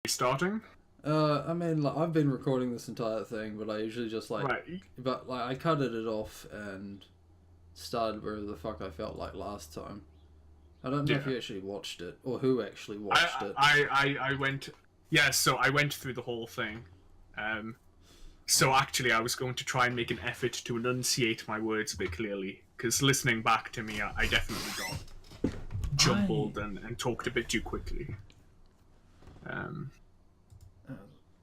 Starting? I mean, like, I've been recording this entire thing, but I usually just Right. I cut it off and started wherever the fuck I felt like last time. I don't know if Yeah. you actually watched it or who actually watched I it. I went. Yeah. So I went through the whole thing. So actually, I was going to try and make an effort to enunciate my words a bit clearly, because listening back to me, I definitely got jumbled and talked a bit too quickly. Uh,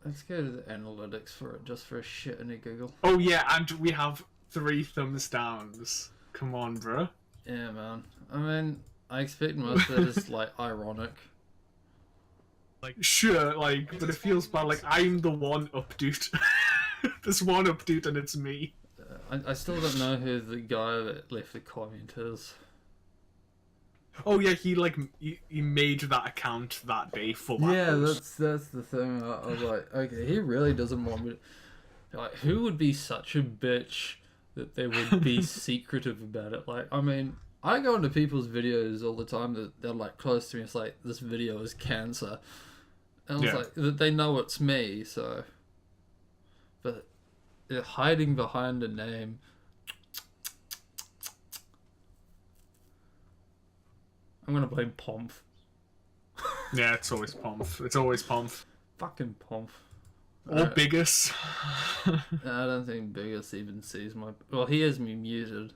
let's go to the analytics for it, just for a shit and a giggle. Oh yeah, and we have 3 thumbs downs. Come on, bro. Yeah, man. I mean, I expect most of it is like ironic. Like sure, like, but it feels bad. Like I'm the one up dude. There's one up dude, and it's me. I still don't know who the guy that left the comment is. Oh yeah, he made that account that day for that. Yeah, post. that's the thing. I was like, okay, he really doesn't want me. Like, who would be such a bitch that they would be secretive about it? Like, I mean, I go into people's videos all the time that they're like close to me. It's like, this video is cancer, and I was Yeah. like, that they know it's me. So, but they're hiding behind a name. I'm gonna blame Pomp. Yeah, it's always Pomf. It's always Pomf. Fucking Pomp. Or Biggest. I don't think Biggest even sees my. Well, he has me muted.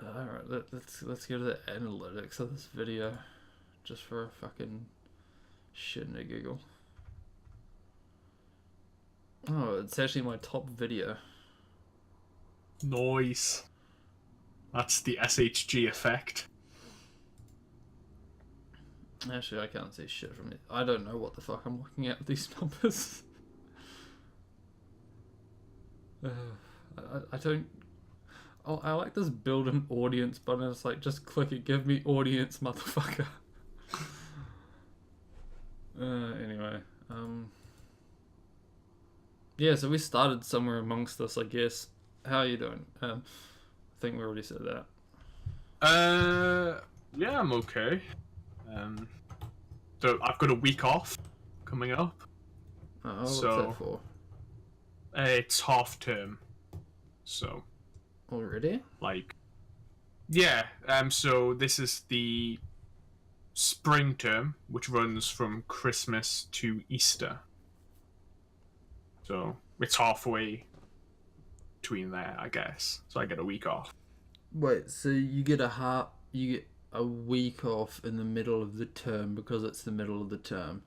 Alright, let's go to the analytics of this video. Just for a fucking shit and a giggle. Oh, it's actually my top video. Noise. That's the SHG effect. Actually, I can't see shit from it. I don't know what the fuck I'm looking at with these numbers. I don't. Oh, I like this build an audience button. It's like, just click it, give me audience, motherfucker. Anyway, yeah, so we started somewhere amongst us, I guess. How are you doing? I think we already said that. Yeah, I'm okay. So I've got a week off coming up. Oh, what's So- that for? It's half term, so Already? like, yeah. So this is the spring term, which runs from Christmas to Easter. So it's halfway between there, I guess. So I get a week off. Wait, so you get a week off in the middle of the term because it's the middle of the term.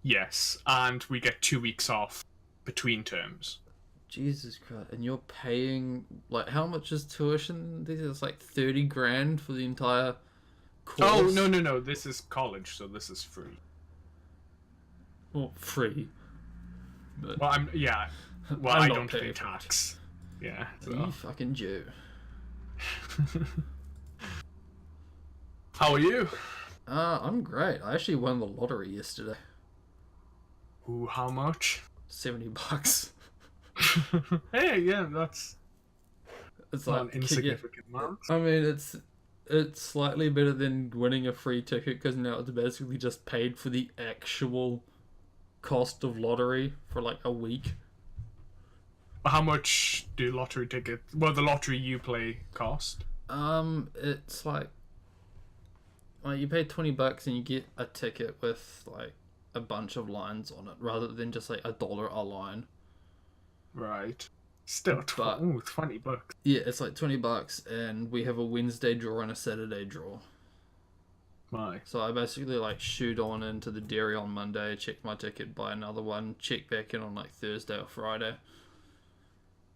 Yes, and we get 2 weeks off between terms. Jesus Christ! And you're paying, like, how much is tuition? This is like 30 grand for the entire course. Oh no! This is college, so this is free. Well, free. But Well, Well, I'm I not don't pay paying for it. tax. Yeah. You So. fucking Jew. How are you? I'm great. I actually won the lottery yesterday. Ooh, how much? $70. Hey, yeah, that's It's not like an insignificant amount. I mean, it's slightly better than winning a free ticket because now it's basically just paid for the actual cost of lottery for like a week. How much do lottery tickets? Well, the lottery you play cost. It's like you pay $20 and you get a ticket with like a bunch of lines on it, rather than just like $1 a line. Right. Still, But- $20. Yeah, it's like $20, and we have a Wednesday draw and a Saturday draw. My. So I basically like shoot on into the dairy on Monday, check my ticket, buy another one, check back in on like Thursday or Friday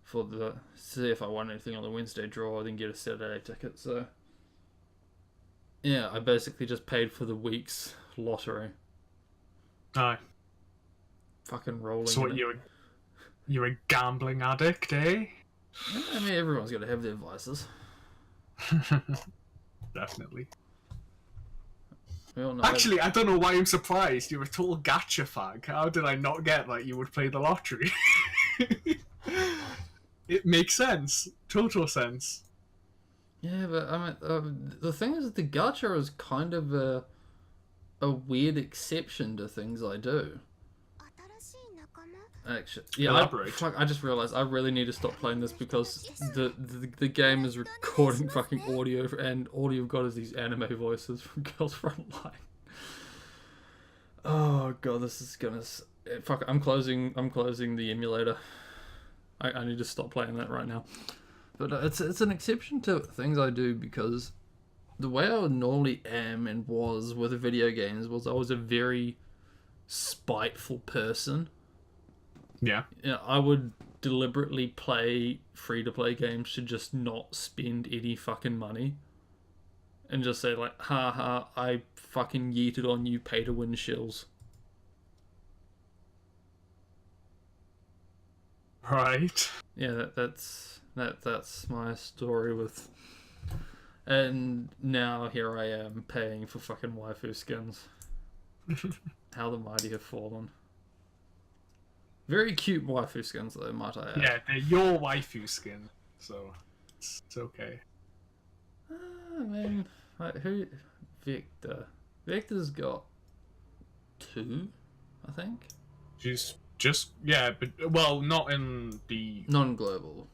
for the see if I won anything on the Wednesday draw, then get a Saturday ticket. So yeah, I basically just paid for the week's lottery. Aye. Fucking rolling. So what, in it. you're a gambling addict, eh? I mean, everyone's got to have their vices. Definitely. We all know Actually, I don't know why I'm surprised. You're a total gacha fag. How did I not get that you would play the lottery? It makes sense. Total sense. Yeah, but I mean, the thing is, the gacha is kind of a a weird exception to things I do. Actually, yeah, Elaborate. I just realized I really need to stop playing this because the game is recording fucking audio, and all you've got is these anime voices from Girls Frontline. Oh god, this is gonna fuck. I'm closing the emulator. I need to stop playing that right now. But it's an exception to things I do because the way I normally am and was with video games was I was a very spiteful person. Yeah. Yeah, I would deliberately play free-to-play games to just not spend any fucking money. And just say, like, haha, I fucking yeeted on you pay-to-win shills. Right. Yeah, that's my story with... And now here I am paying for fucking waifu skins. How the mighty have fallen. Very cute waifu skins, though, might I add. Yeah, they're your waifu skin, so it's okay. I mean, like, who? Vector. Vector's got 2, I think. She's just but well, not in the Non-global.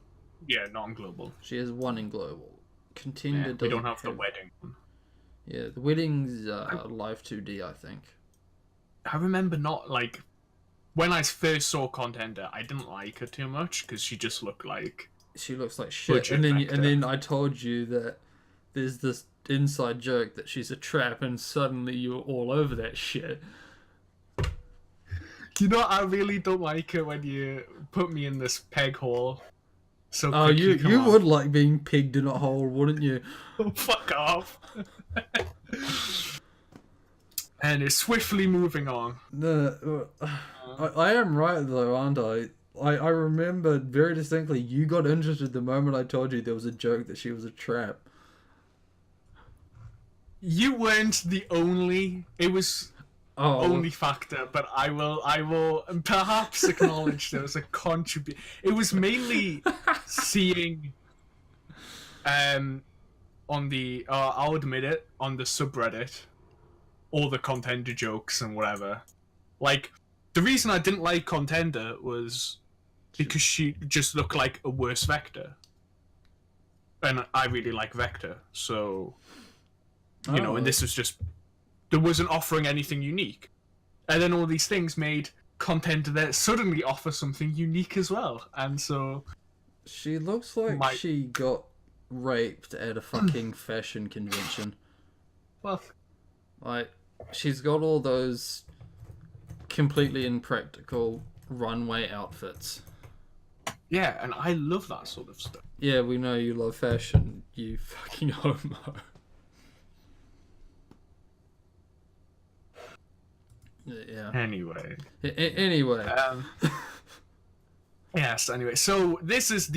not in global. She has 1 in global. Contender We don't have the wedding one. Yeah, the wedding's live 2D, I think. I remember not like when I first saw Contender, I didn't like her too much because she just looked like She looks like shit. Budget And then I told you that there's this inside joke that she's a trap, and suddenly you're all over that shit. You know, I really don't like it when you put me in this peg hole. So Oh, quickly, you come you on. would like being pegged in a hole, wouldn't you? Oh, fuck off. And it's swiftly moving on. No, I am right though, aren't I? I remember very distinctly you got interested the moment I told you there was a joke that she was a trap. You weren't the only. It was only factor, but I will perhaps acknowledge there was a contribution. It was mainly seeing, on the I'll admit it, on the subreddit, all the Contender jokes and whatever. Like, the reason I didn't like Contender was because she just looked like a worse Vector, and I really like Vector, so you know, and this was just. There wasn't offering anything unique. And then all these things made Contender that suddenly offer something unique as well. And so... She looks like she got raped at a fucking fashion convention. Well... Like, she's got all those completely impractical runway outfits. Yeah, and I love that sort of stuff. Yeah, we know you love fashion, you fucking homo. Yeah. Anyway. Anyway. Yes, anyway. So, this is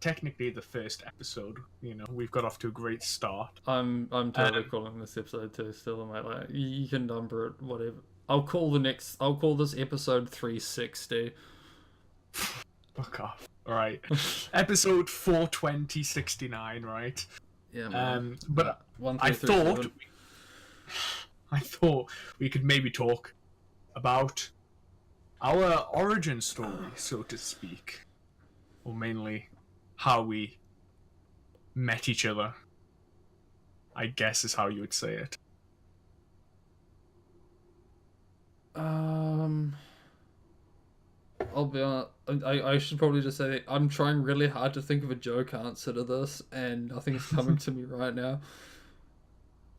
technically the first episode. You know, we've got off to a great start. I'm totally calling this episode 2 still, mate. Like, you can number it, whatever. I'll call this episode 360. Fuck off. Alright. Episode 42069, right? Yeah, man. But I thought we could maybe talk about our origin story, so to speak. Or mainly how we met each other, I guess is how you would say it. I'll be honest, I should probably just say that I'm trying really hard to think of a joke answer to this, and nothing's coming to me right now.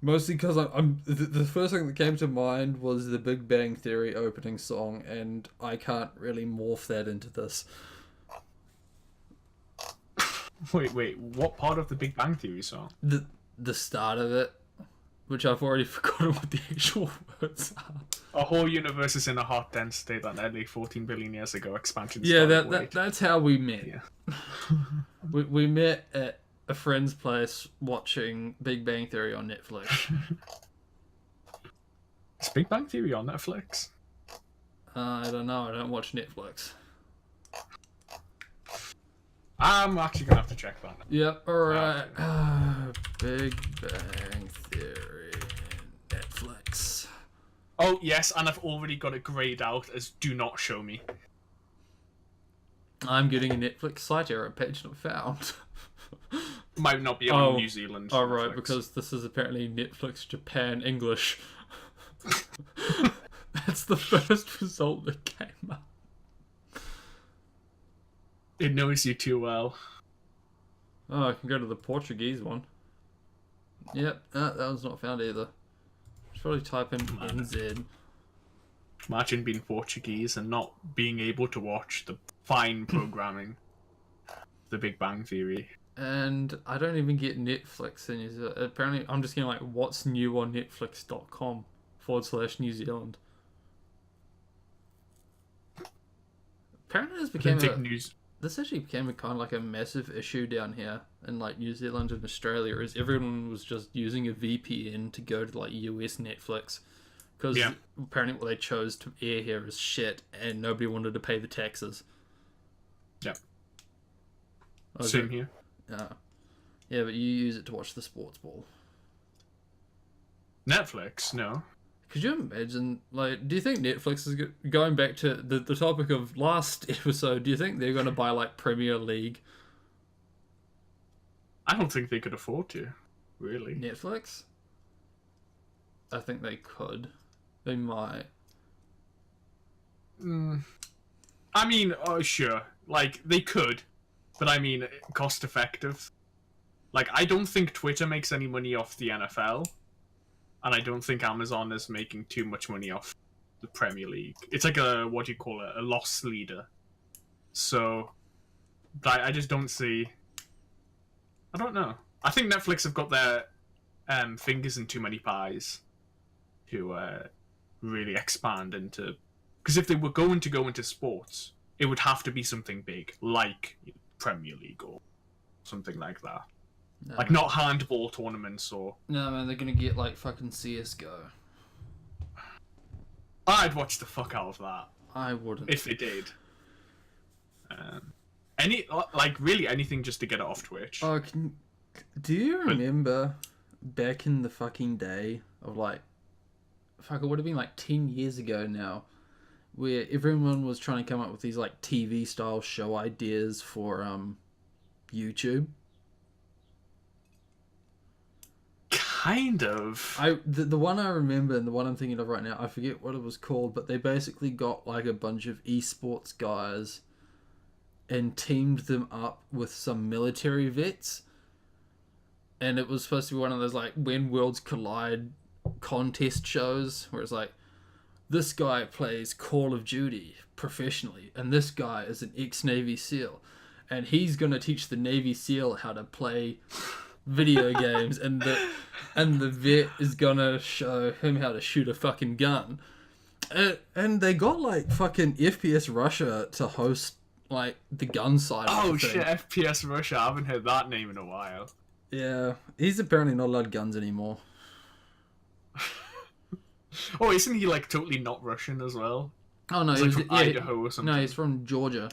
Mostly because the first thing that came to mind was the Big Bang Theory opening song, and I can't really morph that into this. Wait, what part of the Big Bang Theory song? The start of it, which I've already forgotten what the actual words are. A whole universe is in a hot, dense state that nearly 14 billion years ago expansion started. Yeah, that's how we met. Yeah. we met at a friend's place watching Big Bang Theory on Netflix. Is Big Bang Theory on Netflix? I don't know. I don't watch Netflix. I'm actually gonna have to check that. Yep. Alright. Big Bang Theory, Netflix. Oh, yes, and I've already got it grayed out as do not show me. I'm getting a Netflix site error, page not found. Might not be on New Zealand. Oh, right, Netflix. because this is apparently Netflix Japan English. That's the first result that came up. It knows you too well. Oh, I can go to the Portuguese one. Yep, that one's not found either. Should probably type in NZ. Imagine being Portuguese and not being able to watch the fine programming. The Big Bang Theory. And I don't even get Netflix in New Zealand. Apparently, I'm just getting like what's new on Netflix.com/New Zealand. Apparently, this actually became a kind of like a massive issue down here in like New Zealand and Australia, is everyone was just using a VPN to go to like US Netflix, because apparently what they chose to air here is shit and nobody wanted to pay the taxes. Yep. Same here. Yeah, but you use it to watch the sports ball. Netflix? No. Could you imagine, like, do you think Netflix is going back to the topic of last episode, do you think they're going to buy, like, Premier League? I don't think they could afford to, really. Netflix? I think they could. They might. I mean, sure. Like, they could, but I mean, cost effective. Like, I don't think Twitter makes any money off the NFL. And I don't think Amazon is making too much money off the Premier League. It's like a loss leader. So, but I just don't see. I don't know. I think Netflix have got their fingers in too many pies to really expand into. Because if they were going to go into sports, it would have to be something big, like Premier League or something like that. No, like, not handball tournaments or... No, man, they're gonna get, like, fucking CSGO. I'd watch the fuck out of that. I wouldn't. If they did. Really anything just to get it off Twitch. Oh, do you remember back in the fucking day of, like... Fuck, it would have been, like, 10 years ago now, where everyone was trying to come up with these, like, TV-style show ideas for, YouTube? Kind of. The one I remember and the one I'm thinking of right now, I forget what it was called, but they basically got like a bunch of esports guys and teamed them up with some military vets, and it was supposed to be one of those like When Worlds Collide contest shows where it's like, this guy plays Call of Duty professionally and this guy is an ex-Navy SEAL and he's gonna teach the Navy SEAL how to play video games, and the vet is gonna show him how to shoot a fucking gun, and they got like fucking FPS Russia to host like the gun side. Oh shit, FPS Russia! I haven't heard that name in a while. Yeah, he's apparently not allowed guns anymore. Oh, isn't he like totally not Russian as well? Oh no, he's like from Idaho or something. No, he's from Georgia.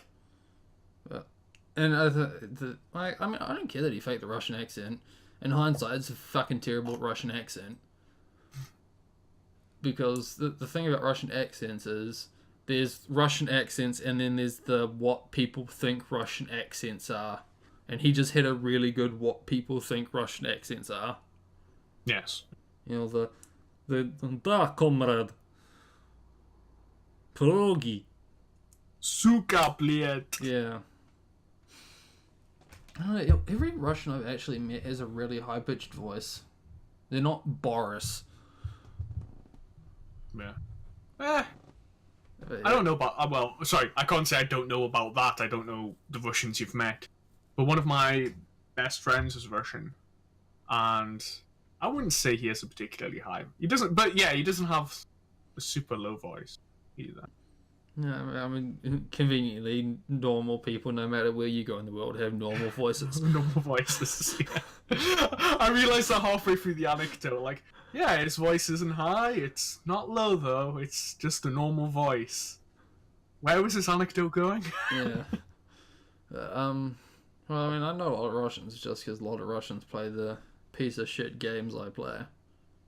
And I mean, I don't care that he faked the Russian accent. In hindsight, it's a fucking terrible Russian accent. Because the thing about Russian accents is there's Russian accents and then there's the what people think Russian accents are. And he just had a really good what people think Russian accents are. Yes. You know, da comrade. Progi. Suka, bled. Yeah. I don't know, every Russian I've actually met has a really high-pitched voice. They're not Boris. Yeah. I don't know about... well, sorry, I can't say I don't know about that. I don't know the Russians you've met. But one of my best friends is Russian. And I wouldn't say he has a particularly high... He doesn't... But yeah, he doesn't have a super low voice either. No, I mean, conveniently, normal people, no matter where you go in the world, have normal voices. Normal voices, yeah. I realised that halfway through the anecdote, like, yeah, his voice isn't high, it's not low, though, it's just a normal voice. Where was this anecdote going? Yeah. Well, I mean, I know a lot of Russians, just because a lot of Russians play the piece of shit games I play.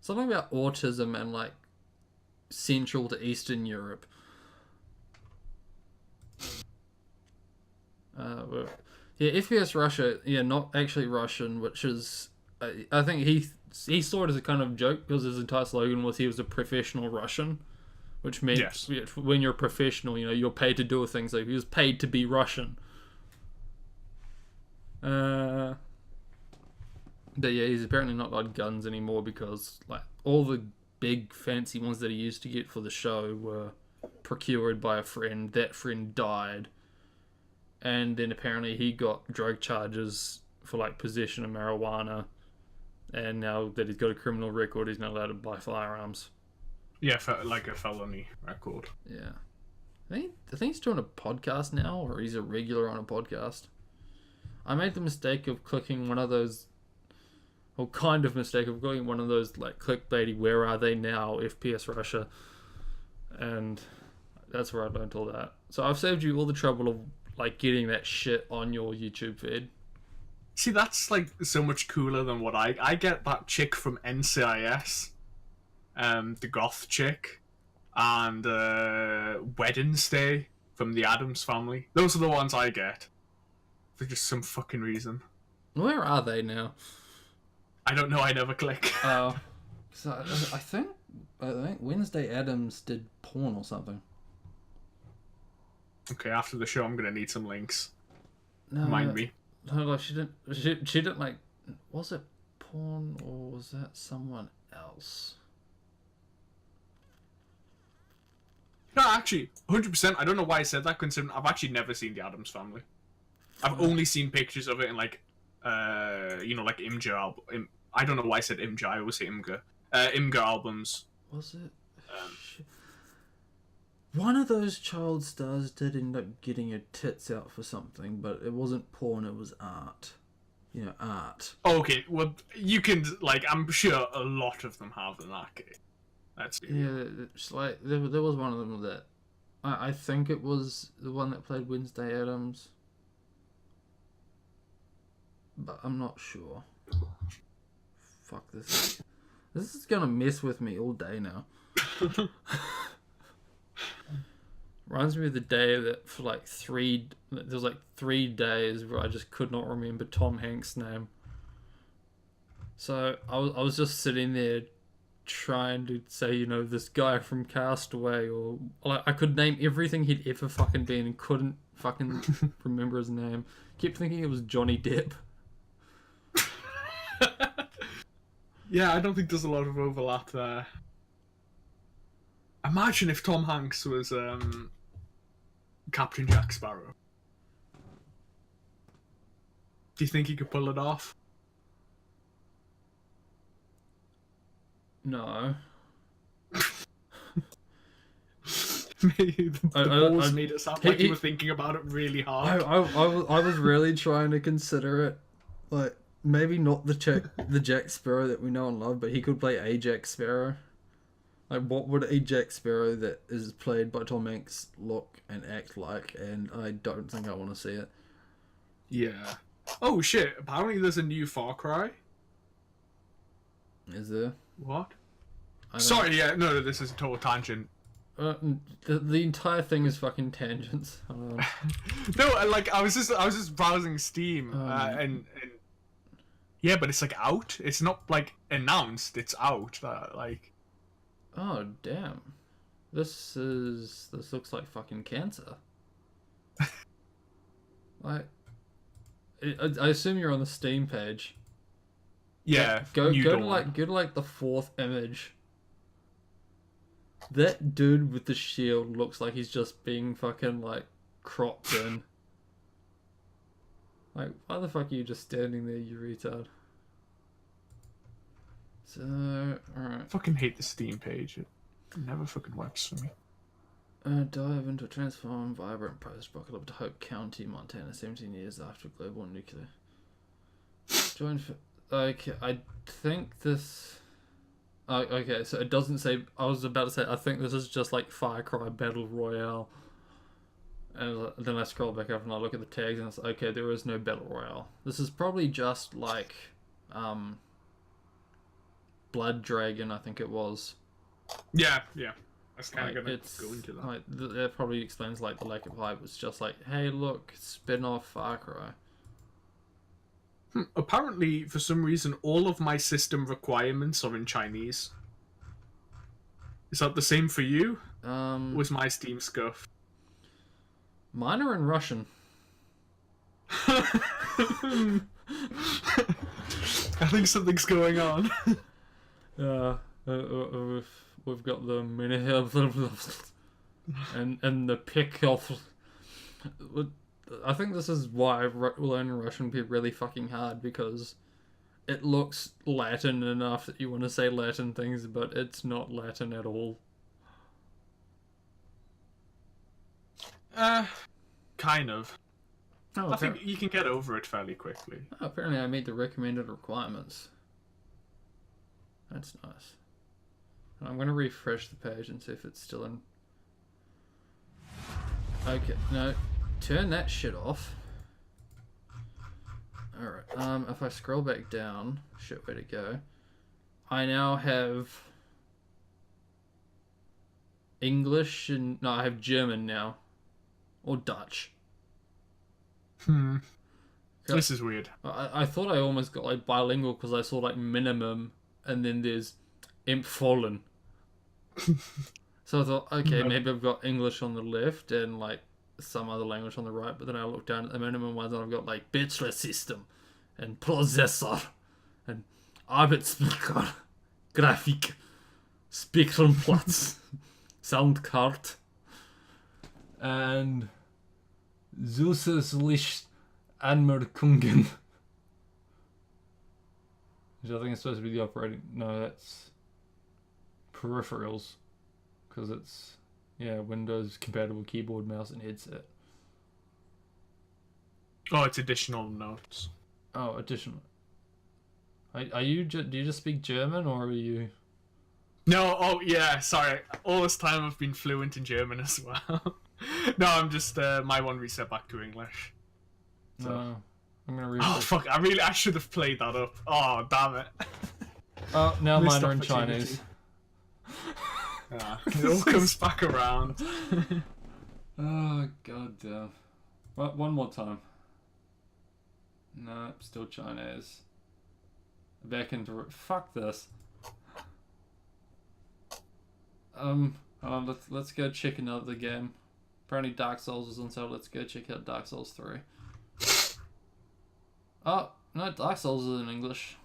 Something about autism and, like, Central to Eastern Europe. Yeah, FPS Russia, yeah, not actually Russian, which is, I think he saw it as a kind of joke because his entire slogan was he was a professional Russian, which meant Yes. when you're a professional, you're paid to do things. Like he was paid to be Russian. But yeah, he's apparently not got guns anymore because like all the big fancy ones that he used to get for the show were procured by a friend. That friend died. And then apparently he got drug charges for like possession of marijuana, and now that he's got a criminal record, he's not allowed to buy firearms. Yeah, like a felony record. Yeah, I think he's doing a podcast now, or he's a regular on a podcast. I made the mistake of clicking one of those, or kind of mistake of clicking one of those like clickbaity "Where are they now?" FPS Russia, and that's where I learned all that. So I've saved you all the trouble of like getting that shit on your YouTube feed. See, that's like so much cooler than what I get. That chick from NCIS, the goth chick, and Wednesday from the Addams Family. Those are the ones I get for just some fucking reason. Where are they now? I don't know. I never click. Oh, so I think Wednesday Addams did porn or something. Okay, after the show, I'm gonna need some links. No, Remind me. No, like she didn't. She didn't like. Was it porn or was that someone else? No, actually, 100%. I don't know why I said that, considering I've actually never seen the Addams Family. I've only seen pictures of it in like, like Imgur album. I don't know why I said Imgur. I always say Imgur. Imgur albums. Was it? One of those child stars did end up getting her tits out for something, but it wasn't porn, it was art. Art. Okay, well, you can, like, I'm sure a lot of them have in that case. That's it. Yeah, it's like, there was one of them that, I think it was the one that played Wednesday Addams. But I'm not sure. Fuck this. This is gonna mess with me all day now. Reminds me of the day that for like there was like 3 days where I just could not remember Tom Hanks' name. So I was just sitting there trying to say, this guy from Castaway, or like I could name everything he'd ever fucking been and couldn't fucking remember his name. Kept thinking it was Johnny Depp. Yeah, I don't think there's a lot of overlap there. Imagine if Tom Hanks was Captain Jack Sparrow. Do you think he could pull it off? No. The balls made it sound like you were thinking about it really hard. I was really trying to consider it, like maybe not the Jack Sparrow that we know and love, but he could play a Jack Sparrow. Like, what would a Jack Sparrow that is played by Tom Hanks look and act like? And I don't think I want to see it. Yeah. Oh shit! Apparently, there's a new Far Cry. Is there? What? Sorry, yeah, no, this is a total tangent. The entire thing is fucking tangents. No, like I was just browsing Steam, and yeah, but it's like out. It's not like announced. It's out. Like. Oh damn! This looks like fucking cancer. Like, I assume you're on the Steam page. Yeah. Go to like the 4th image. That dude with the shield looks like he's just being fucking like cropped in. Like, why the fuck are you just standing there, you retard? So, alright. I fucking hate the Steam page. It never fucking works for me. Dive into a transformed, vibrant post-apocalyptic Hope County, Montana, 17 years after global nuclear. Okay, I think this... okay, so it doesn't say... I was about to say, I think this is just like Far Cry Battle Royale. And then I scroll back up and I look at the tags and it's like, okay, there is no Battle Royale. This is probably just like... Blood Dragon, I think it was. Yeah. was kind Like, of gonna it's go into that. like that probably explains like the lack of hype. It's just like, hey, look, spin-off Far Cry. Apparently, for some reason, all of my system requirements are in Chinese. Is that the same for you? Was my Steam scuff? Mine are in Russian. I think something's going on. We've got the mini and the pick of. I think this is why learning Russian be really fucking hard, because it looks Latin enough that you want to say Latin things, but it's not Latin at all. Kind of. Oh, I think you can get over it fairly quickly. apparently I meet the recommended requirements. That's nice. I'm going to refresh the page and see if it's still in. Okay, no. Turn that shit off. Alright, if I scroll back down, shit, where to go? I now have English and... No, I have German now. Or Dutch. This is weird. I thought I almost got like bilingual because I saw like minimum and then there's empfohlen. So I thought, okay, maybe I've got English on the left and like some other language on the right, but then I looked down at the minimum ones and I've got like Bachelor System and Processor and Arbeitsspeicher, Grafik, Spektrumplatz, Soundcard, and Zusätzlich Anmerkungen. Which I think is supposed to be the operating... No, that's peripherals. Because it's, yeah, Windows compatible keyboard, mouse, and headset. Oh, it's additional notes. Oh, additional. Are you... Do you just speak German, or are you... No, oh yeah, sorry. All this time I've been fluent in German as well. No, I'm just, my one reset back to English. So. No. I'm gonna read. Oh fuck! I should have played that up. Oh damn it! Oh, now Missed mine are in opportunity. Chinese. It all comes back around. Oh god damn. Well, one more time. No, still Chinese. Back into fuck this. Let's go check another game. Apparently Dark Souls is on sale. Let's go check out Dark Souls 3. Oh, no, Dark Souls is in English.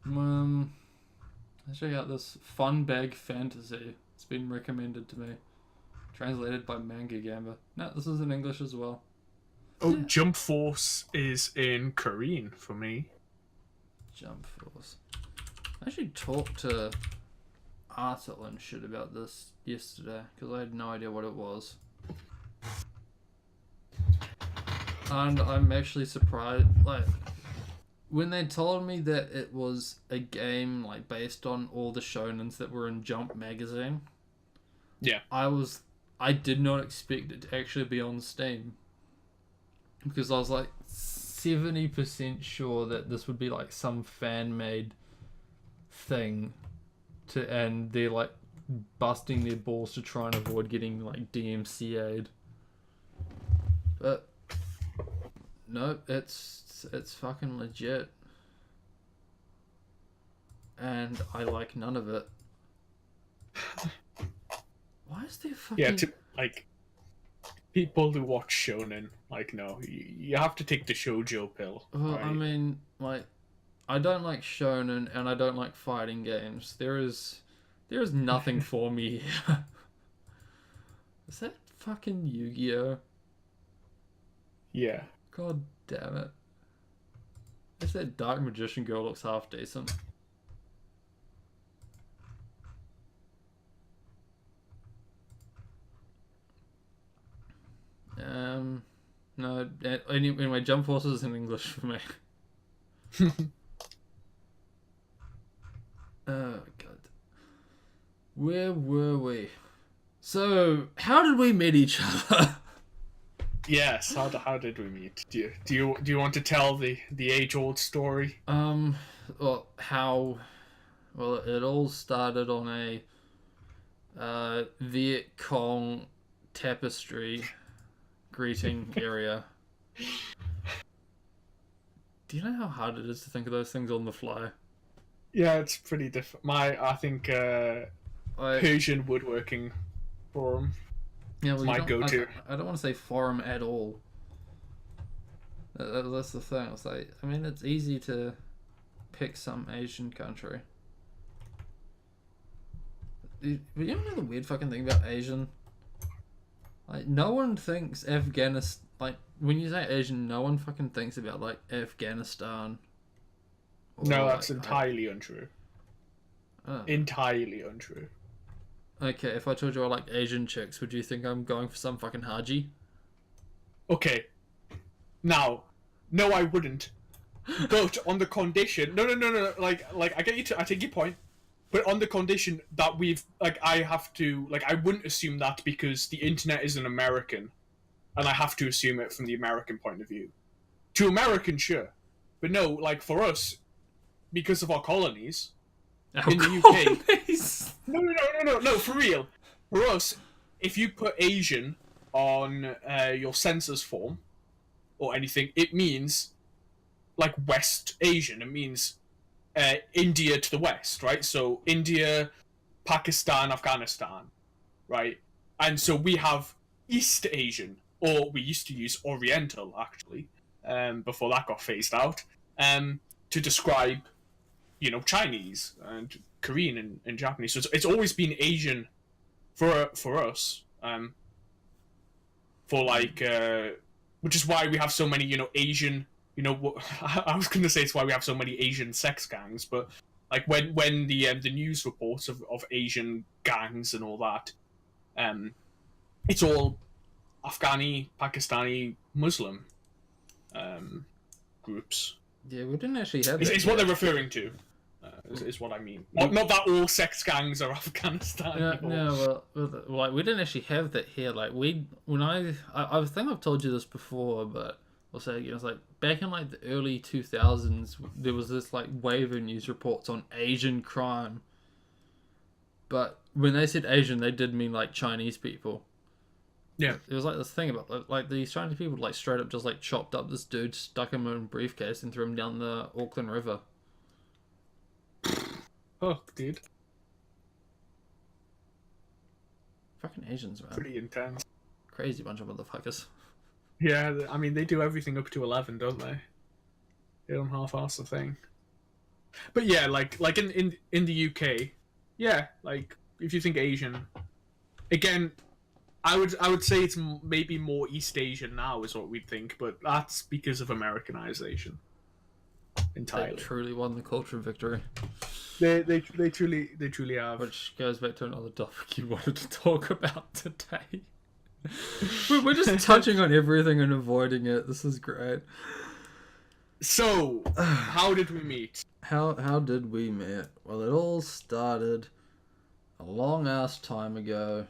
Let's check out this Fun Bag Fantasy. It's been recommended to me. Translated by Manga Gamba. No, this is in English as well. Oh, Yeah. Jump Force is in Korean for me. Jump Force. I actually talked to Artel and shit about this yesterday, because I had no idea what it was. And I'm actually surprised, like, when they told me that it was a game, like, based on all the shonens that were in Jump magazine. Yeah. I did not expect it to actually be on Steam. Because I was, like, 70% sure that this would be, like, some fan-made thing. And they're, like, busting their balls to try and avoid getting, like, DMCA'd. But... no, it's fucking legit. And I like none of it. Why is there fucking... Yeah, like, people who watch shonen, like, no, you have to take the shoujo pill. Well, right? I mean, like, I don't like shonen and I don't like fighting games. There is nothing for me here. Is that fucking Yu-Gi-Oh? Yeah. God damn it. I guess that Dark Magician girl looks half decent. No, anyway, Jump Force is in English for me. Oh, God. Where were we? So, how did we meet each other? Yes. How did we meet? Do you want to tell the age old story? Well, how Well, it all started on a Viet Cong tapestry greeting area. Do you know how hard it is to think of those things on the fly? Yeah, it's pretty different. I think I, Persian woodworking forum yeah, is well, you my don't. go-to. I don't want to say forum at all. That's the thing. It's like, I mean, it's easy to pick some Asian country. But you know the weird fucking thing about Asian? Like, no one thinks Afghanistan. Like, when you say Asian, no one fucking thinks about, like, Afghanistan. No, Or, that's like, entirely untrue. Entirely untrue. Okay, if I told you I like Asian chicks, would you think I'm going for some fucking Haji? Okay. Now, no, I wouldn't. But on the condition, no. Like I get you. I take your point. But on the condition that I wouldn't assume that because the internet is an American, and I have to assume it from the American point of view. To Americans, sure, but no, like for us, because of our colonies in the UK. No, for real. For us, if you put Asian on your census form or anything, it means like West Asian. It means India to the west, right? So India, Pakistan, Afghanistan, right? And so we have East Asian, or we used to use Oriental actually, before that got phased out, to describe, Chinese and Korean and Japanese. So it's always been Asian for us, for like, which is why we have so many, Asian. I was going to say it's why we have so many Asian sex gangs, but like when the news reports of Asian gangs and all that, it's all Afghani, Pakistani, Muslim groups. Yeah, we didn't actually have It's what they're referring to. Is what I mean. Not that all sex gangs are Afghanistan. No, well, like we didn't actually have that here. Like I think I've told you this before, but I'll say again. It's like back in like the early 2000s, there was this like wave of news reports on Asian crime. But when they said Asian, they did mean like Chinese people. Yeah, it was like this thing about like these Chinese people like straight up just like chopped up this dude, stuck him in a briefcase, and threw him down the Auckland River. Oh, dude. Fucking Asians, man. Pretty intense. Crazy bunch of motherfuckers. Yeah, I mean, they do everything up to 11, don't they? They don't half-ass the thing. But yeah, like in the UK, yeah, like, if you think Asian, again, I would say it's maybe more East Asian now is what we'd think, but that's because of Americanization. Entirely. They truly won the culture victory. They truly have. Which goes back to another topic you wanted to talk about today. We're just touching on everything and avoiding it. This is great. So, how did we meet? How did we meet? Well, it all started a long ass time ago.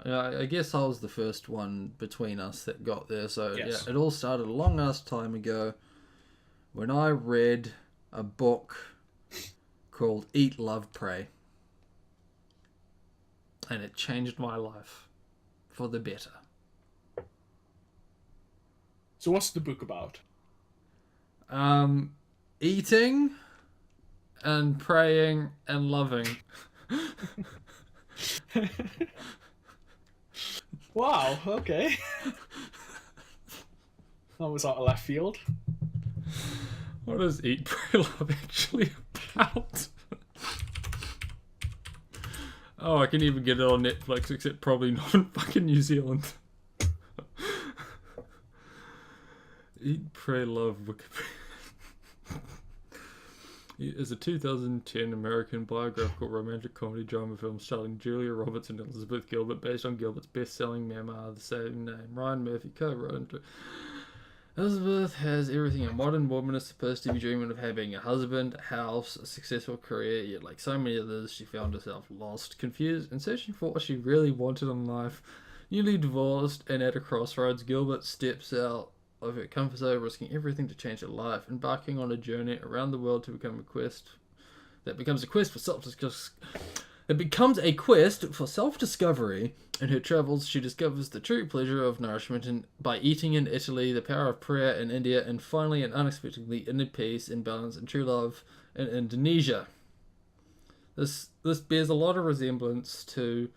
I guess I was the first one between us that got there. So yes. Yeah, it all started a long ass time ago when I read a book called Eat, Love, Pray. And it changed my life for the better. So what's the book about? Eating and praying and loving. Wow, okay. That was out of left field. What is Eat, Pray, Love actually about? Oh, I can even get it on Netflix, except probably not in fucking New Zealand. Eat, Pray, Love, Wikipedia. It is a 2010 American biographical romantic comedy drama film starring Julia Roberts and Elizabeth Gilbert, based on Gilbert's best-selling memoir of the same name. Ryan Murphy co-wrote it. Elizabeth has everything a modern woman is supposed to be dreaming of: having a husband, a house, a successful career. Yet, like so many others, she found herself lost, confused, and searching for what she really wanted in life. Newly divorced and at a crossroads, Gilbert steps out of her comfort zone, risking everything to change her life, embarking on a journey around the world to become a quest that becomes a quest for It becomes a quest for self-discovery. In her travels, she discovers the true pleasure of nourishment by eating in Italy, the power of prayer in India, and finally and unexpectedly inner peace and balance and true love in Indonesia. This bears a lot of resemblance to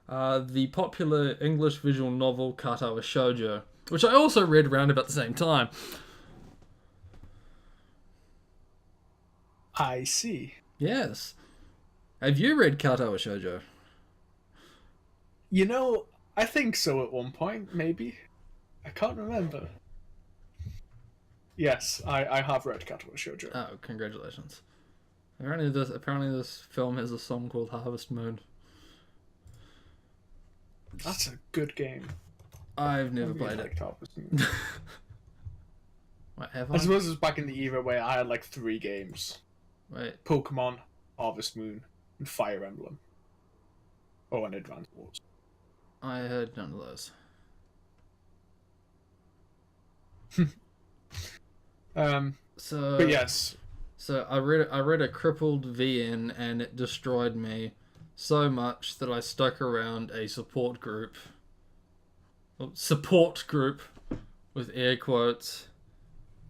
the popular English visual novel Katawa Shoujo, which I also read around about the same time. I see. Yes. Have you read Katawa Shoujo? You know, I think so at one point, maybe. I can't remember. Yes, I have read Katawa Shoujo. Oh, congratulations. Apparently this film has a song called Harvest Moon. That's a good game. I've never played it. Harvest Moon. Wait, have I suppose it was back in the era where I had like 3 games. Wait. Pokemon, Harvest Moon, and Fire Emblem. Oh, and Advance Wars. I heard none of those. But yes. So I read a crippled VN and it destroyed me so much that I stuck around a support group with air quotes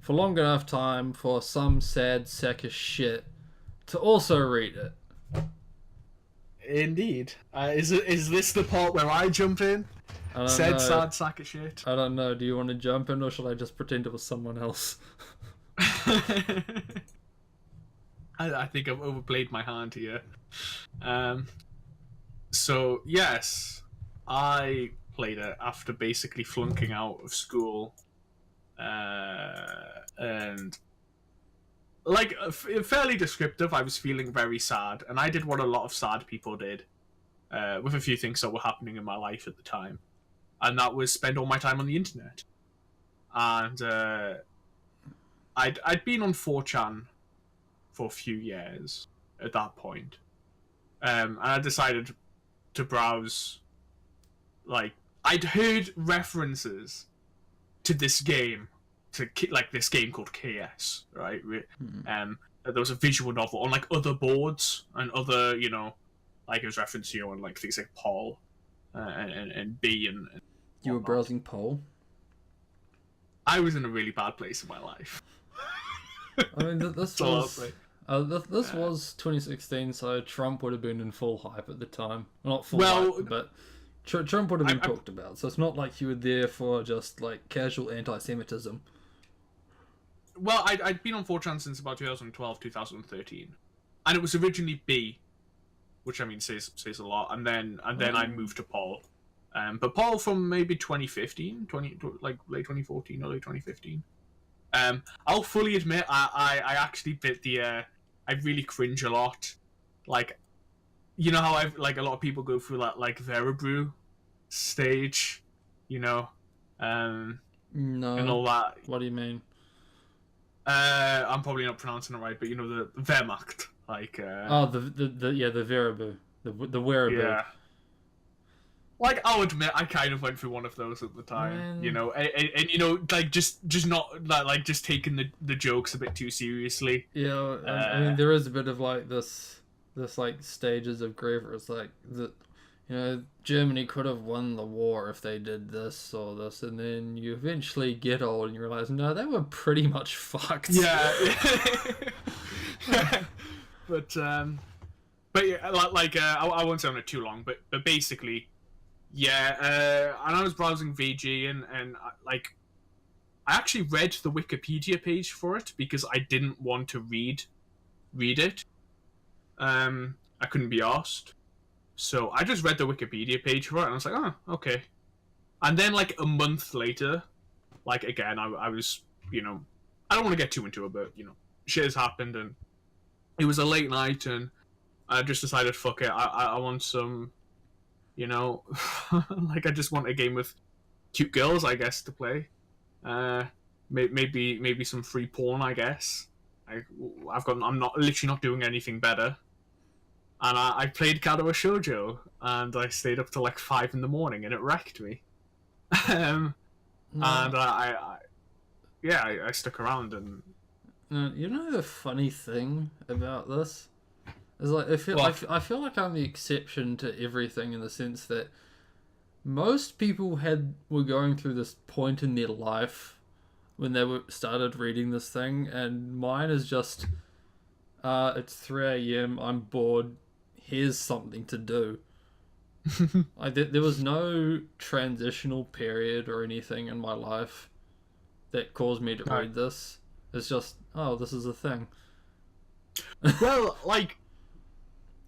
for long enough time for some sad sack of shit to also read it. Indeed. Is this the part where I jump in? Said sad sack of shit. I don't know. Do you want to jump in or should I just pretend it was someone else? I think I've overplayed my hand here. So, yes, I played it after basically flunking out of school. And, like, fairly descriptive, I was feeling very sad. And I did what a lot of sad people did, with a few things that were happening in my life at the time. And that was spend all my time on the internet. And I'd been on 4chan for a few years at that point. And I decided to browse, like, I'd heard references to this game, like this game called KS, right? There was a visual novel on like other boards and other, you know, like it was referenced, you know, on like things like Pol and B and you were browsing Pol? I was in a really bad place in my life. I mean, this was 2016, so Trump would have been in full hype at the time. Well, not full hype, but Trump would have been talked about. So it's not like you were there for just like casual anti-Semitism. Well, I'd been on 4chan since about 2012, 2013, and it was originally B, which I mean says a lot. And then I moved to Pol, but Pol from maybe 2015, like late 2014, early 2015. I'll fully admit I actually bit the I really cringe a lot. Like, you know how I've like a lot of people go through that like Verabrew stage, you know, no, and all that. What do you mean? I'm probably not pronouncing it right, but you know the Wehrmacht, like the Verabrew, the Wehrabrew. Yeah. Like, I'll admit, I kind of went through one of those at the time, you know, and you know, like just not like just taking the jokes a bit too seriously. Yeah, I mean, there is a bit of like this like stages of grief where it's like that, you know, Germany could have won the war if they did this or this, and then you eventually get old and you realize, no, they were pretty much fucked. Yeah. but yeah, like I won't say on it too long, but basically. Yeah, and I was browsing VG and like I actually read the Wikipedia page for it because I didn't want to read it. I couldn't be asked, so I just read the Wikipedia page for it, and I was like, oh, okay. And then like a month later, like again, I was, you know, I don't want to get too into it, but you know, shit has happened, and it was a late night, and I just decided, fuck it, I want some. You know, like I just want a game with cute girls, I guess, to play. Maybe some free porn, I guess. I'm literally not doing anything better. And I played Katawa Shoujo, and I stayed up till like 5 in the morning, and it wrecked me. And I You know the funny thing about this? It's like Well, I feel like I'm the exception to everything in the sense that most people were going through this point in their life when they started reading this thing, and mine is just it's 3 a.m. I'm bored. Here's something to do. There was no transitional period or anything in my life that caused me to read this. It's just, oh, this is a thing. well, like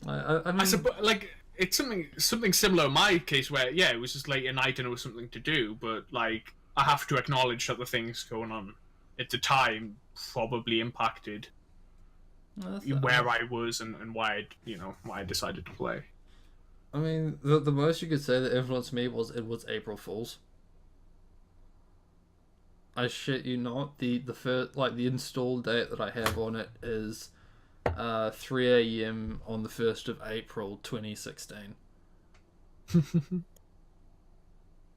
I mean, I suppose, like it's something similar in my case where it was just late at night and it was something to do, but like I have to acknowledge that the things going on at the time probably impacted where I was and why why I decided to play. I mean, the most you could say that influenced me was April Fools. I shit you not. The first, like, the install date that I have on it is 3 a.m. on the 1st of April 2016.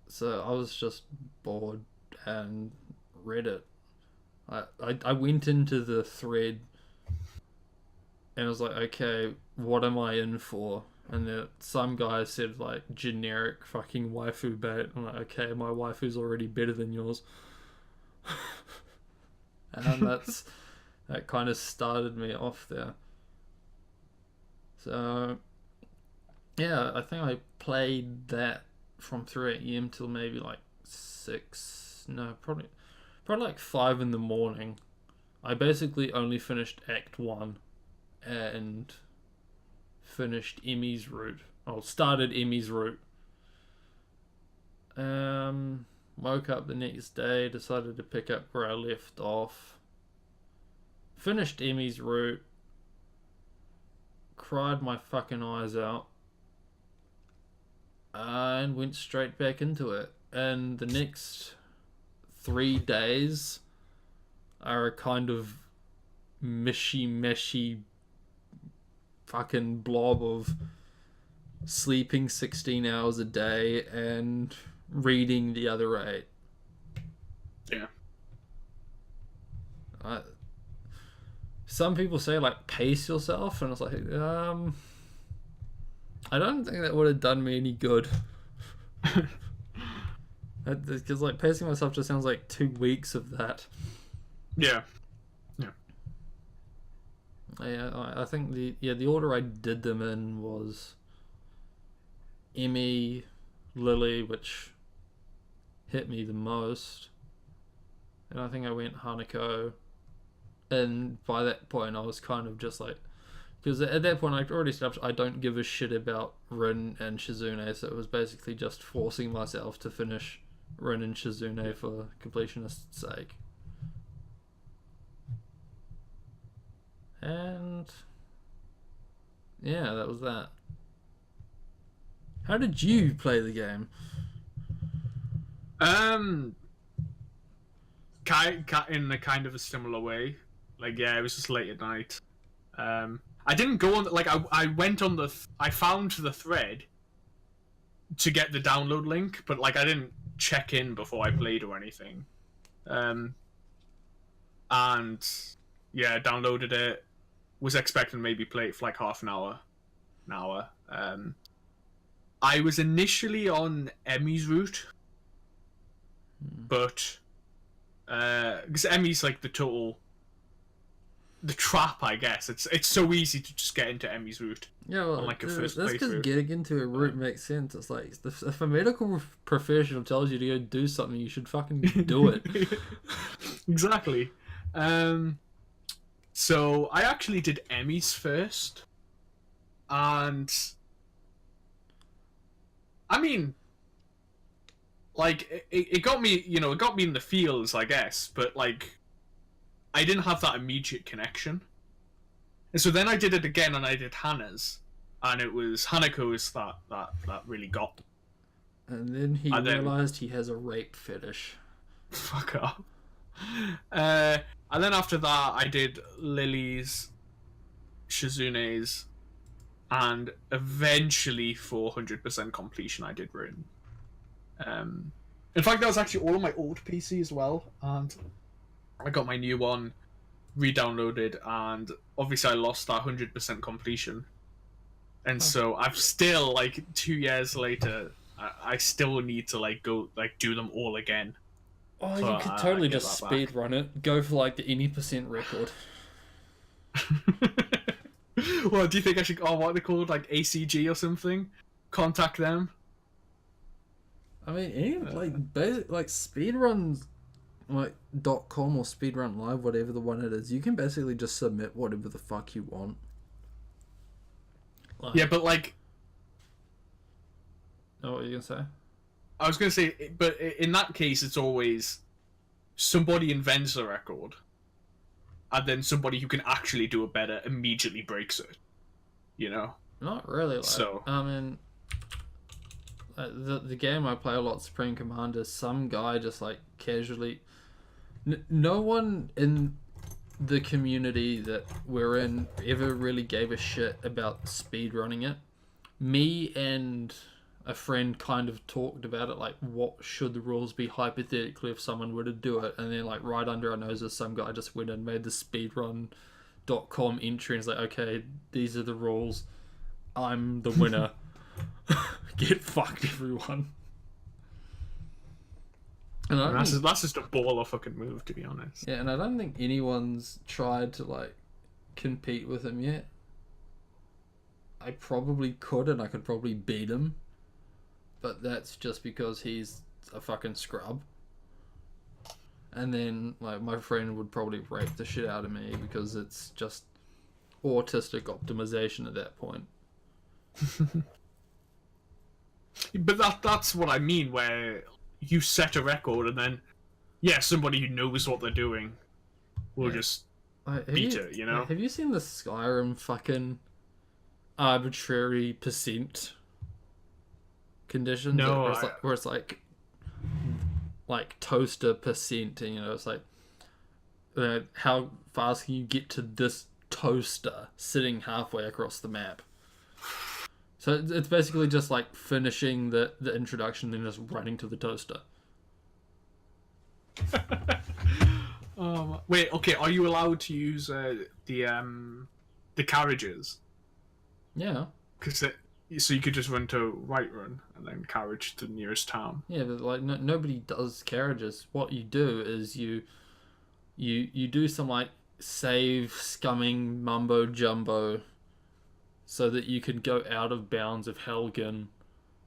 So I was just bored and read it. I went into the thread and I was like, okay, what am I in for? And then some guy said, like, generic fucking waifu bait. I'm like, okay, my waifu's already better than yours. And that kind of started me off there. So, yeah, I think I played that from 3 a.m. till maybe like 6. No, probably like 5 in the morning. I basically only finished Act 1 and finished Emmy's Route. Started Emmy's Route. Woke up the next day, decided to pick up where I left off. Finished Emmy's Route. Cried my fucking eyes out. And went straight back into it. And the next 3 days are a kind of meshy fucking blob of sleeping 16 hours a day and reading the other 8. Yeah. Some people say, like, pace yourself, and it's like, I don't think that would have done me any good. Because, like, pacing myself just sounds like 2 weeks of that. Yeah. I think the order I did them in was Emmy, Lily, which hit me the most, and I think I went Hanako, and by that point I was kind of just like, because at that point I'd already established I don't give a shit about Rin and Shizune, so it was basically just forcing myself to finish Rin and Shizune for completionist's sake. And yeah, that was that. How did you play the game? In a kind of a similar way. Like, yeah, it was just late at night. I didn't go on, like, I went on I found the thread to get the download link, but, like, I didn't check in before I played or anything. And, yeah, downloaded it. Was expecting to maybe play it for, like, half an hour. I was initially on Emmy's Route, but because Emmy's like the trap, I guess. It's so easy to just get into Emmy's Route. Yeah, well, on like a first that's because playthrough. getting into a route makes sense. It's like, if a medical professional tells you to go do something, you should fucking do it. Exactly. So I actually did Emmy's first, and I mean, like, it got me, it got me in the feels, I guess, but, like, I didn't have that immediate connection. And so then I did it again, and I did Hana's, and it was Hanako's that really got me. And then he realized he has a rape fetish. Fuck off. And then after that, I did Lily's, Shizune's, and eventually, for 100% completion, I did Rin. In fact, that was actually all on my old PC as well, and I got my new one re-downloaded, and obviously I lost that 100% completion. And so I've still, like, 2 years later, I still need to, like, go, like, do them all again. Oh, So you could I totally get just that back. speed run it. Go for like the any percent record. Well, do you think I should? Oh, what are they called? Like ACG or something? Contact them. I mean, any like basic like speedruns, like .com or speedrun live, whatever the one it is, you can basically just submit whatever the fuck you want. Like, Yeah, but like know what you gonna say? I was gonna say, but in that case, it's always somebody invents a record, and then somebody who can actually do it better immediately breaks it. You know. Not really. Like, So I mean, the game I play a lot, Supreme Commander, some guy just like casually. No one in the community that we're in ever really gave a shit about speedrunning it. Me and a friend kind of talked about it, like what should the rules be hypothetically if someone were to do it, and then like right under our noses some guy just went and made the speedrun.com entry and was like, okay, these are the rules, I'm the winner. Get fucked, everyone. And that's just a baller fucking move, to be honest. yeah, and I don't think anyone's tried to like compete with him yet. I probably could, and I could probably beat him, but that's just because he's a fucking scrub. And then like my friend would probably rape the shit out of me because it's just autistic optimization at that point. But that's what I mean, where you set a record and then, yeah, somebody who knows what they're doing will just beat it, you know? Have you seen the Skyrim fucking arbitrary percent conditions? No, where it's like toaster percent, and you know it's like how fast can you get to this toaster sitting halfway across the map? So it's basically just like finishing the introduction and just running to the toaster. Wait, okay, are you allowed to use the carriages? Yeah. So you could just run to Whiterun and then carriage to the nearest town. Yeah, but like nobody does carriages. What you do is you do some like save scumming mumbo jumbo, so that you can go out of bounds of Helgen,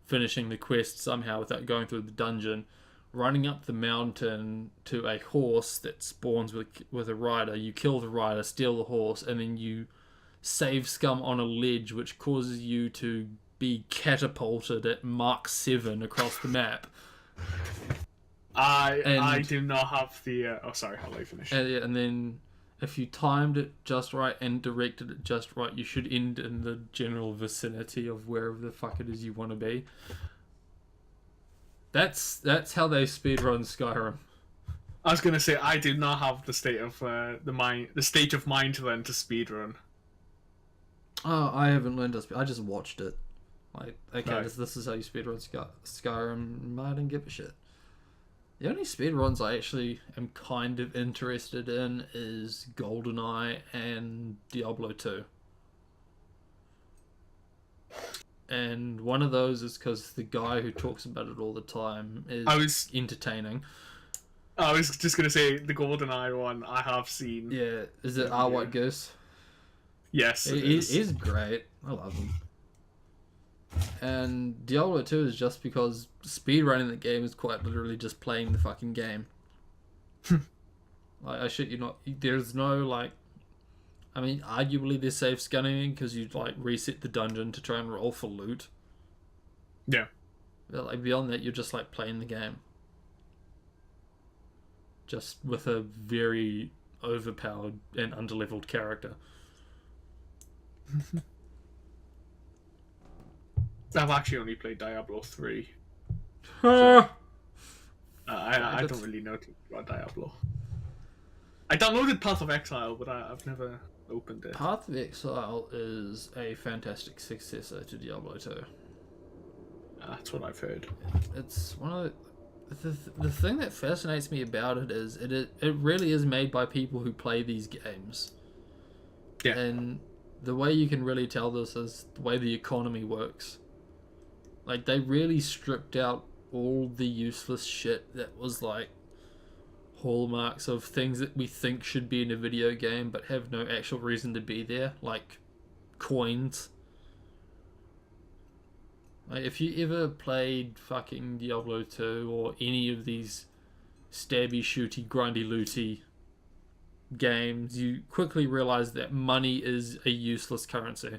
finishing the quest somehow without going through the dungeon, running up the mountain to a horse that spawns with a rider. You kill the rider, steal the horse, and then you save scum on a ledge, which causes you to be catapulted at Mark 7 across the map. I do not have the... oh, sorry, I'll let you finish. And then if you timed it just right and directed it just right, you should end in the general vicinity of wherever the fuck it is you want to be. That's how they speedrun Skyrim. I was gonna say I do not have the state of the state of mind then to speedrun. Oh, I haven't learned to speed. I just watched it. Like, okay, Right. this is how you speedrun Skyrim. I didn't give a shit. The only speedruns I actually am kind of interested in is GoldenEye and Diablo 2. And one of those is because the guy who talks about it all the time is entertaining. I was just gonna say the GoldenEye one I have seen. Yeah, is it R. White Goose? Yes, He's great. I love him. And Diablo 2 is just because speedrunning the game is quite literally just playing the fucking game. Like, I shit you not, there's no, like, I mean, arguably there's safe scanning because you, like, reset the dungeon to try and roll for loot. Yeah. But, like, beyond that, you're just, like, playing the game. Just with a very overpowered and underleveled character. I've actually only played Diablo 3. So, I don't really know too much about Diablo. I downloaded Path of Exile, but I've never opened it. Path of Exile is a fantastic successor to Diablo 2. That's what I've heard. It's one of the... the thing that fascinates me about it is it really is made by people who play these games. Yeah. And the way you can really tell this is the way the economy works. Like, they really stripped out all the useless shit that was like hallmarks of things that we think should be in a video game but have no actual reason to be there, like coins. Like, if you ever played fucking Diablo 2 or any of these stabby, shooty, grindy, looty games, you quickly realize that money is a useless currency.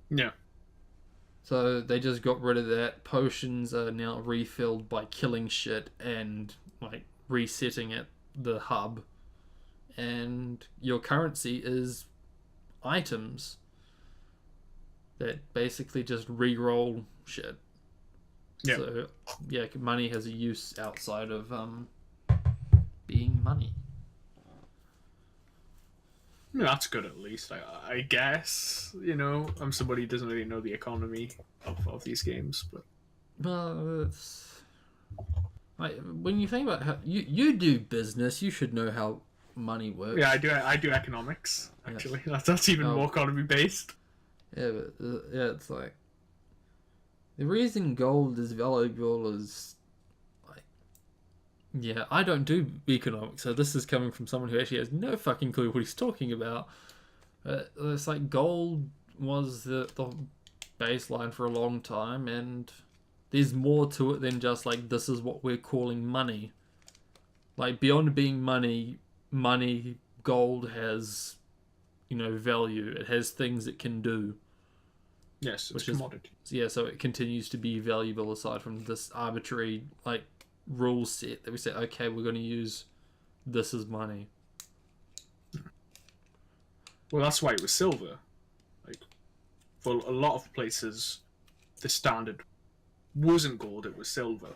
Yeah. So they just got rid of that. Potions are now refilled by killing shit and like resetting at the hub. And your currency is items that basically just re-roll shit. Yeah. So yeah, money has a use outside of being money. Yeah, that's good at least. I guess, you know, I'm somebody who doesn't really know the economy of these games, but Well, it's like, when you think about how you do business, you should know how money works. yeah, I do economics actually. That's even Oh. more economy based. Yeah, but yeah, it's like the reason gold is valuable is like, yeah, I don't do economics, so this is coming from someone who actually has no fucking clue what he's talking about. It's like gold was the baseline for a long time, and there's more to it than just like this is what we're calling money. Like, beyond being money, gold has, you know, value. It has things it can do. Yes, it's Which is- commodity. Yeah, so it continues to be valuable aside from this arbitrary like rule set that we say, okay, we're going to use this as money. Well, that's why it was silver. Like, for a lot of places, the standard wasn't gold; it was silver,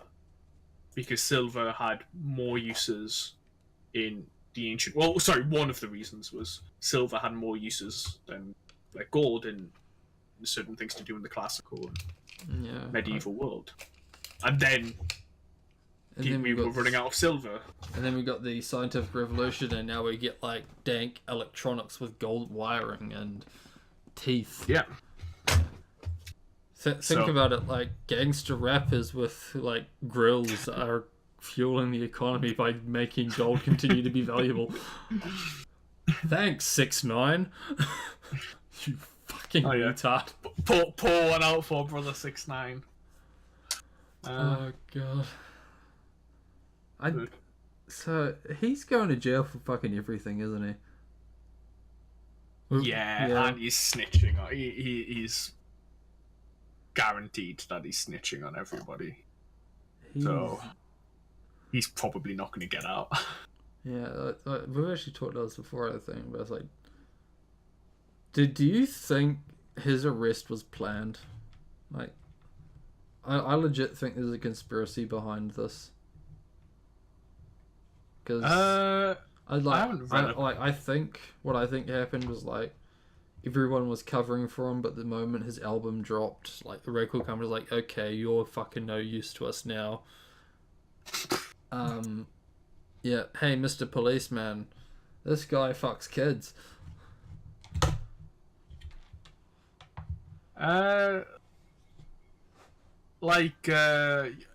because silver had more uses in the ancient. Well, sorry, one of the reasons was silver had more uses than like gold in certain things to do in the classical and Yeah. medieval world. And then we were running out of silver. And then we got the scientific revolution, and now we get like dank electronics with gold wiring and teeth. Yeah. Think about it, like gangster rappers with like grills are fueling the economy by making gold continue to be valuable. Thanks, 6ix9ine. You fucking Oh, yeah. retard. Pour one out for Brother 6ix9ine. Oh god. Good. So he's going to jail for fucking everything, isn't he? Yeah, and he's snitching. He's guaranteed that he's snitching on everybody. So he's probably not going to get out. Yeah, we've actually talked about this before, I think, but it's like, do you think his arrest was planned? Like, I legit think there's a conspiracy behind this. Because I haven't read it. I think what I think happened was like everyone was covering for him, but the moment his album dropped, like the record company was like, okay, you're fucking no use to us now. Yeah, hey, Mr. Policeman, this guy fucks kids.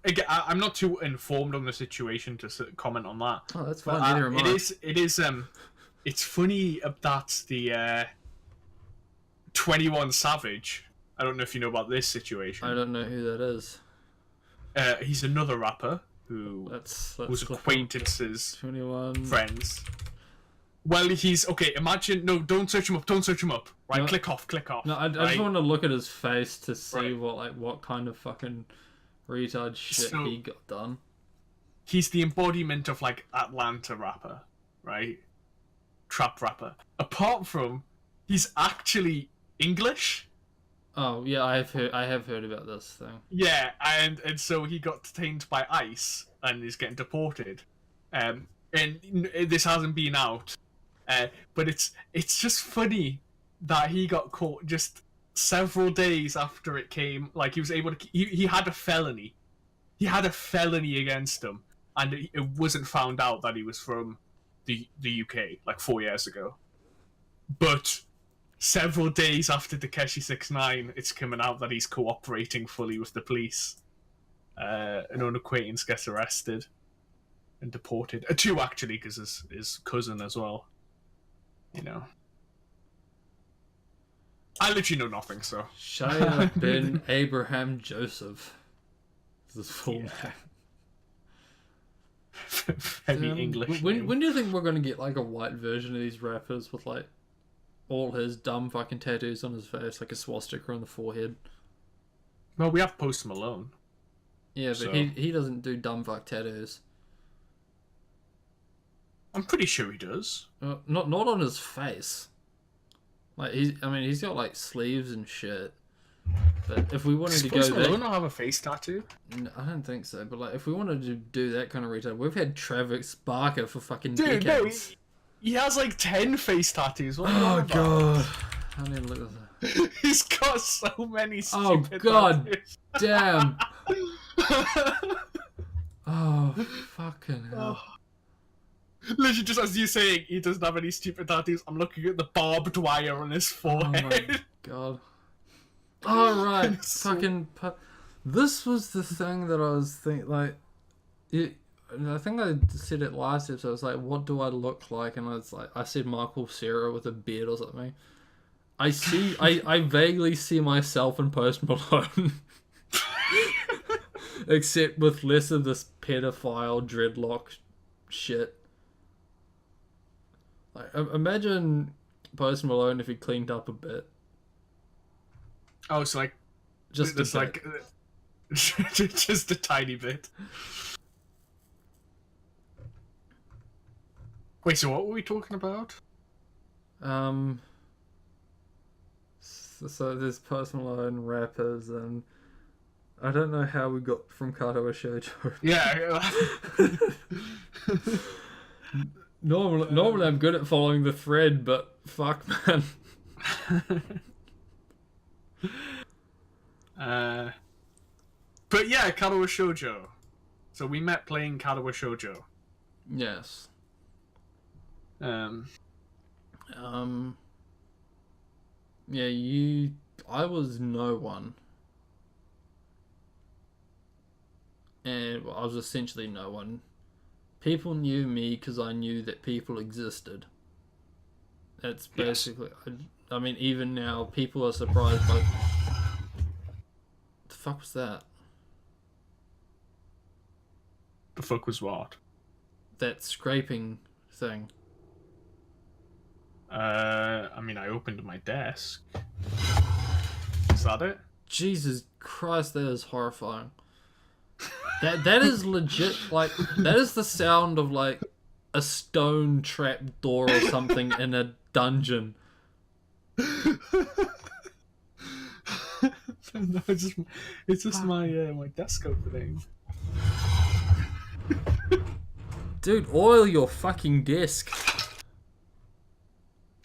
Again, I'm not too informed on the situation to comment on that. Oh, that's But, fine. Neither am I. it's funny that the 21 Savage. I don't know if you know about this situation. I don't know who that is. He's another rapper who That's was acquaintances, 21. friends. Well, he's okay. Imagine don't search him up. Don't search him up. Right, No. click off. No, I right? just want to look at his face to see Right. what kind of fucking retard shit So- he got done. He's the embodiment of like Atlanta rapper, right? Trap rapper. Apart from, he's actually English. Oh yeah, I have heard about this thing. Yeah, and so he got detained by ICE and is getting deported. And this hasn't been out, but it's just funny that he got caught just several days after it came. Like, he was able to. He had a felony. he had a felony against him, and it wasn't found out that he was from the UK like 4 years ago. But several days after Takeshi 69, it's coming out that he's cooperating fully with the police. An unacquaintance gets arrested and deported. Two actually, because his cousin as well. You know. I literally know nothing, so. Shia bin Abraham Joseph. This is his full name. Very English. When do you think we're going to get like a white version of these rappers with like all his dumb fucking tattoos on his face, like a swastika on the forehead? Well, we have Post Malone. Yeah, but So- he doesn't do dumb fuck tattoos. I'm pretty sure he does. Not on his face. Like he's got like sleeves and shit. But if we wanted to go Post Malone that, not have a face tattoo? no, I don't think so. But like if we wanted to do that kind of retail, we've had Travis Barker for fucking Dude, no, decades. he has like 10 face tattoos. What are you Oh on about? god, I need to look at that. He's got so many Oh, stupid God. tattoos. Damn. Oh fucking hell. Literally, just as you saying he doesn't have any stupid tattoos, I'm looking at the barbed wire on his Oh forehead. my god. Oh right, It's so- fucking. This was the thing that I was thinking. Like, I think I said it last episode. I was like, "What do I look like?" And I was like, I said Michael Cera with a beard or something. I vaguely see myself in Post Malone, except with less of this pedophile dreadlock shit. Like, imagine Post Malone if he cleaned up a bit. Oh, so like, Just it's a like, bit. just a tiny bit. Wait, so what were we talking about? So there's Post Malone, rappers, and I don't know how we got from Kato Shoujo. Yeah. Normally I'm good at following the thread, but fuck, man. But yeah, Karawa Shoujo. So we met playing Karawa Shoujo. Yes. Yeah, I was no one. And I was essentially no one. People knew me because I knew that people existed. That's Yes. basically... I mean, even now, people are surprised by... What the fuck was that? The fuck was what? That scraping thing. I mean, I opened my desk. Is that it? Jesus Christ, that is horrifying. That is legit, like, that is the sound of, like, a stone trap door or something in a dungeon. No, it's just my my desk opening. Dude, oil your fucking desk.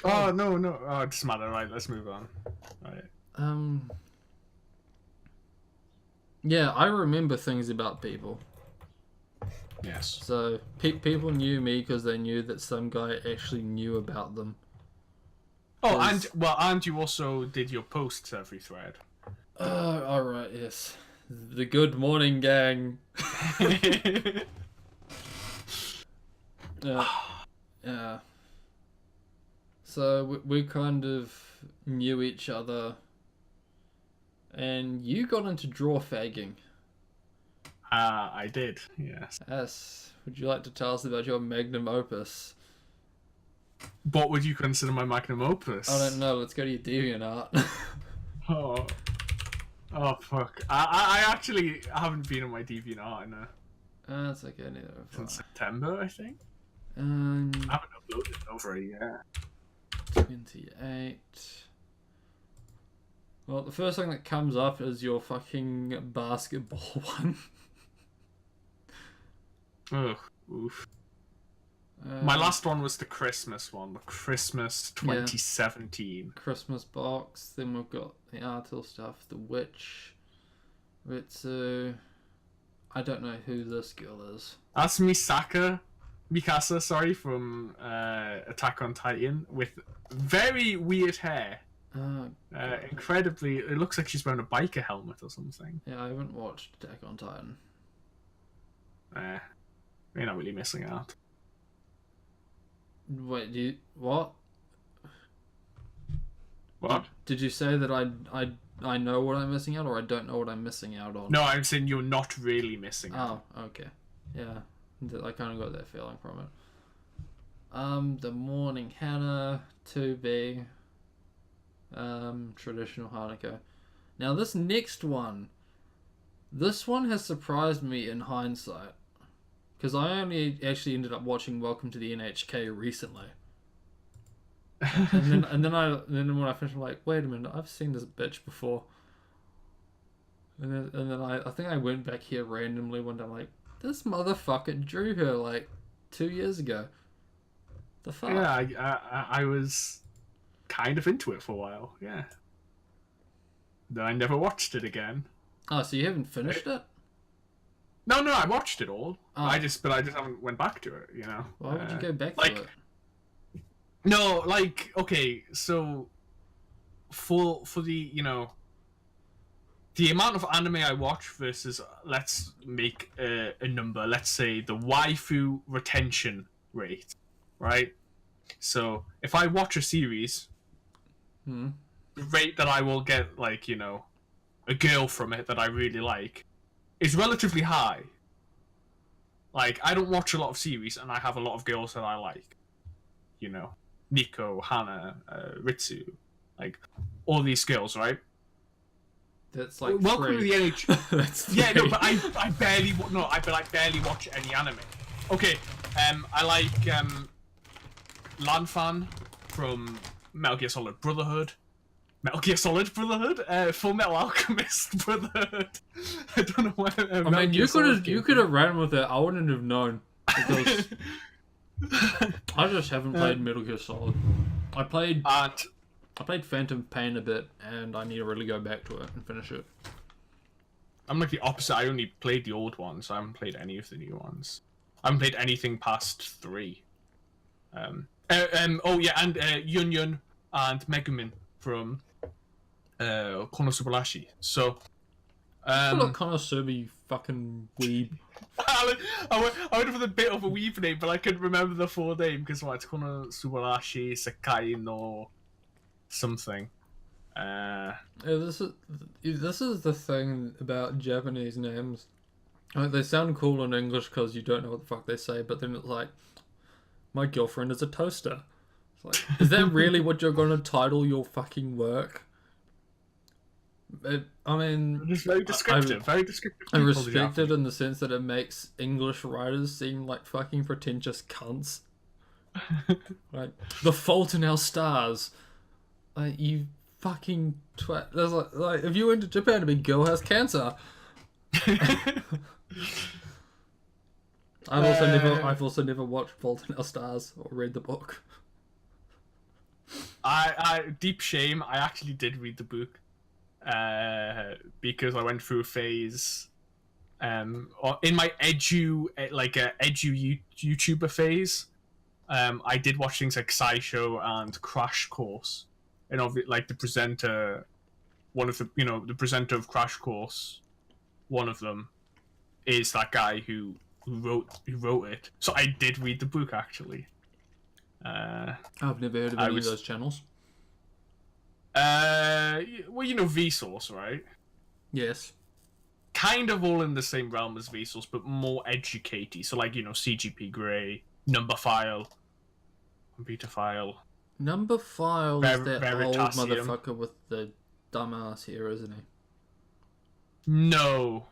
Oh no. Oh, it doesn't matter. Right, let's move on. Right. Yeah, I remember things about people. Yes. So, people knew me because they knew that some guy actually knew about them. Oh, Yes. and you also did your posts every thread. Alright, yes. The Good Morning Gang. Yeah. So we kind of knew each other, and you got into draw fagging. I did. Yes. Yes. Would you like to tell us about your magnum opus? What would you consider my magnum opus? I don't know. Let's go to your DeviantArt. Oh fuck! I actually haven't been on my DeviantArt in That's okay. Neither since have September, I think. I. I haven't uploaded in over a year. 28. Well, the first thing that comes up is your fucking basketball one. Ugh. Oof. My last one was the Christmas one, the Christmas 2017. Christmas box. Then we've got the Artil stuff, the Witch, Ritsu. I don't know who this girl is. That's Mikasa, sorry, from Attack on Titan, with very weird hair. Incredibly, it looks like she's wearing a biker helmet or something. Yeah, I haven't watched Attack on Titan. You're not really missing out. Wait, what? What? Did you say that I know what I'm missing out, or I don't know what I'm missing out on? No, I'm saying you're not really missing out. Oh, okay. Yeah, I kind of got that feeling from it. The Morning Hannah, 2B, traditional Hanukkah. Now this next one, this one has surprised me in hindsight, because I only actually ended up watching Welcome to the NHK recently. and then when I finished, I'm like, wait a minute, I've seen this bitch before. And then I think I went back here randomly one day. I'm like, this motherfucker drew her like 2 years ago. The fuck? Yeah, I was kind of into it for a while. Yeah. Then I never watched it again. Oh, so you haven't finished it? No, I watched it all. Oh. I just haven't went back to it. You know. Why would you go back to it? No, like, okay, so for the, the amount of anime I watch versus, let's make a number, let's say the waifu retention rate, right? So if I watch a series, the rate that I will get, like, a girl from it that I really like is relatively high. Like, I don't watch a lot of series and I have a lot of girls that I like, Nico, Hana, Ritsu, like all these girls, right? That's like Welcome to the NH. That's yeah, no, but I barely barely watch any anime. Okay, I like Lanfan from Metal Gear Solid Brotherhood. Full Metal Alchemist Brotherhood. I don't know why. I mean, you could have ran with it. I wouldn't have known, because I just haven't played Metal Gear Solid. I played Phantom Pain a bit, and I need to really go back to it and finish it. I'm like the opposite. I only played the old ones. I haven't played any of the new ones. I haven't played anything past 3. Oh yeah, and Yun Yun and Megumin from Konosubarashi. So, Look, Konosuba, you fucking weeb. I went for the bit of a weeb name, but I couldn't remember the full name because it's Konosubarashi Sakai no something. Yeah, this is the thing about Japanese names. Like, they sound cool in English because you don't know what the fuck they say, but then it's like, my girlfriend is a toaster. It's like, is that really what you're going to title your fucking work? I mean, It's very descriptive. I respect it in the sense that it makes English writers seem like fucking pretentious cunts. Like, The Fault in Our Stars. Like, you fucking twat. There's like if you went to Japan, a big girl has cancer. I've also never watched Fault in Our Stars or read the book. I deep shame. I actually did read the book. Because I went through a phase, in my edu YouTuber phase, I did watch things like SciShow and Crash Course, and like the presenter, the presenter of Crash Course, one of them, is that guy who wrote it. So I did read the book actually. I've never heard of any of those channels. Well, Vsauce, right? Yes. Kind of all in the same realm as Vsauce, but more educated. So, like, CGP Grey, Numberphile, Computer File. Numberphile is that old Veritasium. motherfucker with the dumbass hair, isn't he? No,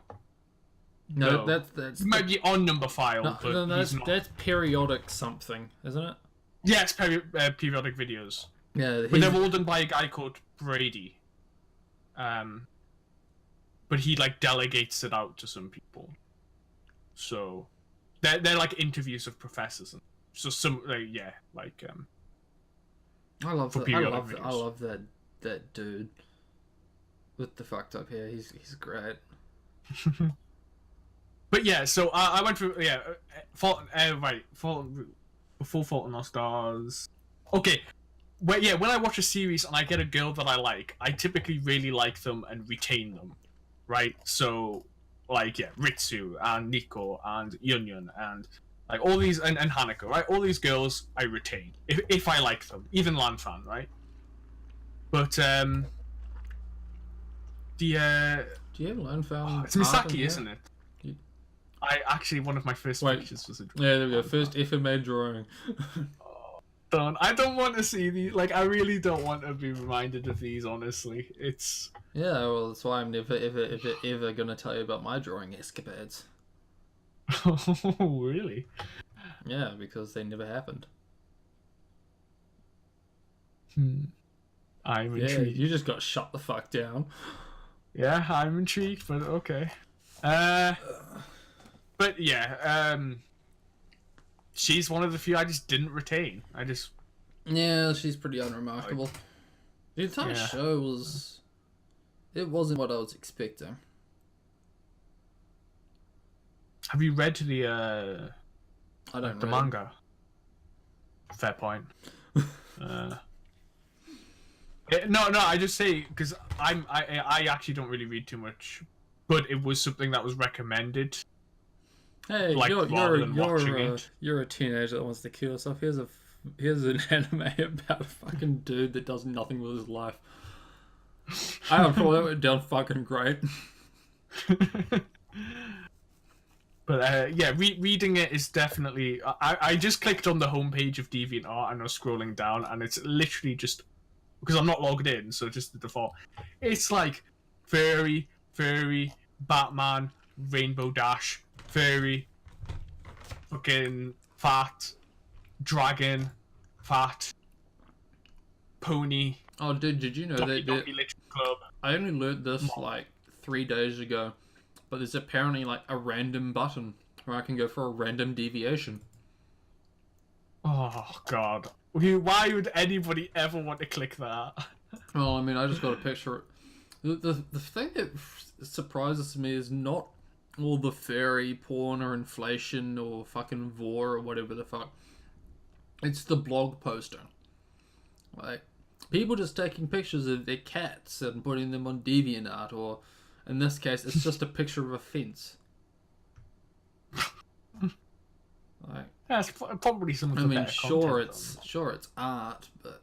that's he might be on Numberphile, but he's not. That's periodic something, isn't it? Yeah, it's periodic videos. Yeah, but they're all done by a guy called Brady. But he like delegates it out to some people. So they're like interviews of professors, and so some I love that dude with the fucked up hair. He's great. But yeah, so I went through before Fault in Our Stars. Okay, when I watch a series and I get a girl that I like, I typically really like them and retain them, right? So, like Ritsu and Nico and Yunyun and like all these and Hanako, right? All these girls I retain if I like them, even Lanfan, right? But the Do you have Lanfan? it's Misaki, isn't it? I actually one of my first pictures was a drawing. Yeah, there we go. First ever made drawing. I don't want to see these. Like, I really don't want to be reminded of these. Honestly, it's Yeah, well, that's why I'm never ever gonna tell you about my drawing escapades. oh really. Yeah, because they never happened. I'm Yeah, intrigued. you just got shut the fuck down. Yeah, I'm intrigued, but okay. But yeah, she's one of the few I just didn't retain. Yeah, she's pretty unremarkable. The entire Yeah. show was... It wasn't what I was expecting. Have you read the I don't the know. manga? Fair point. No, I just say because I actually don't really read too much, but it was something that was recommended. Hey, Like, rather than watching it. you're a teenager that wants to kill yourself. Here's an anime about a fucking dude that does nothing with his life. I don't know, that went down fucking great. But yeah, reading it is definitely. I just clicked on the homepage of DeviantArt and I was scrolling down, and it's literally just because I'm not logged in, so just the default. It's like furry, Batman, Rainbow Dash, furry, fucking fat, dragon, fat, pony. Oh, dude, did you know that Donkey Literature Club. I only learned this like 3 days ago, but there's apparently like a random button where I can go for a random deviation. Oh god. Why would anybody ever want to click that? Well, I mean, I just got a picture. The thing that surprises me is not all the furry porn or inflation or fucking vor or whatever the fuck. It's the blog poster. Like, people just taking pictures of their cats and putting them on DeviantArt, or in this case, it's just a picture of a fence. Like, That's probably some of the I mean, better sure content, it's art, but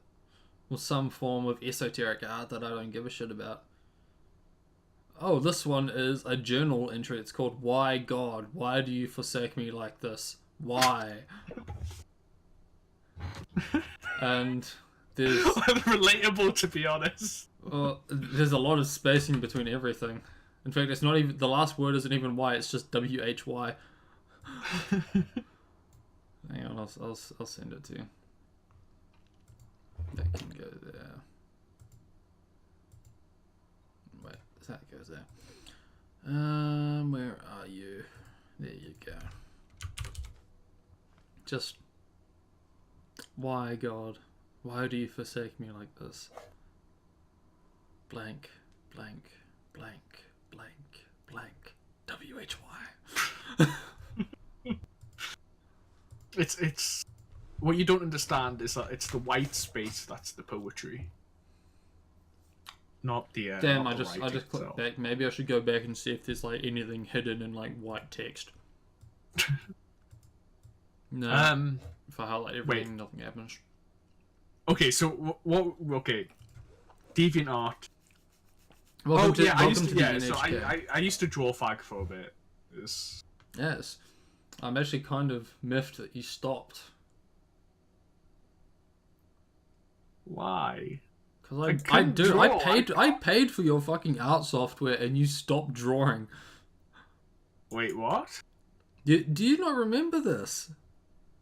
or some form of esoteric art that I don't give a shit about. Oh, this one is a journal entry. It's called "Why God? Why do you forsake me like this? Why?" And there's relatable, to be honest. there's a lot of spacing between everything. In fact, it's not even the last word isn't even Y. It's just WHY. Hang on, I'll send it to you. That can go there. Wait, that goes there. Where are you? There you go. Just, why God? Why do you forsake me like this? Blank, blank, blank, blank, blank. WHY. It's what you don't understand is that it's the white space that's the poetry, not the. Damn, not I the just writing clicked itself. back. Maybe I should go back and see if there's like anything hidden in like white text. No. If I highlight everything, nothing happens. Okay, so what? Okay, DeviantArt. Welcome to, I welcome used to to, the yeah. So NHK. I used to draw fag for a bit. It's... Yes. I'm actually kind of miffed that you stopped. Why? Because I couldn't do. draw. I paid for your fucking art software and you stopped drawing. Wait, what? Do you not remember this?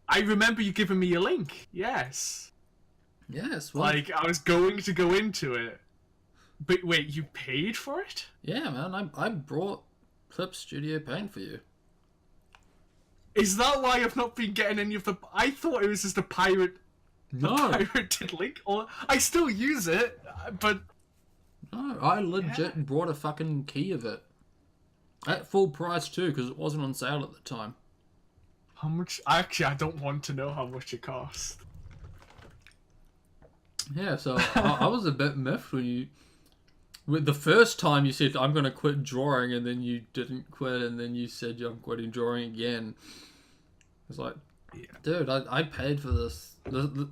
I remember you giving me a link. Yes. Yes. Well, Like I was going to go into it, but wait, you paid for it? yeah, man. I brought Clip Studio Paint for you. Is that why I've not been getting any of the? I thought it was just a No. pirated link. Or I still use it, but No, I legit brought a fucking key of it. At full price too, because it wasn't on sale at the time. How much? Actually, I don't want to know how much it cost. Yeah, so I was a bit miffed when you... With the first time you said, I'm going to quit drawing, and then you didn't quit, and then you said, I'm quitting drawing again. It's like, Yeah. dude, I paid for this.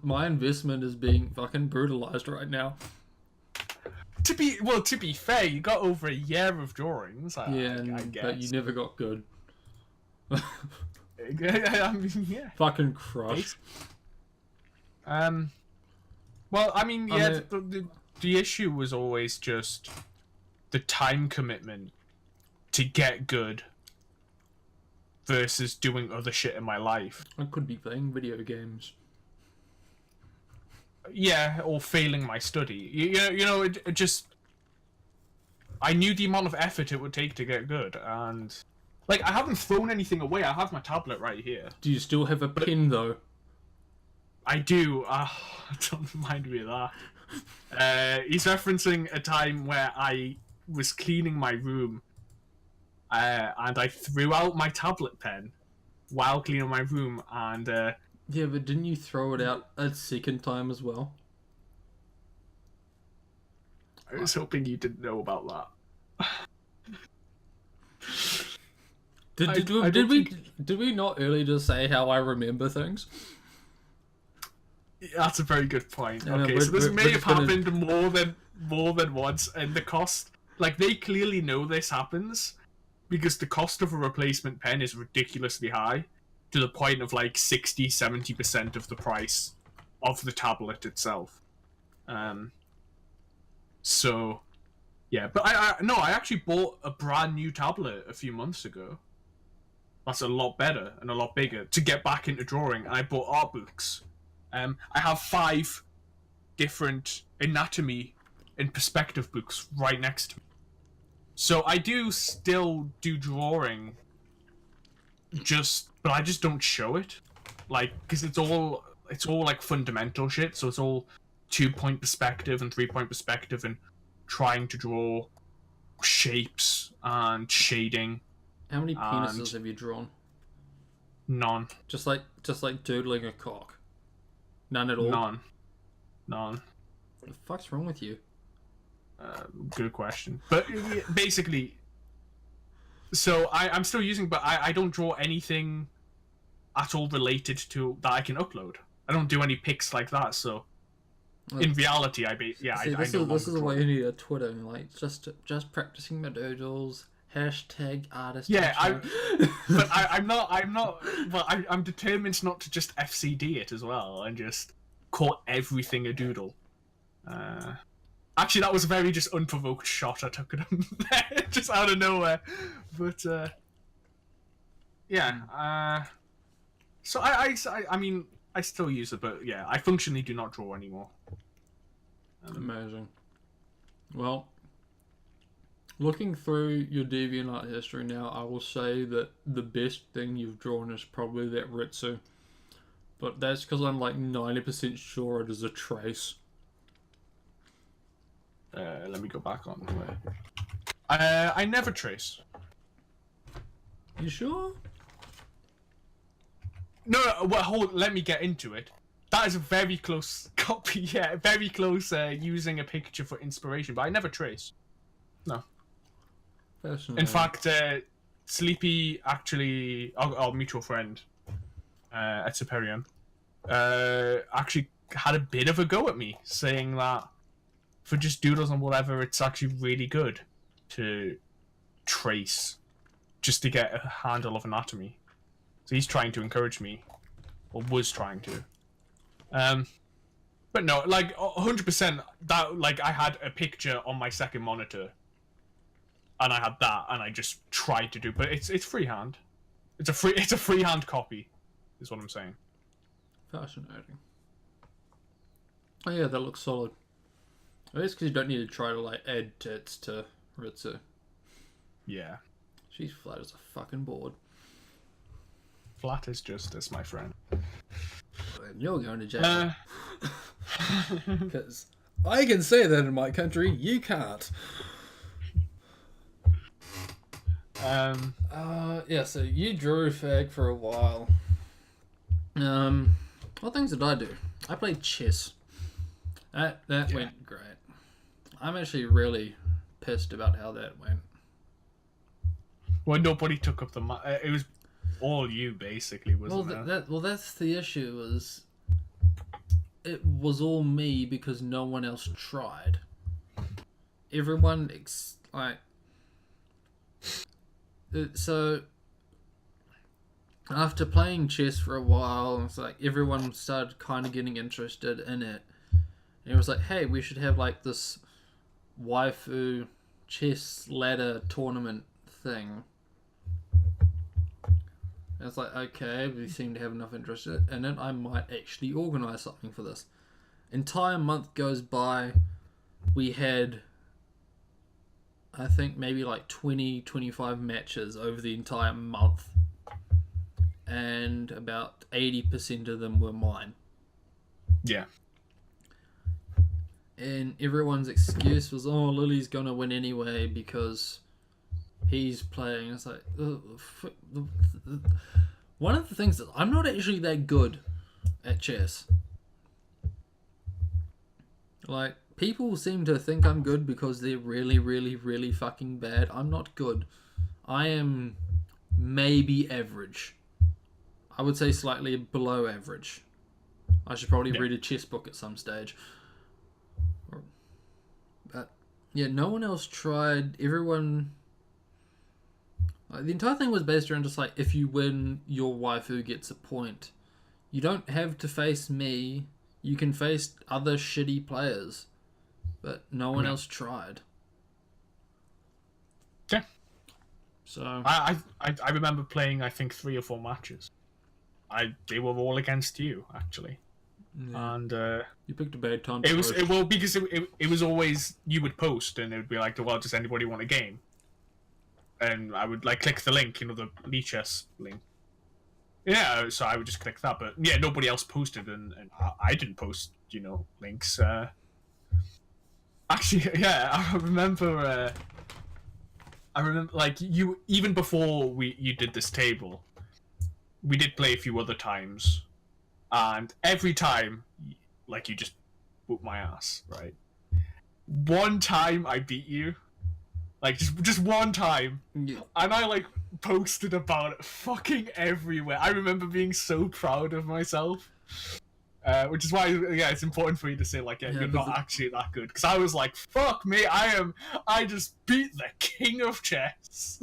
My investment is being fucking brutalized right now. To be fair, you got over a year of drawings. I guess. But you never got good. I mean, yeah. Fucking crushed. Well, I mean, yeah. The issue was always just the time commitment to get good versus doing other shit in my life. I could be playing video games. Yeah, or failing my study. You know, it just... I knew the amount of effort it would take to get good, and... Like, I haven't thrown anything away. I have my tablet right here. Do you still have a pen, though? I do. Don't remind me of that. He's referencing a time where I was cleaning my room, and I threw out my tablet pen while cleaning my room, and... Yeah, but didn't you throw it out a second time as well? I was hoping you didn't know about that. Did we not earlier just say how I remember things? That's a very good point. Yeah, Okay, so this may have happened more than once, and the cost, like, they clearly know this happens because the cost of a replacement pen is ridiculously high, to the point of like 60-70% of the price of the tablet itself. So yeah, but I actually bought a brand new tablet a few months ago. That's a lot better and a lot bigger to get back into drawing. I bought art books. I have 5 different anatomy and perspective books right next to me. So I do still do drawing, but I just don't show it. Like, because it's all like fundamental shit, so it's all 2-point perspective and 3-point perspective and trying to draw shapes and shading. How many penises have you drawn? None. Just like doodling a cock. None at all? None. What the fuck's wrong with you? Good question. But basically, so I'm still using, but I don't draw anything at all related to that I can upload. I don't do any pics like that, so in reality, this is why you need a Twitter, like just practicing my doodles. Hashtag artist. Yeah, I'm not. But I'm determined not to just FCD it as well and just call everything a doodle. Actually, that was a very just unprovoked shot I took at him there, just out of nowhere. But yeah. So I mean, I still use it, but yeah, I functionally do not draw anymore. Amazing. Well, looking through your DeviantArt history now, I will say that the best thing you've drawn is probably that Ritsu. But that's because I'm like 90% sure it is a trace. Let me go back on the way. I never trace. You sure? No, well, let me get into it. That is a very close copy, yeah, very close using a picture for inspiration, but I never trace. No. In fact, Sleepy actually, our mutual friend at Superion, actually had a bit of a go at me, saying that for just doodles and whatever, it's actually really good to trace, just to get a handle of anatomy. So he's trying to encourage me, or was trying to. But no, like 100%. That, like, I had a picture on my second monitor, and I had that, and I just tried to do. But it's freehand. It's a freehand copy, is what I'm saying. Fascinating. Oh yeah, that looks solid. I guess because you don't need to try to like add tits to Ritsu. Yeah. She's flat as a fucking board. Flat is justice, my friend. And you're going to jail. Because I can say that in my country, you can't. Yeah, so you drew Fag for a while. What things did I do? I played chess. That went great. I'm actually really pissed about how that went. Well, nobody took up the it was all you basically, wasn't it? That's the issue. Is it was all me because no one else tried. Everyone so after playing chess for a while, it's like everyone started kind of getting interested in it. And it was like, hey, we should have like this waifu chess ladder tournament thing. And it's like, okay, we seem to have enough interest in it, and then I might actually organise something for this. Entire month goes by, we had, I think, maybe like 20, 25 matches over the entire month. And about 80% of them were mine. Yeah. And everyone's excuse was, oh, Lily's gonna win anyway because he's playing. It's like, one of the things that I'm not actually that good at chess. Like, people seem to think I'm good because they're really, really, really fucking bad. I'm not good. I am maybe average. I would say slightly below average. I should probably read a chess book at some stage. But yeah, no one else tried. Everyone, like, the entire thing was based around just like, if you win, your waifu gets a point. You don't have to face me. You can face other shitty players, but no one else tried. Yeah. So I remember playing, I think, 3 or 4 matches. They were all against you, actually. Yeah. And you picked a bad time. It was because it was always, you would post and it would be like, well, does anybody want a game? And I would like click the link, the Lichess link. Yeah, so I would just click that, but yeah, nobody else posted, and I didn't post, links. Actually, yeah, I remember, like, you, even before you did this table, we did play a few other times, and every time, like, you just whooped my ass, right? One time I beat you, like, just one time, and I, like, posted about it fucking everywhere. I remember being so proud of myself, which is why, yeah, it's important for you to say, like, you're not actually that good, because I was like, fuck me, I just beat the king of chess.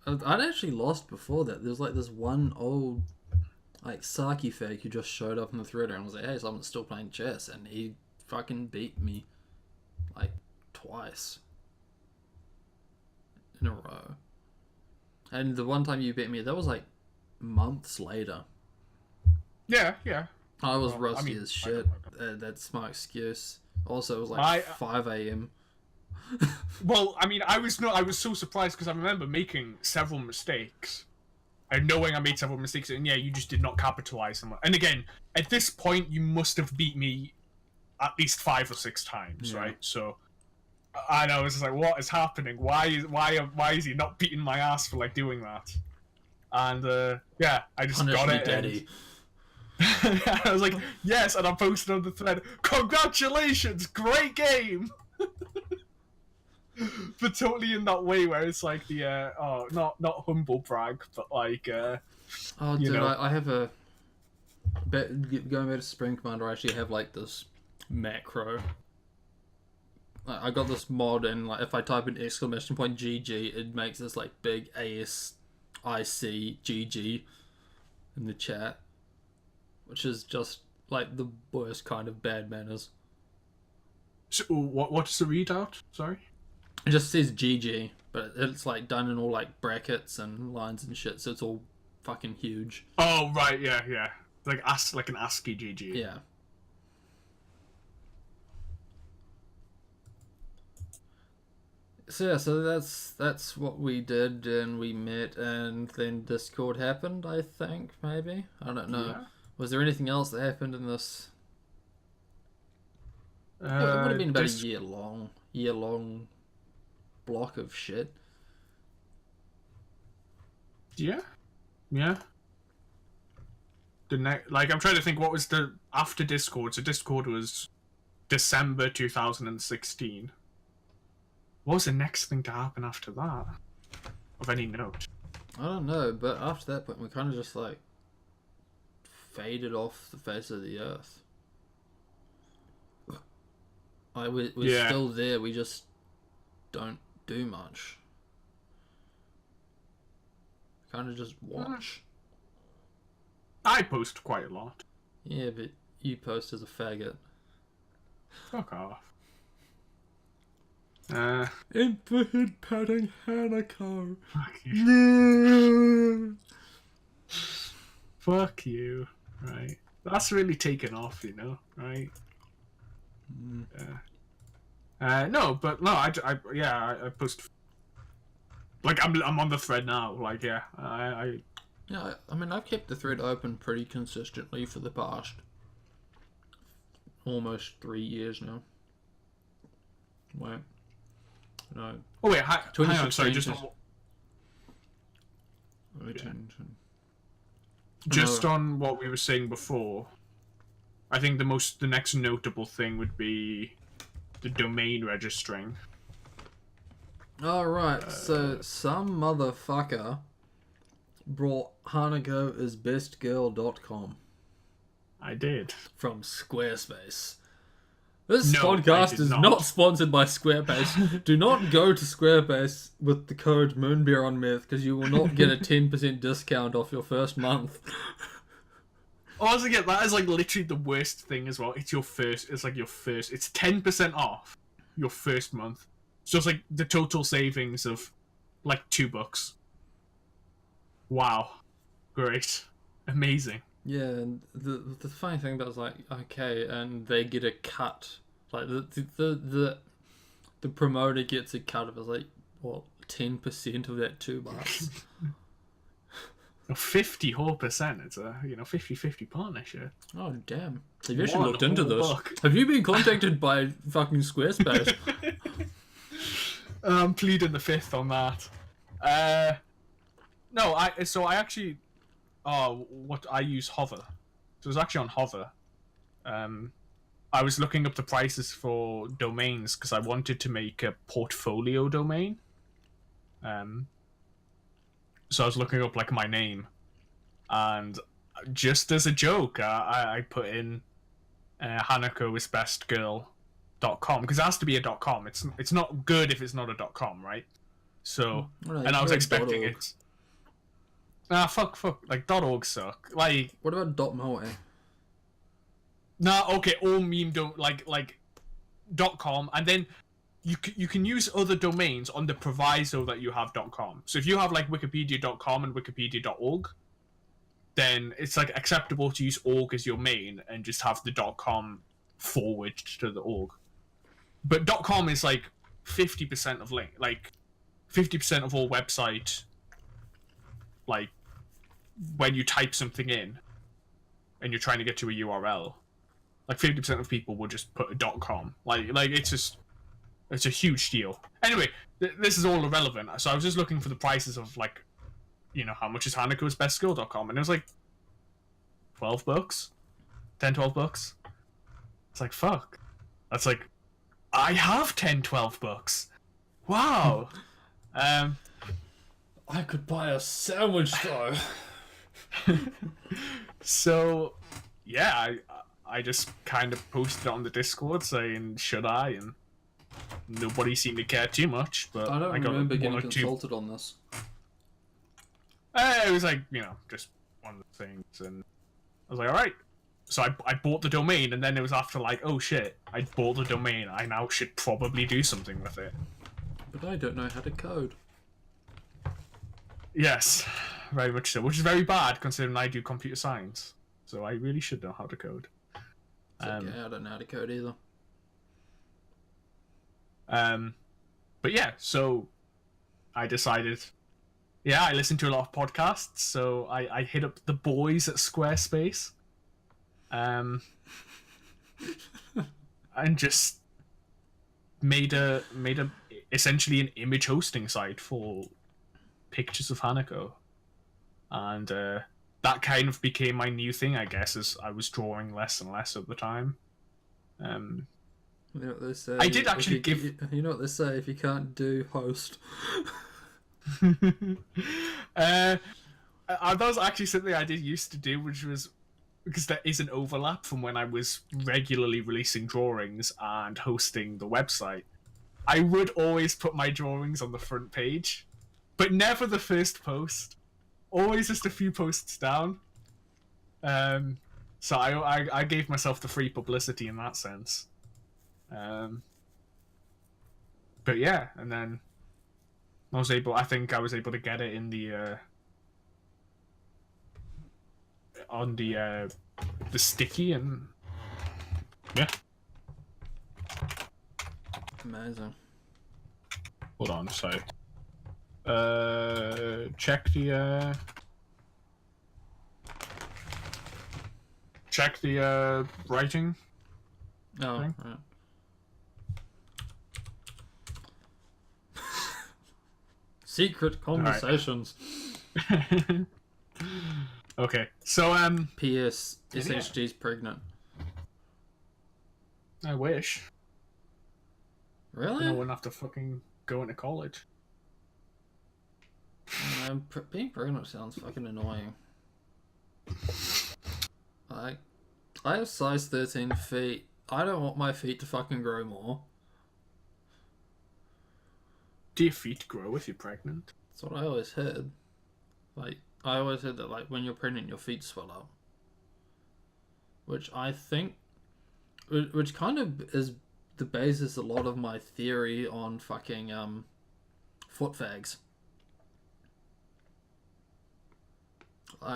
I'd actually lost before that. There's like this one old, like, Saki fake who just showed up in the thread and was like, hey, someone's still playing chess, and he fucking beat me, like, twice in a row. And the one time you beat me, that was like months later. Yeah. I was rusty as shit. That's my excuse. Also, it was like 5 a.m. Well, I mean, I was so surprised because I remember making several mistakes, and knowing I made several mistakes, and yeah, you just did not capitalize on them. And again, at this point, you must have beat me at least 5 or 6 times, right? So, and I was just like, what is happening? Why is he not beating my ass for, like, doing that? And yeah, I just got it. Daddy. I was like, yes, and I posted on the thread, congratulations, great game. But totally in that way where it's like the not humble brag, but like oh, dude, I have a going back to Spring Commander. I actually have like this macro. I got this mod, and like if I type in !GG, it makes this like big ASIC GG in the chat, which is just like the worst kind of bad manners. So what's the readout? Sorry. It just says GG, but it's like done in all like brackets and lines and shit, so it's all fucking huge. Oh right, yeah. Like an ASCII GG. Yeah. So yeah, so that's what we did, and we met, and then Discord happened. I think maybe, I don't know. Yeah. Was there anything else that happened in this? It would have been about a year long block of shit. Yeah. The like, I'm trying to think what was the after Discord. So Discord was December 2016. What was the next thing to happen after that? Of any note? I don't know, but after that point, we kind of just like faded off the face of the earth. Like we're still there. We just don't do much. Kind of just watch. I post quite a lot. Yeah, but you post as a faggot. Fuck off. Infant petting Hanako. Fuck you. Fuck you. Right. That's really taken off, you know, right? No, but no, I post. Like, I'm on the thread now. Like, yeah, Yeah, I mean, I've kept the thread open pretty consistently for the past almost 3 years now. Wait. No. Oh, wait, hang on, sorry, just on what we were saying before, I think the next notable thing would be the domain registering. Alright, so some motherfucker brought Hanako as bestgirl.com. I did. From Squarespace. This No, podcast is not sponsored by Squarespace. Do not go to Squarespace with the code MoonbeerOnMyth because you will not get a 10% discount off your first month. Honestly, that is like literally the worst thing as well. It's your first. It's 10% off your first month. It's just like the total savings of like $2. Wow, great, amazing. Yeah, and the funny thing about it is like, okay, and they get a cut. Like the promoter gets a cut of like what 10% of that $2. 50%. It's a 50-50 partnership. Oh damn! Have you actually looked into this? Have you been contacted by fucking Squarespace? I'm pleading the fifth on that. No, I actually. What I use Hover. So it was actually on Hover. I was looking up the prices for domains because I wanted to make a portfolio domain. So I was looking up like my name, and just as a joke, I put in HanakoIsBestGirl.com because it has to be a .com. It's not good if it's not a .com, right? So and I was expecting it. Fuck. Like, .org suck. Like... What about .moe? Okay, all meme don't... Like .com, and then you can use other domains on the proviso that you have .com. So if you have, like, Wikipedia.com and Wikipedia.org, then it's, like, acceptable to use org as your main and just have the .com forward to the org. But .com is, like, 50% of link... Like, 50% of all website... Like, when you type something in and you're trying to get to a URL, like 50% of people will just put a .com. Like it's a huge deal. Anyway, this is all irrelevant. So I was just looking for the prices of like, how much is HanakoIsBestGirl.com, and it was like $12, $10-12. It's like, fuck. That's like, I have $10-12. Wow. I could buy a sandwich though. So, yeah, I just kind of posted on the Discord saying, should I? And nobody seemed to care too much. But I don't remember getting consulted on this. It was like, just one of the things. And I was like, alright. So I bought the domain, and then it was after like, oh shit, I bought the domain. I now should probably do something with it. But I don't know how to code. Yes, very much so, which is very bad considering I do computer science. So I really should know how to code. Okay, I don't know how to code either. But yeah, so I decided, I listen to a lot of podcasts, so I hit up the boys at Squarespace, and just made essentially an image hosting site for pictures of Hanako. and that kind of became my new thing, I guess, as I was drawing less and less at the time. You know what they say? I did actually You know what they say? If you can't do, host. That was actually something I did used to do, which was because there is an overlap from when I was regularly releasing drawings and hosting the website. I would always put my drawings on the front page, but never the first post. Always just a few posts down. So I gave myself the free publicity in that sense. But yeah, and then I think I was able to get it in the on the sticky, and yeah. Amazing. Hold on, sorry. Check the writing. Oh, thing. right. Secret conversations. Okay, so P.S. SHG's pregnant. I wish. Really? I wouldn't have to fucking go into college. Being pregnant sounds fucking annoying. Like, I have size 13 feet. I don't want my feet to fucking grow more. Do your feet grow if you're pregnant? That's what I always heard. Like, I always heard that, like, when you're pregnant, your feet swell up. Which I think... Which kind of is the basis a lot of my theory on fucking, foot fags.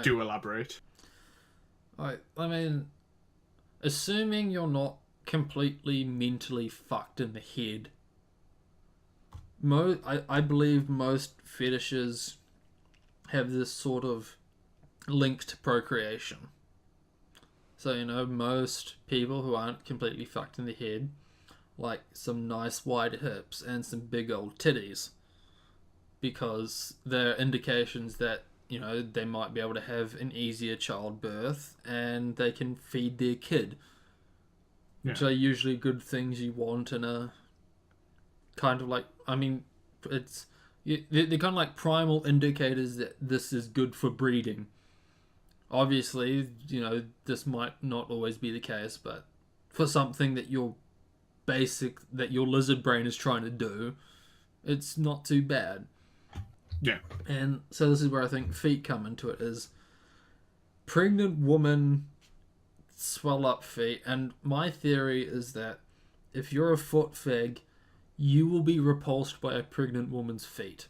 Do elaborate. I mean, assuming you're not completely mentally fucked in the head, I believe most fetishes have this sort of link to procreation. So, you know, most people who aren't completely fucked in the head like some nice wide hips and some big old titties, because they're indications that, you know, they might be able to have an easier childbirth and they can feed their kid. Yeah. Which are usually good things you want in a kind of like, I mean, they're kind of like primal indicators that this is good for breeding. Obviously, you know, this might not always be the case, but for something that your lizard brain is trying to do, it's not too bad. Yeah. And so this is where I think feet come into it, is pregnant woman swell up feet, and my theory is that if you're a foot fag, you will be repulsed by a pregnant woman's feet.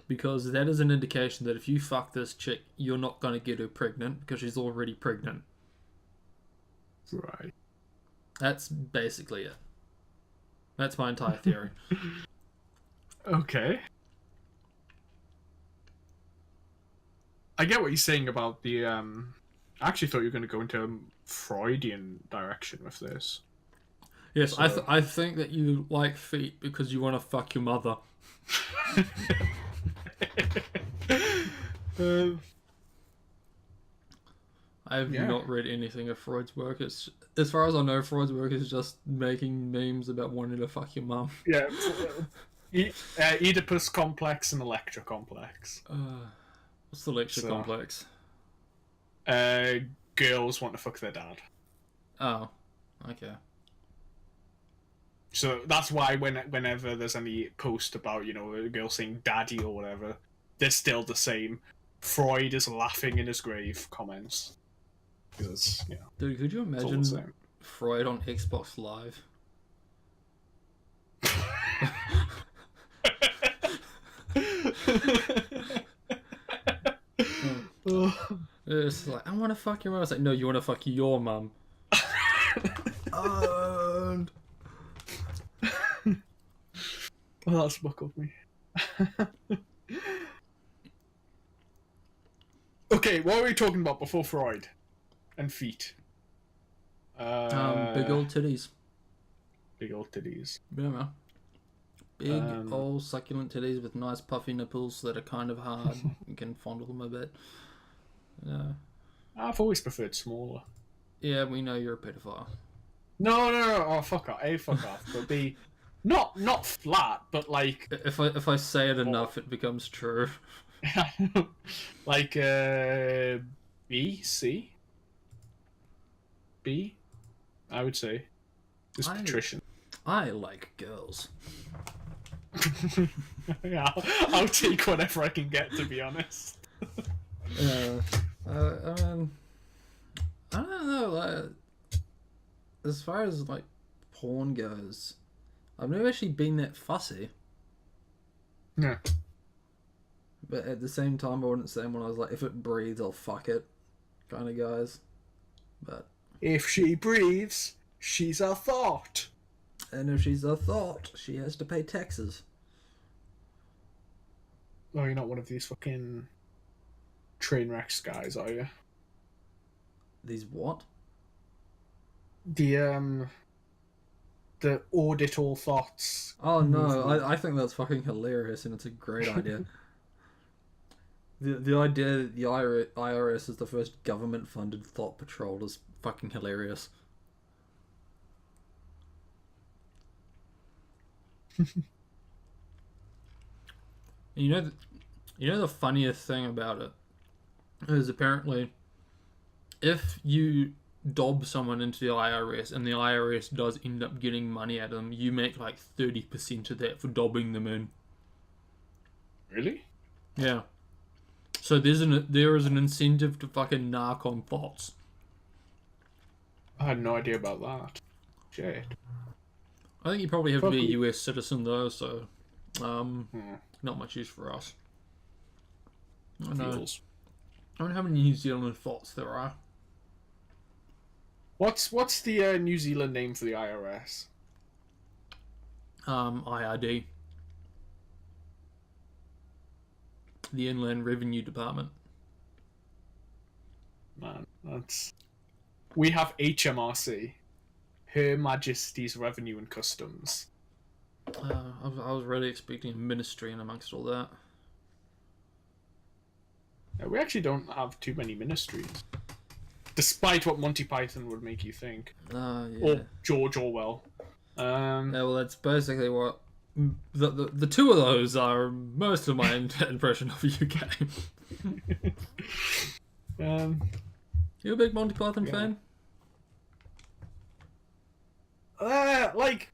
Because that is an indication that if you fuck this chick, you're not going to get her pregnant because she's already pregnant. Right. That's basically it. That's my entire theory. Okay. I get what you're saying about the I actually thought you were going to go into a Freudian direction with this. Yes, So... I think that you like feet because you want to fuck your mother. I've not read anything of Freud's work. It's, as far as I know, Freud's work is just making memes about wanting to fuck your mum. Yeah. Oedipus complex and Electra complex. What's the Electra complex? Girls want to fuck their dad. Oh, okay. So that's why whenever there's any post about, you know, a girl saying daddy or whatever, they're still the same Freud is laughing in his grave comments. Because, you know, dude, could you imagine Freud on Xbox Live? It's like, I want to fuck your mum. It's like, no, you want to fuck your mum. And... well, that's buckled me. Okay, what were we talking about before Freud and feet? Big old titties. Big old titties. Yeah, man. Big old succulent titties with nice puffy nipples that are kind of hard. You can fondle them a bit. Yeah. I've always preferred smaller. Yeah, we know you're a pedophile. No. Oh, fuck off. A, fuck off. But B, not flat, but like... If I say it enough, it becomes true. like, B, C? B, I would say. Just patrician. I like girls. Yeah, I'll take whatever I can get, to be honest. I mean, I don't know. Like, as far as like porn goes, I've never actually been that fussy. Yeah. But at the same time, I wouldn't say when I was like, if it breathes, I'll fuck it, kind of guys. But if she breathes, she's a thought. And if she's a thought, she has to pay taxes. Oh, you're not one of these fucking train wrecks guys, are you? These what? The audit all thoughts. Oh no, I think that's fucking hilarious and it's a great idea. The idea that the IRS is the first government-funded thought patrol is fucking hilarious. You know the funniest thing about it is apparently if you dob someone into the IRS and the IRS does end up getting money out of them, you make like 30% of that for dobbing them in. Really? Yeah. So there is an incentive to fucking narc on thoughts. I had no idea about that. Shit. I think you probably have to be a US citizen though, so not much use for us. I know. I wonder how many New Zealand thoughts there are. What's the New Zealand name for the IRS? IRD. The Inland Revenue Department. Man, that's... We have HMRC. Her Majesty's Revenue and Customs. I was really expecting a ministry in amongst all that. Yeah, we actually don't have too many ministries. Despite what Monty Python would make you think. Yeah. Or George Orwell. Yeah, well, that's basically what... The two of those are most of my impression of UK. You a big Monty Python fan? Like...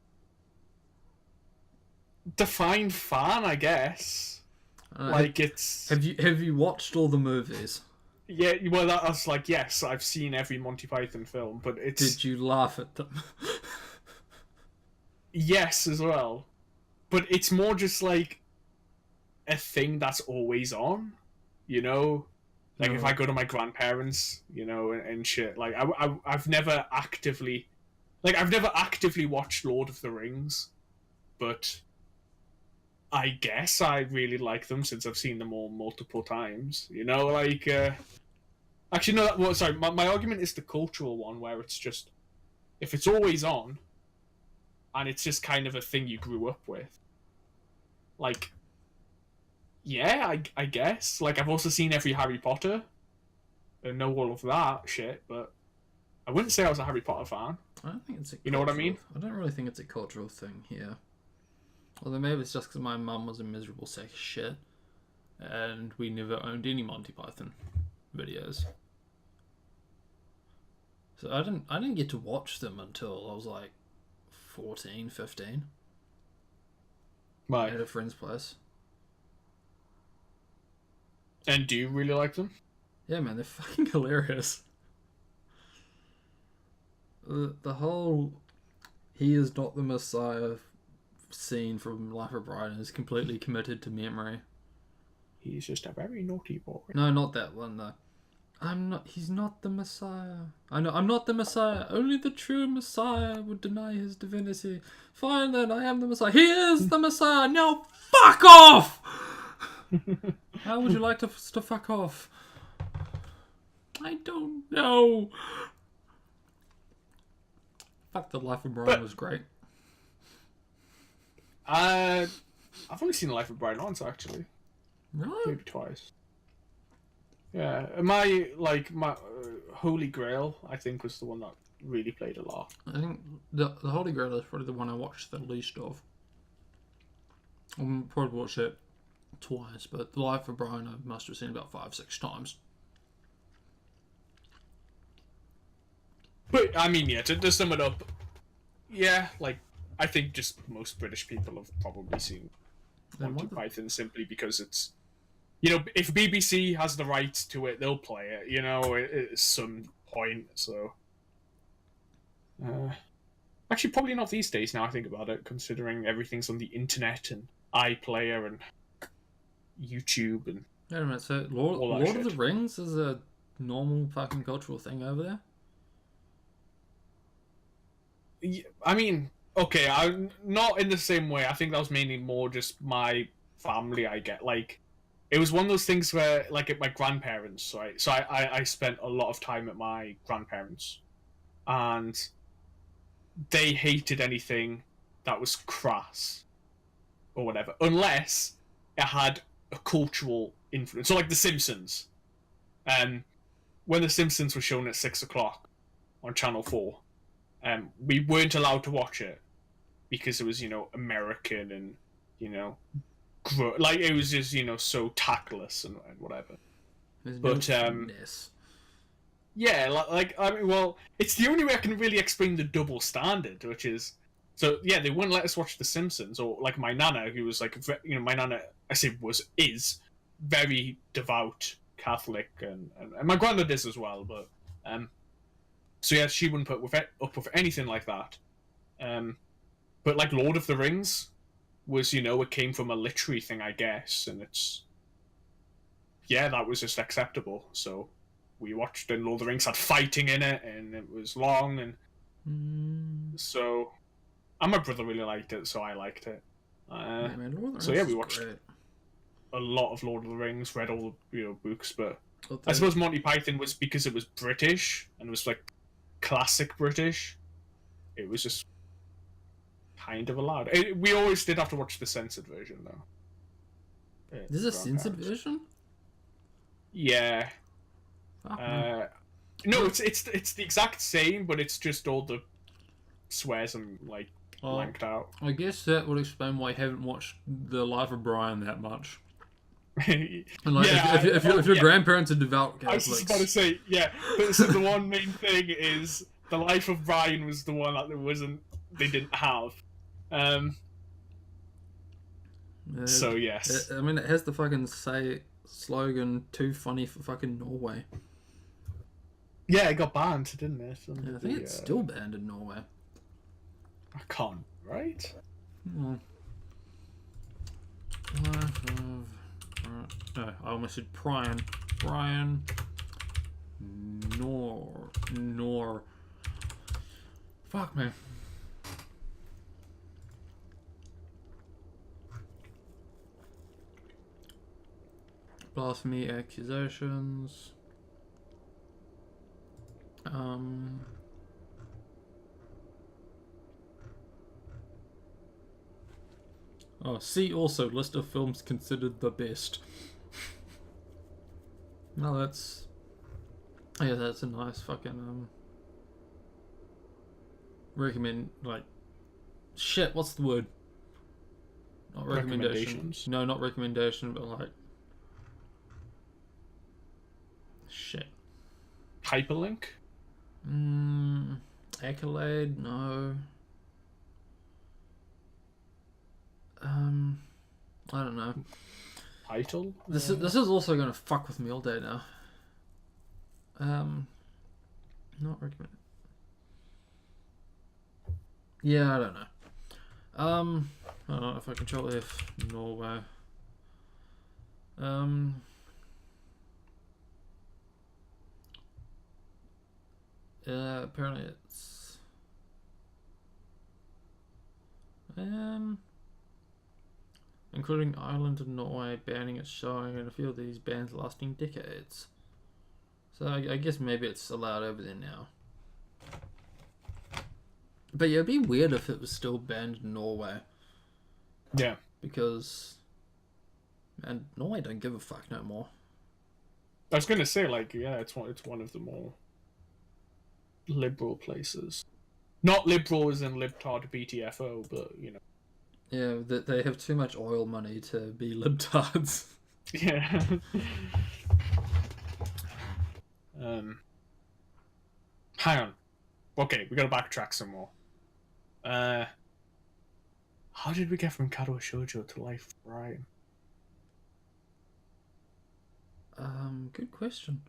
Define fan, I guess. Like, it's... Have you watched all the movies? Yeah, well, that's like, yes, I've seen every Monty Python film, but it's... Did you laugh at them? Yes, as well. But it's more just like a thing that's always on, you know? Like, if I go to my grandparents, you know, and shit, like, I've never actively... Like, I've never actively watched Lord of the Rings, but I guess I really like them since I've seen them all multiple times, you know? Like, actually, no, well, sorry, my argument is the cultural one, where it's just... If it's always on, and it's just kind of a thing you grew up with, like... Yeah, I guess. Like, I've also seen every Harry Potter and know all of that shit, but I wouldn't say I was a Harry Potter fan. I don't think it's a You know what I mean? I don't really think it's a cultural thing here. Although maybe it's just because my mum was a miserable sack of shit and we never owned any Monty Python videos. So I didn't get to watch them until I was like 14, 15. Right. At a friend's place. And do you really like them? Yeah, man, they're fucking hilarious. The whole "he is not the Messiah" scene from Life of Brian is completely committed to memory. He's just a very naughty boy. No, not that one though. He's not the Messiah. I know, I'm not the Messiah. Only the true Messiah would deny his divinity. Fine then, I am the Messiah. He is the Messiah. Now fuck off! How would you like to fuck off? I don't know. Fuck, the Life of Brian was great. I've only seen The Life of Brian once, actually. Really? Maybe twice. Yeah, my Holy Grail, I think, was the one that really played a lot. I think the Holy Grail is probably the one I watched the least of. I probably watched it twice, but The Life of Brian I must have seen about 5-6 times. But I mean, yeah, to sum it up, yeah, like I think just most British people have probably seen Then Monty what the- Python simply because it's, you know, if BBC has the rights to it, they'll play it, you know, at some point. So, actually, probably not these days. Now I think about it, considering everything's on the internet and iPlayer and YouTube and Wait a minute, so All that Lord of the shit. Rings is a normal fucking cultural thing over there? I mean, okay, I not in the same way. I think that was mainly more just my family. I get like, it was one of those things where, like, at my grandparents, right? So I spent a lot of time at my grandparents, and they hated anything that was crass or whatever, unless it had a cultural influence. So, like The Simpsons. When The Simpsons was shown at 6 o'clock on Channel 4, we weren't allowed to watch it because it was, you know, American and, you know, like it was just, you know, so tactless and whatever. There's But, no finesse. Yeah, like I mean, well, it's the only way I can really explain the double standard, which is, so yeah, they wouldn't let us watch The Simpsons, or like my nana, who was like, you know, my nana, I say is very devout Catholic, and my granddad is as well, but so yeah, she wouldn't put up with anything like that. But like Lord of the Rings was, you know, it came from a literary thing, I guess, and it's, yeah, that was just acceptable. So we watched, and Lord of the Rings had fighting in it, and it was long, and so, and my brother really liked it, so I liked it. Yeah, man, Lord of the so Rings yeah, we is watched great. a lot of Lord of the Rings, read all the, you know, books, but But I suppose Monty Python was because it was British and it was like classic British. It was just kind of allowed. We always did have to watch the censored version though. There's a censored version? Yeah. Fuck, man. No, it's the exact same, but it's just all the swears and like Oh, blanked out. I guess that would explain why you haven't watched The Life of Brian that much. And like, Yeah, if your grandparents are devout I was Catholics, just about to say, yeah. But so the one main thing is The Life of Brian was the one that they didn't have. So yes. I mean, it has the fucking slogan "Too funny for fucking Norway." Yeah, it got banned, didn't it? Yeah, I think it's still banned in Norway. I can't, right? Well, Life of... No, I almost said Brian. Brian... Nor... Fuck, man. Blasphemy accusations. Oh, see also list of films considered the best. No, that's... Yeah, that's a nice fucking, recommend, like... Shit, what's the word? Not recommendation. Recommendations? No, not recommendation, but like... Shit. Hyperlink? Accolade? No. I don't know. Title? This is also gonna fuck with me all day now. Not recommend. Yeah, I don't know. I don't know if I control F. Norway. Apparently it's including Ireland and Norway banning its showing, and a few of these bans lasting decades. So I guess maybe it's allowed over there now. But yeah, it'd be weird if it was still banned in Norway. Yeah. because, man, Norway don't give a fuck no more. I was gonna say, like, yeah, it's one of the more liberal places. Not liberal as in libtard BTFO, but you know. Yeah, they have too much oil money to be libtards. Yeah. Hang on. Okay, we gotta backtrack some more. How did we get from Kadoa Shoujo to Life of Brian? Good question.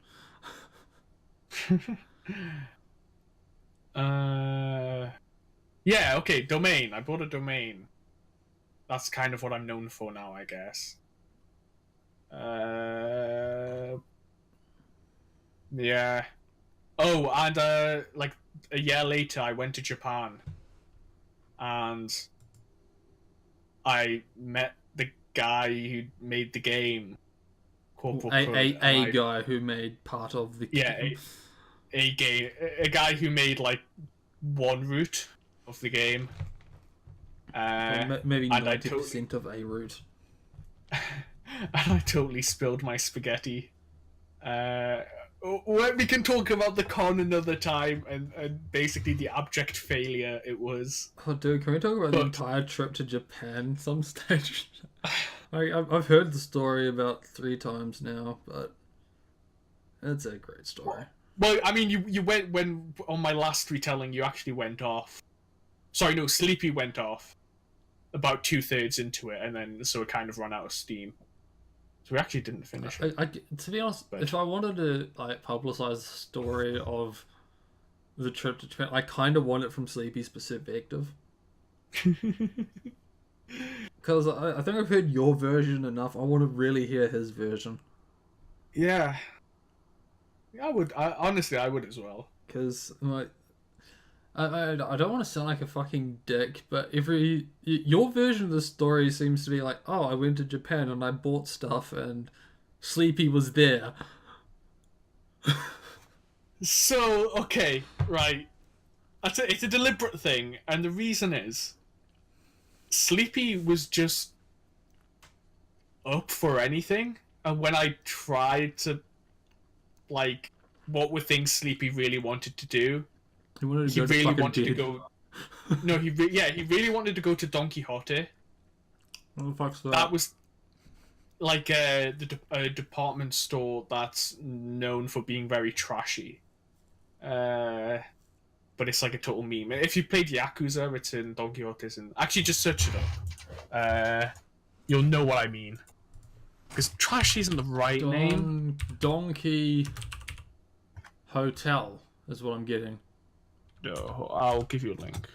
Yeah, okay, domain. I bought a domain. That's kind of what I'm known for now, I guess. Yeah. Oh, and like a year later, I went to Japan, and I met the guy who made the game, Corporal Crud, A guy who made part of the game. a guy who made like one route of the game. Maybe 90% of a route. And I totally spilled my spaghetti. We can talk about the con another time, and basically the abject failure it was. Oh, dude, can we talk about the entire trip to Japan some stage? I've heard the story about 3 times now, but it's a great story. Well, I mean, you went when on my last retelling, you actually went off. Sorry, no, Sleepy went off about 2/3 into it, and then so it kind of ran out of steam. So we actually didn't finish it. To be honest, if I wanted to like publicize the story of the trip to Japan, I kind of want it from Sleepy's perspective. Because I think I've heard your version enough. I want to really hear his version. Yeah. I would. Honestly, I would as well. Because like, I don't want to sound like a fucking dick, but your version of the story seems to be like, oh, I went to Japan and I bought stuff and Sleepy was there. So okay, right. It's a deliberate thing, and the reason is, Sleepy was just up for anything, and when I tried to, like, what were things Sleepy really wanted to do? He really wanted to go. No, he really wanted to go to Don Quixote. What the fuck's that? That was like a department store that's known for being very trashy. But it's like a total meme. If you played Yakuza, it's in Don Quixote's, and actually just search it up. You'll know what I mean. Because trashy isn't the right name. Donkey Hotel is what I'm getting. No, I'll give you a link.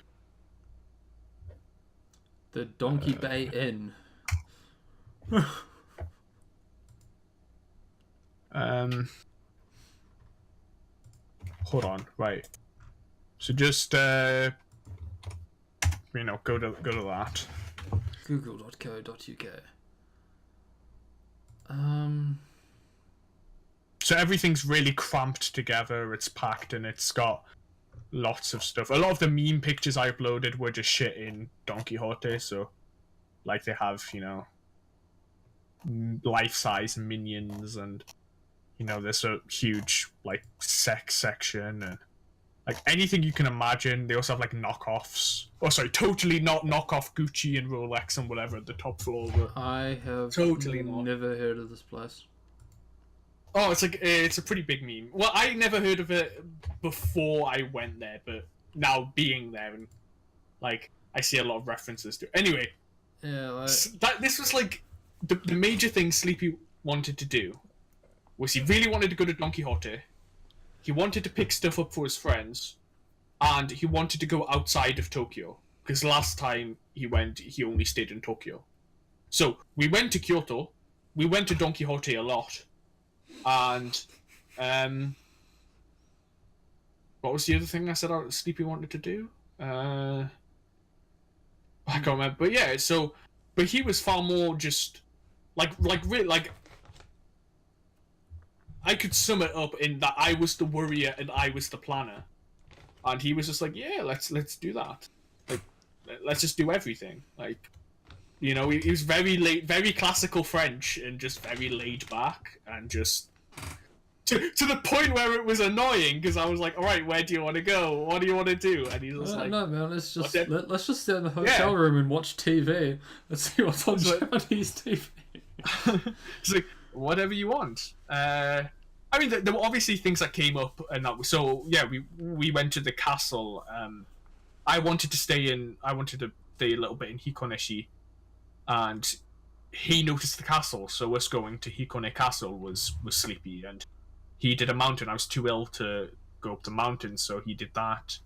The Donkey Bay Inn. Hold on, right. So just go to that. Google.co.uk. So everything's really cramped together. It's packed and it's got lots of stuff. A lot of the meme pictures I uploaded were just shit in Don Quixote. So, like, they have, life-size minions, and there's a huge like sex section, and like anything you can imagine. They also have like knockoffs. Oh, sorry, totally not knockoff Gucci and Rolex and whatever at the top floor. But I have totally never heard of this place. Oh, it's a pretty big meme. Well, I never heard of it before I went there, but now being there, and like I see a lot of references to it. Anyway, yeah, this was like the major thing Sleepy wanted to do was he really wanted to go to Don Quixote. He wanted to pick stuff up for his friends, and he wanted to go outside of Tokyo because last time he went, he only stayed in Tokyo. So we went to Kyoto, we went to Don Quixote a lot. And what was the other thing I said Sleepy wanted to do? I can't remember. But yeah, but he was far more just really I could sum it up in that I was the worrier and I was the planner, and he was just like, yeah, let's do that. Like, let's just do everything. Like, You know, he was very late, very classical French, and just very laid back, and just to the point where it was annoying because I was like, all right, where do you want to go? What do you want to do? And he was like, no, man, let's just sit in the Yeah. hotel room and watch TV. Let's see what's on like- Japanese TV. it's like whatever you want. I mean, there were obviously things that came up, and that was, so yeah, we went to the castle. I wanted to stay a little bit in Hikoneshi, and he noticed the castle, so us going to Hikone Castle was sleepy, and he did a mountain. I was too ill to go up the mountain, so he did that.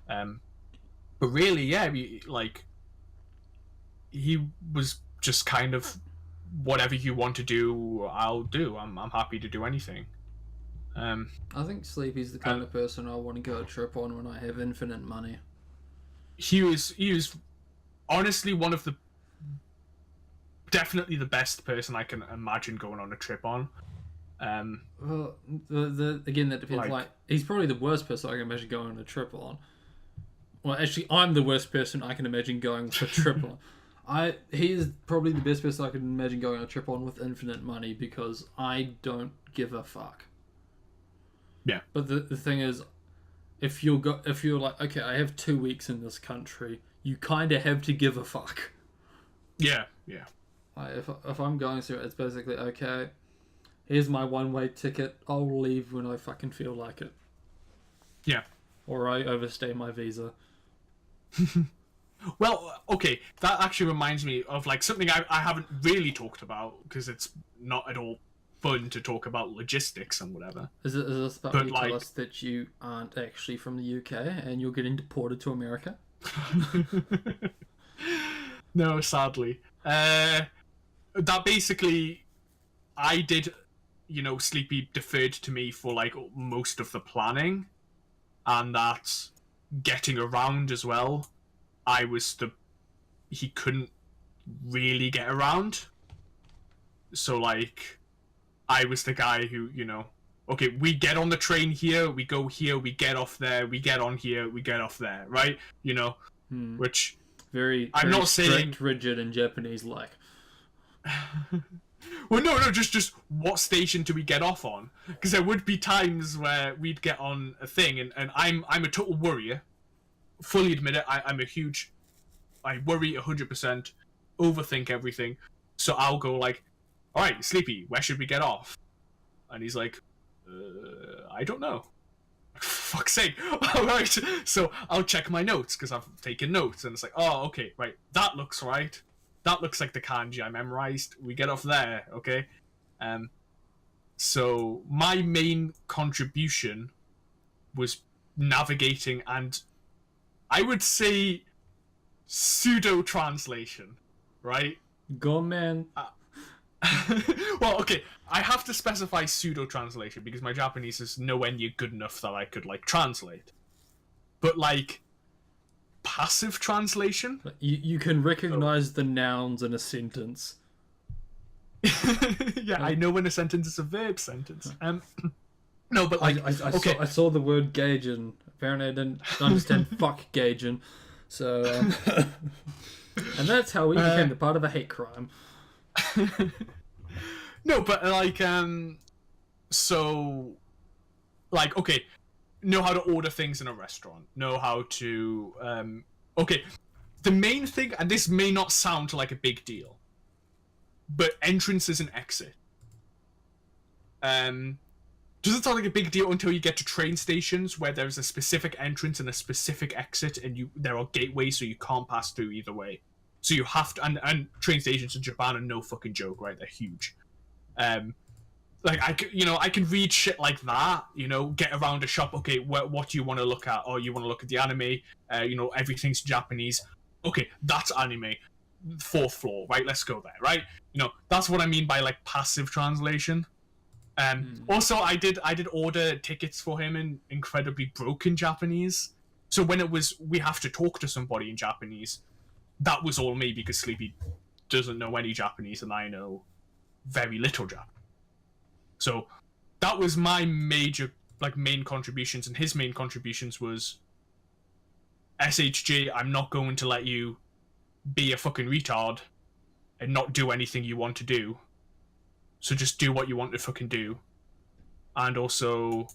But really, yeah, he was just kind of, whatever you want to do, I'll do. I'm happy to do anything. I think Sleepy's the kind of person I want to go a trip on when I have infinite money. He was honestly one of the, definitely the best person I can imagine going on a trip on. Well, again, that depends. Like- Like, he's probably the worst person I can imagine going on a trip on. Well, actually, I'm the worst person I can imagine going for a trip on. He is probably the best person I can imagine going on a trip on with infinite money because I don't give a fuck. Yeah. But the thing is, if you're like, okay, I have 2 weeks in this country, you kind of have to give a fuck. Yeah. Like, if I'm going through it, it's basically, okay, here's my one-way ticket. I'll leave when I fucking feel like it. Yeah. Or I overstay my visa. Well, okay, that actually reminds me of like something I haven't really talked about because it's not at all fun to talk about logistics and whatever. Is this about But, you like- tell us that you aren't actually from the UK and you're getting deported to America? No, sadly. That basically, I did, Sleepy deferred to me for like most of the planning, and that getting around as well. He couldn't really get around. So like, I was the guy who, okay, we get on the train here, we go here, we get off there, we get on here, we get off there, right? Which Very, I'm very not strict, saying- rigid, and Japanese like. Well, no, just what station do we get off on? Because there would be times where we'd get on a thing, and I'm a total worrier. Fully admit it. I worry 100%, overthink everything. So I'll go like, all right, Sleepy, where should we get off? And he's like, I don't know. For fuck's sake. All right. So I'll check my notes because I've taken notes, and it's like, oh, okay, right, that looks right. That looks like the kanji I memorized. We get off there, okay? So my main contribution was navigating and I would say pseudo translation, right? Go, man. Well, okay, I have to specify pseudo translation because my Japanese is nowhere near good enough that I could like translate. But like passive translation? You can recognize the nouns in a sentence. Yeah, I know when a sentence is a verb sentence. No, but like, okay, I saw the word Gaijin. Apparently, I didn't understand fuck Gaijin. So, and that's how we became the part of a hate crime. no, but like, so, like, okay, know how to order things in a restaurant. Know how to, okay, the main thing, and this may not sound like a big deal, but entrances and exit. Doesn't sound like a big deal until you get to train stations where there's a specific entrance and a specific exit, and there are gateways, so you can't pass through either way. So you have to, and train stations in Japan are no fucking joke, right? They're huge. Like I can read shit like that, get around a shop. Okay, what do you want to look at? Or you want to look at the anime? Everything's Japanese. Okay, that's anime. 4th floor, right? Let's go there, right? That's what I mean by like passive translation. Also, I did order tickets for him in incredibly broken Japanese. So when it was we have to talk to somebody in Japanese, that was all me because Sleepy doesn't know any Japanese and I know very little Japanese. So that was my main contributions, and his main contributions was SHG, I'm not going to let you be a fucking retard and not do anything you want to do. So just do what you want to fucking do, and also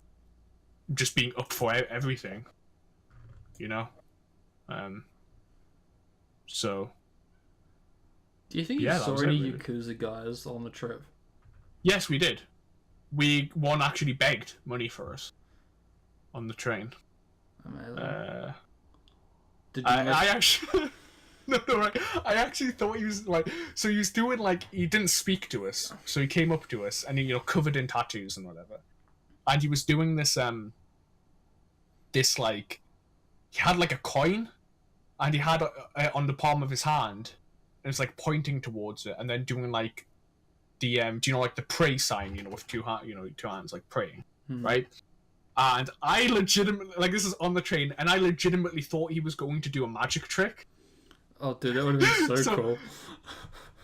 just being up for everything, you know. So. Do you think Yeah, you that saw was any it, really. Yakuza guys on the trip? Yes, we did. One actually begged money for us on the train. Amazing. Did you I actually no, right. I actually thought he was like, so he was doing like, he didn't speak to us, so he came up to us and he, covered in tattoos and whatever, and he was doing this this like, he had like a coin, and he had on the palm of his hand, and it's like pointing towards it, and then doing like the do you know, like the pray sign, with two hands like praying, right? And I legitimately, like, this is on the train, and I legitimately thought he was going to do a magic trick. Oh, dude, that would have been so cool.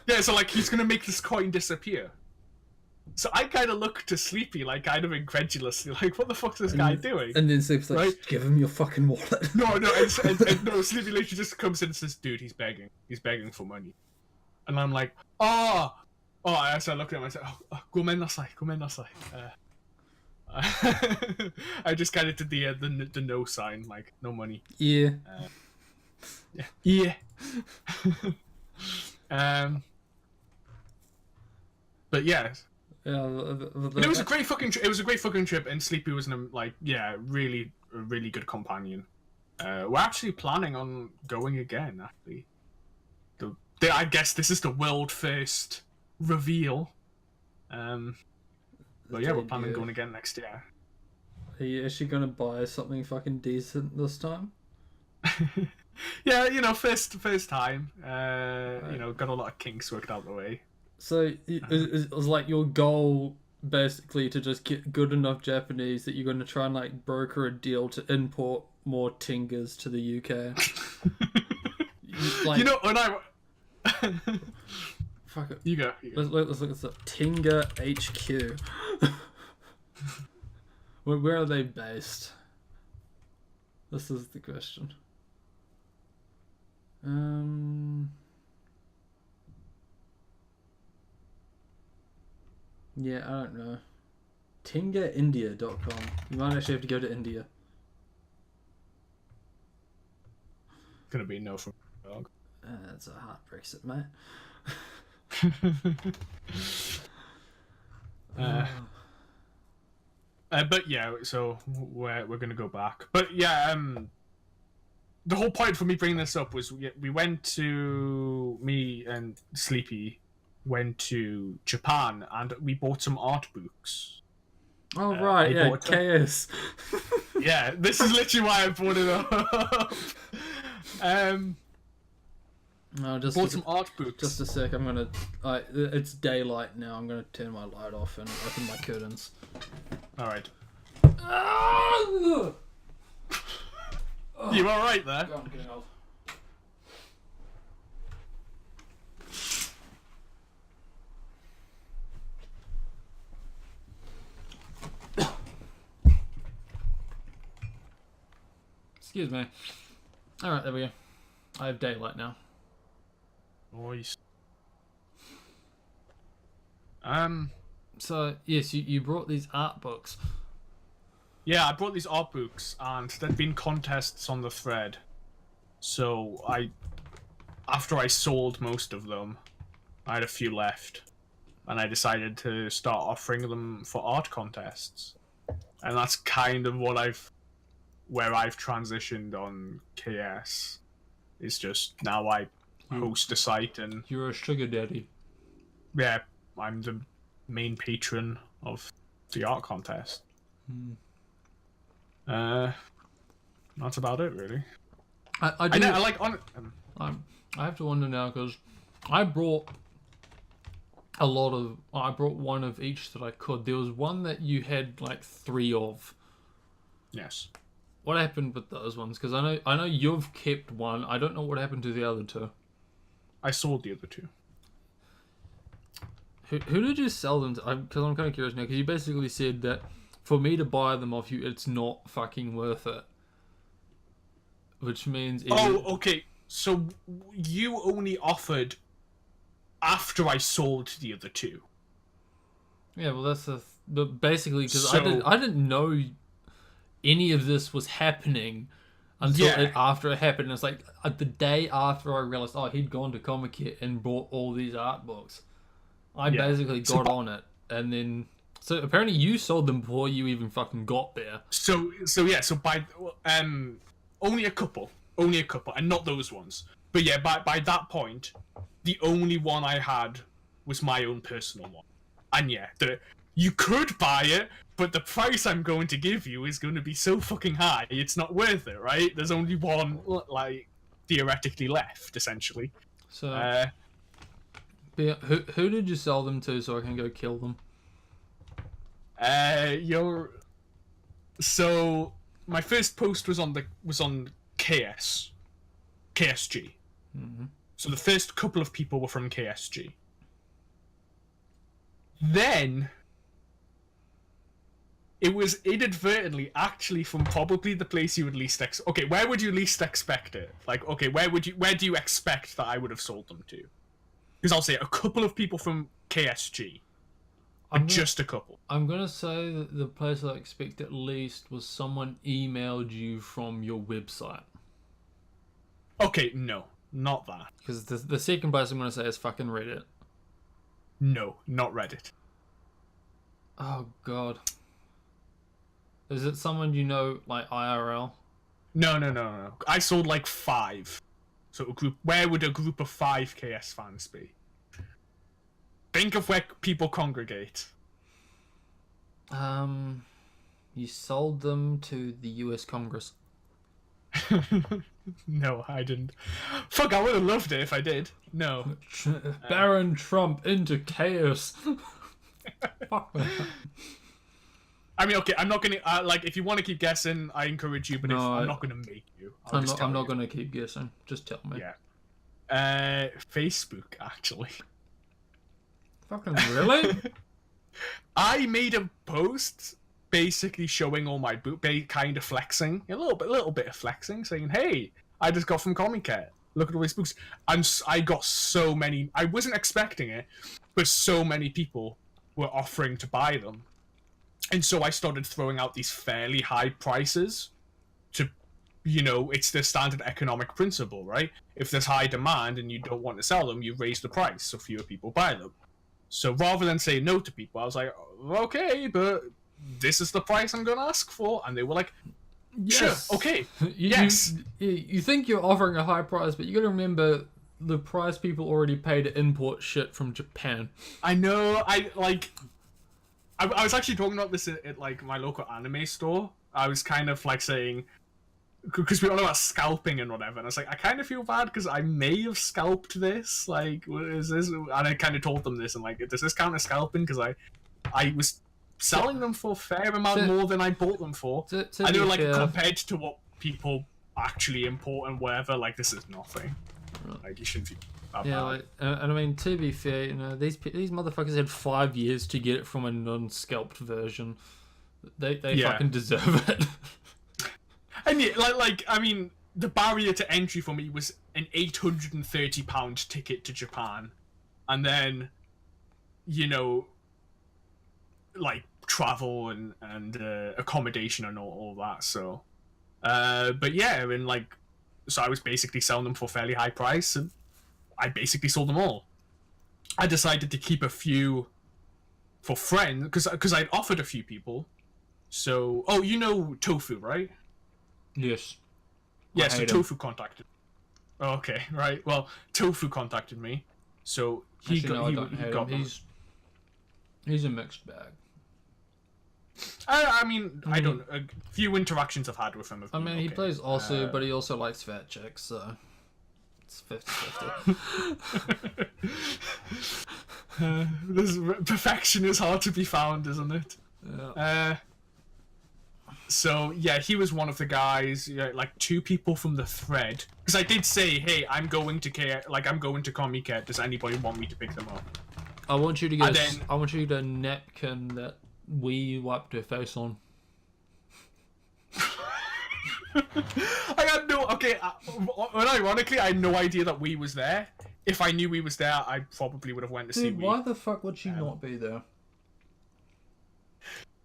Yeah, so like he's gonna make this coin disappear. So I kind of looked to Sleepy, like, kind of incredulously, like, what the fuck's this guy doing? And then Sleepy's like, Right? give him your fucking wallet. No, and no, Sleepy literally just comes in and says, dude, he's begging for money. And I'm like, oh, I started looking at him, I said, gomen nasai. I just kind of did the no sign, like, no money. Yeah. Yeah. But yeah. Yeah, It was a great fucking trip, and Sleepy was really good companion. We're actually planning on going again. Actually, I guess this is the world first reveal. But yeah, we're planning on going again next year. Are you actually gonna buy something fucking decent this time? Yeah, first time. Got a lot of kinks worked out the way. So it was like your goal basically to just get good enough Japanese that you're going to try and like broker a deal to import more Tingas to the UK. When I fuck it. You go. Let's look this up. Tinga HQ. Where are they based? This is the question. Yeah, I don't know. TingaIndia.com. You might actually have to go to India. Gonna be no from dog. That's a hard Brexit, mate. But yeah, so we're gonna go back. But yeah, the whole point for me bringing this up was me and Sleepy went to Japan, and we bought some art books. Oh right, yeah, KS. Yeah, this is literally why I brought it up. No, just bought some art books. Just a sec, I'm gonna. It's daylight now. I'm gonna turn my light off and open my curtains. All right. Oh! You all right there? God, I'm getting old. Excuse me. Alright, there we go. I have daylight now. Nice. So, yes, you brought these art books. Yeah, I brought these art books, and there'd been contests on the thread. So after I sold most of them, I had a few left, and I decided to start offering them for art contests. And that's kind of where I've transitioned on KS. It's just now I host a site, and You're a sugar daddy. yeah, I'm the main patron of the art contest. That's about it, really. I have to wonder now, because I brought one of each that I could. There was one that you had like 3 of. Yes. What happened with those ones? Because I know you've kept one. I don't know what happened to the other 2. I sold the other 2. Who did you sell them to? Because I'm kind of curious now. Because you basically said that for me to buy them off you, it's not fucking worth it. Which means... Oh, okay. So you only offered after I sold the other two. Yeah, well, that's but basically because So- I didn't know any of this was happening until Yeah. after it happened. It's like the day after I realized, oh, he'd gone to Comic-Con and bought all these art books. I Yeah. basically So- got on it, and then so apparently you sold them before you even fucking got there. So by only a couple, and not those ones. But yeah, by that point, the only one I had was my own personal one, and yeah, you could buy it, but the price I'm going to give you is going to be so fucking high, it's not worth it, right? There's only one, like, theoretically left, essentially. So, but yeah, who did you sell them to so I can go kill them? So my first post was on KSG. Mm-hmm. So the first couple of people were from KSG. Then it was inadvertently actually from probably the place you would least okay, where would you least expect it? Like, okay, where do you expect that I would have sold them to? Because I'll say a couple of people from KSG. Just a couple. I'm gonna say that the place I expect at least was someone emailed you from your website. Okay, no, not that. Because the second place I'm gonna say is fucking Reddit. No, not Reddit. Oh god. Is it someone you know, like IRL? No. I sold like 5. So a group. Where would a group of 5 KS fans be? Think of where people congregate. You sold them to the US Congress. No, I didn't. Fuck, I would have loved it if I did. No. Baron Trump into chaos. Fuck that. I mean, okay, I'm not gonna like. If you want to keep guessing, I encourage you. But No, I'm not gonna make you. I'm not gonna keep guessing. Just tell me. Yeah. Facebook actually. Fucking really? I made a post basically showing all my kind of flexing, a little bit of flexing, saying, "Hey, I just got from Comic-Con. Look at all these books." And I got so many. I wasn't expecting it, but so many people were offering to buy them, and so I started throwing out these fairly high prices. To, it's the standard economic principle, right? If there's high demand and you don't want to sell them, you raise the price so fewer people buy them. So rather than say no to people, I was like, okay, but this is the price I'm going to ask for. And they were like, Yes. sure, okay, You, yes. You think you're offering a high price, but you gotta remember the price people already pay to import shit from Japan. I know, I was actually talking about this at like my local anime store. I was kind of like saying, because we all know about scalping and whatever, and I was like, I kind of feel bad because I may have scalped this. Like, what is this? And I kind of told them this, and like, does this count as scalping? Because I was selling them for a fair amount more than I bought them for. To I know, be like, fair, compared to what people actually import and whatever, like, this is nothing. Like, you shouldn't feel that yeah, bad. like, and I mean, to be fair, these motherfuckers had 5 years to get it from a non-scalped version. They fucking deserve it. And yeah, like I mean, the barrier to entry for me was an £830 ticket to Japan, and then, like travel and accommodation and all that. So, but yeah, and like, so I was basically selling them for a fairly high price, and I basically sold them all. I decided to keep a few for friends because I'd offered a few people. So, Tofu, right? Yes. Yeah, I so hate him. Tofu contacted. Okay, right. Well, Tofu contacted me, so he Actually, no, I don't he hate got him. them. He's a mixed bag. I mean, I don't. A few interactions I've had with him. I mean, he okay. plays Osu, but he also likes fat chicks, so it's 50-50. Perfection is hard to be found, isn't it? Yeah. So yeah, he was one of the guys. Like 2 people from the thread. Because I did say, hey, I'm going to Comic-Con. Does anybody want me to pick them up? I want you to get. And I want you to get a napkin that we wiped her face on. I had no. Okay, well, ironically, I had no idea that we was there. if I knew he was there, I probably would have went to see Dude, Wee. why the fuck would she not be there?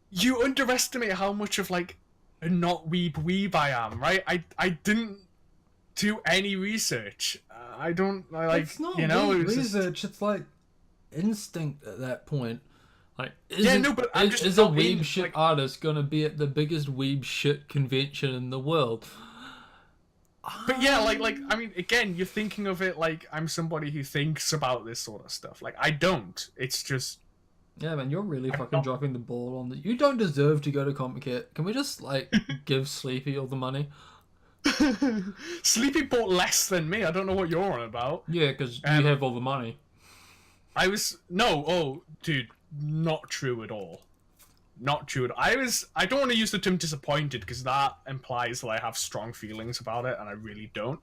You underestimate how much of like a not weeb I am, right? I didn't do any research. I like, It's not you know, weeb it was just- research. It's like instinct at that point. Like, but I'm just is a not weeb in, shit like- artist gonna be at the biggest weeb shit convention in the world? But yeah, like I mean, again, you're thinking of it like I'm somebody who thinks about this sort of stuff. Like I don't. It's just Yeah, man, you're really fucking not- dropping the ball on that. You don't deserve to go to Comic-Con. Can we just like give Sleepy all the money? Sleepy bought less than me. I don't know what you're on about. Yeah, because Um, you have all the money. Dude, not true at all. Not true at all. I don't want to use the term disappointed because that implies that I have strong feelings about it, and I really don't.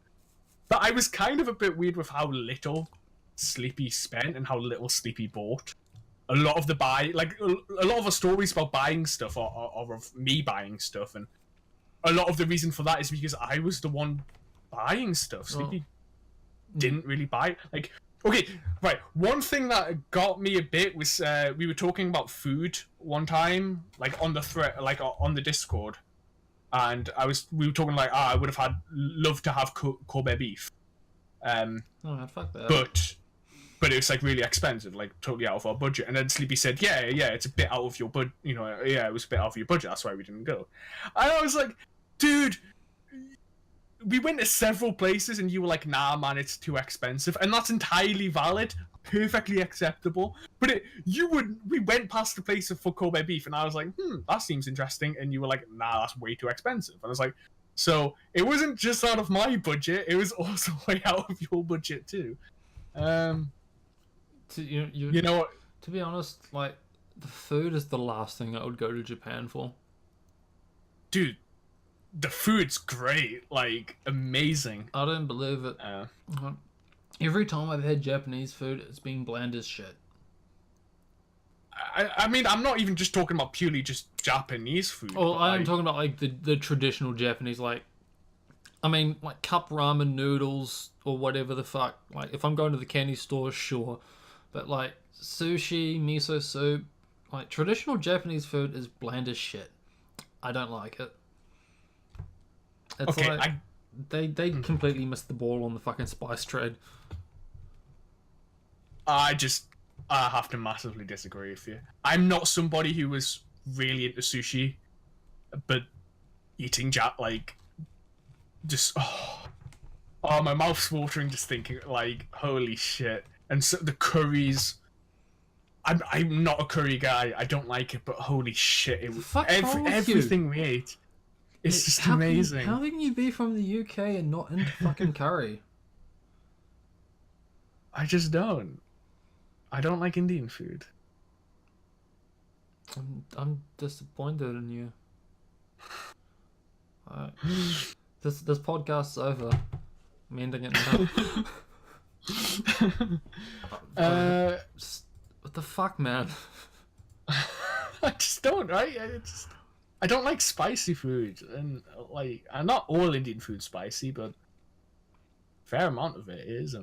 But I was kind of a bit weird with how little Sleepy spent and how little Sleepy bought. A lot of the a lot of the stories about buying stuff are of me buying stuff, and a lot of the reason for that is because I was the one buying stuff. Sleepy didn't really buy. Like, okay, right. One thing that got me a bit was we were talking about food one time, like on the thread, like on the Discord, and we were talking like, I would have loved to have Kobe beef, Oh, fuck that. but it was like really expensive, like totally out of our budget. And then Sleepy said, yeah, it's a bit out of your budget, you know, yeah, it was a bit out of your budget. That's why we didn't go. And I was like, dude. We went to several places and you were like, nah, man, it's too expensive. And that's entirely valid, perfectly acceptable. But we went past the place for Kobe beef and I was like, that seems interesting. And you were like, nah, that's way too expensive. And I was like, so it wasn't just out of my budget, it was also way out of your budget too. You know what? To be honest, like, the food is the last thing I would go to Japan for. Dude, the food's great, like amazing. I don't believe it. Every time I've had Japanese food, it's been bland as shit. I mean, I'm not even just talking about purely just Japanese food. Well, but, I'm like, talking about like the traditional Japanese, like, I mean, like cup ramen noodles or whatever the fuck. Like, if I'm going to the candy store, sure, but like sushi, miso soup, like traditional Japanese food is bland as shit. I don't like it. It's okay, like, they completely missed the ball on the fucking spice trade. I have to massively disagree with you. I'm not somebody who was really into sushi, but eating my mouth's watering just thinking, like, holy shit. And so the curries, I'm not a curry guy. I don't like it, but holy shit, it was Fuck's wrong with everything we ate. It's just amazing. How can you be from the UK and not into fucking curry? I just don't. I don't like Indian food. I'm disappointed in you. This podcast's over. I'm ending it now. What the fuck, man? I just don't, right? I don't like spicy food, and like, not all Indian food spicy, but a fair amount of it is.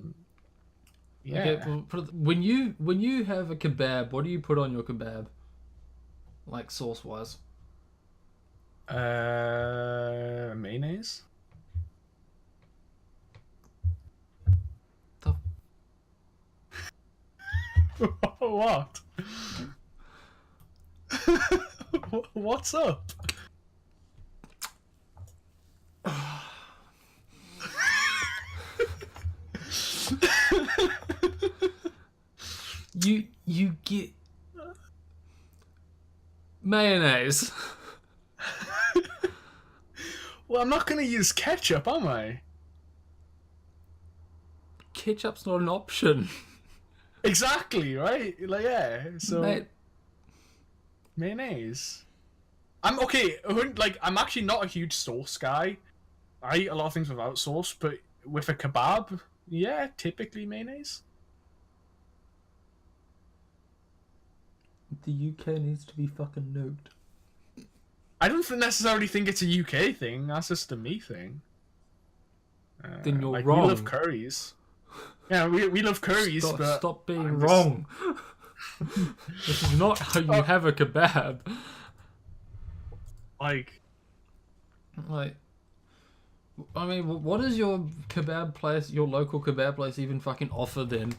Yeah. Okay, well, when you have a kebab, what do you put on your kebab? Like sauce wise. Mayonnaise. The... What? What's up? You get mayonnaise. Well, I'm not gonna use ketchup, am I? Ketchup's not an option. Exactly, right? Like, yeah. So Mate, mayonnaise. I'm okay. Like, I'm actually not a huge sauce guy. I eat a lot of things without sauce, but with a kebab, yeah, typically mayonnaise. the UK needs to be fucking nuked. I don't necessarily think it's a UK thing. That's just a me thing. Then you're like, wrong. We love curries. Yeah, we love curries, Stop, but stop being I'm just- wrong. This is not how you have a kebab. like, Like, I mean, what does your kebab place, your local kebab place, even fucking offer then?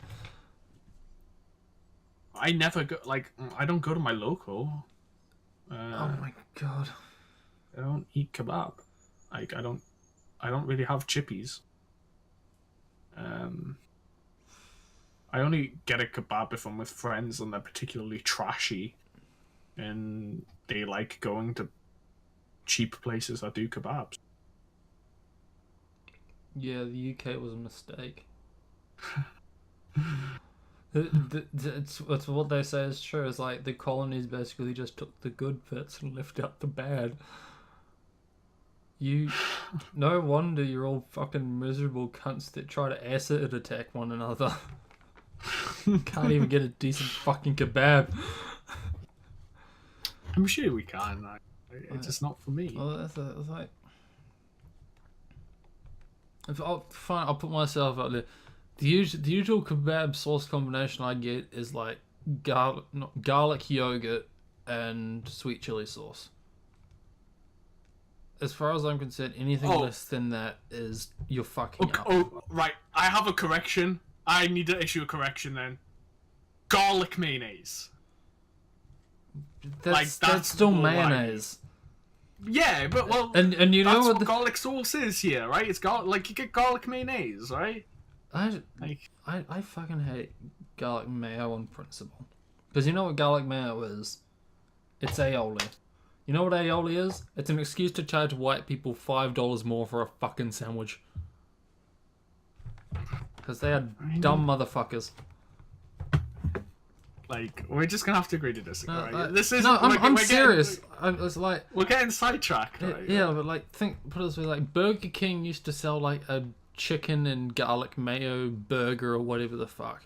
I never go. Like, I don't go to my local. Oh my god. I don't eat kebab. Like, I don't really have chippies. I only get a kebab if I'm with friends and they're particularly trashy, and they like going to cheap places that do kebabs. Yeah, the UK was a mistake. It's what they say is true. It's like the colonies basically just took the good bits and left out the bad. No wonder you're all fucking miserable cunts that try to acid attack one another. Can't even get a decent fucking kebab. I'm sure we can. It's just not for me. Well, it's like, fine, I'll put myself out there. The usual kebab sauce combination I get is like garlic yogurt and sweet chili sauce. As far as I'm concerned, anything less than that is you're fucking up. Oh, right. I have a correction. I need to issue a correction then. Garlic mayonnaise. That's that's still all right. mayonnaise. Yeah, but well, And you know that's what? what garlic sauce is here, right? It's like you get garlic mayonnaise, right? I fucking hate garlic mayo on principle. Because you know what garlic mayo is? It's aioli. You know what aioli is? It's an excuse to charge white people $5 more for a fucking sandwich. Because they are dumb motherfuckers. Like, we're just gonna have to agree to disagree. Right? This is I'm serious. It's like, we're getting sidetracked, right? yeah, but like, put it this way, like Burger King used to sell like a chicken and garlic mayo burger or whatever the fuck.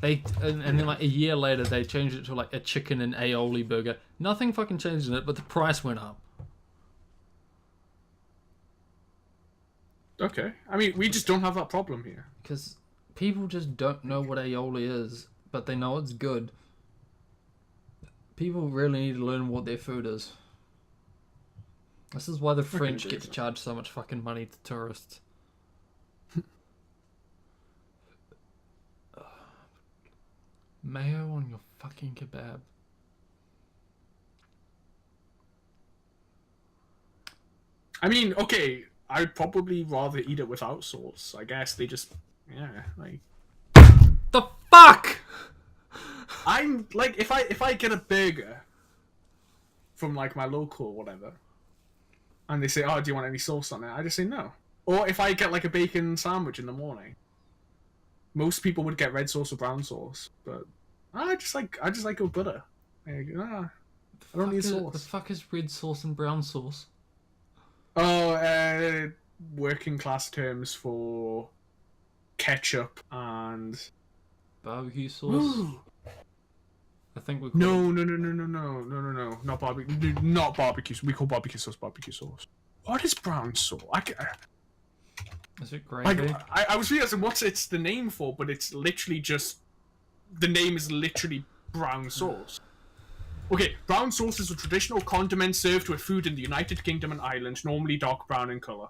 And then like a year later they changed it to like a chicken and aioli burger. Nothing fucking changed in it, but the price went up. Okay. I mean, we just don't have that problem here. Because people just don't know what aioli is, but they know it's good. People really need to learn what their food is. This is why the French get to charge so much fucking money to tourists. Mayo on your fucking kebab. I mean, okay, I'd probably rather eat it without sauce. I guess they just, yeah, like. The fuck! I'm like, if I get a burger from like my local or whatever, and they say, "Oh, do you want any sauce on it?" I just say no. Or if I get like a bacon sandwich in the morning, most people would get red sauce or brown sauce, but I just like it with butter. Like, I don't need sauce. The fuck is red sauce and brown sauce? Oh, working class terms for ketchup and Barbecue sauce? I think we call no, not barbecue, not barbecue. We call barbecue sauce. What is brown sauce? Is it gravy? Like, I was realizing what's it's the name for, but it's literally just the name is literally brown sauce. Okay, brown sauce is a traditional condiment served with food in the United Kingdom and Ireland, normally dark brown in color.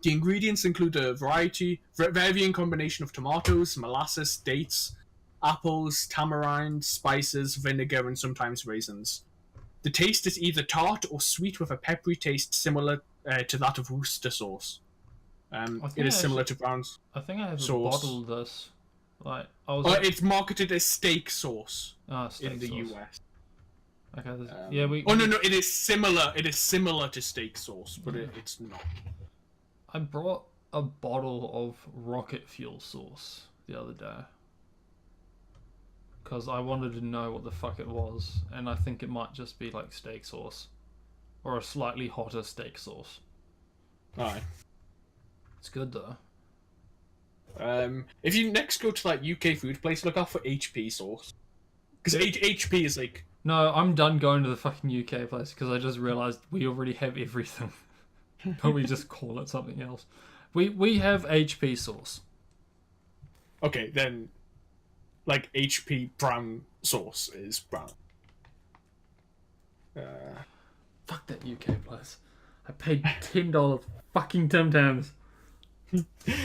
The ingredients include a varying combination of tomatoes, molasses, dates, apples, tamarind, spices, vinegar, and sometimes raisins. The taste is either tart or sweet with a peppery taste similar to that of Worcester sauce. It is similar to brown sauce. I think I have sauce. a bottle of this. Like, It's marketed as steak sauce steak in the sauce. US. Okay, we. Oh no, it is similar. It is similar to steak sauce, but it's not. I brought a bottle of rocket fuel sauce the other day because I wanted to know what the fuck it was, and I think it might just be like steak sauce or a slightly hotter steak sauce. Alright. It's good though. If you next go to like UK food place, look out for HP sauce, because HP is like. No, I'm done going to the fucking UK place because I just realised we already have everything. But we just call it something else. We have HP sauce. Okay, then, like, HP brown sauce is brown. Fuck that UK place. I paid $10 fucking Tim Tams.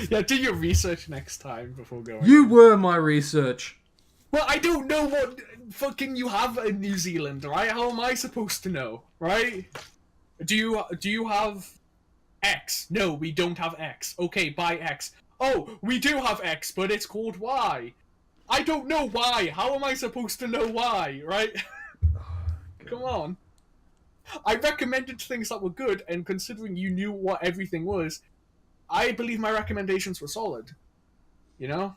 Yeah, do your research next time before going. You were my research. Well, I don't know what fucking you have in New Zealand, right? How am I supposed to know, right? Do you have X? No, we don't have X. Okay, buy X. Oh, we do have X, but it's called Y. I don't know why. How am I supposed to know why, right? Come on. I recommended things that were good, and considering you knew what everything was, I believe my recommendations were solid. You know?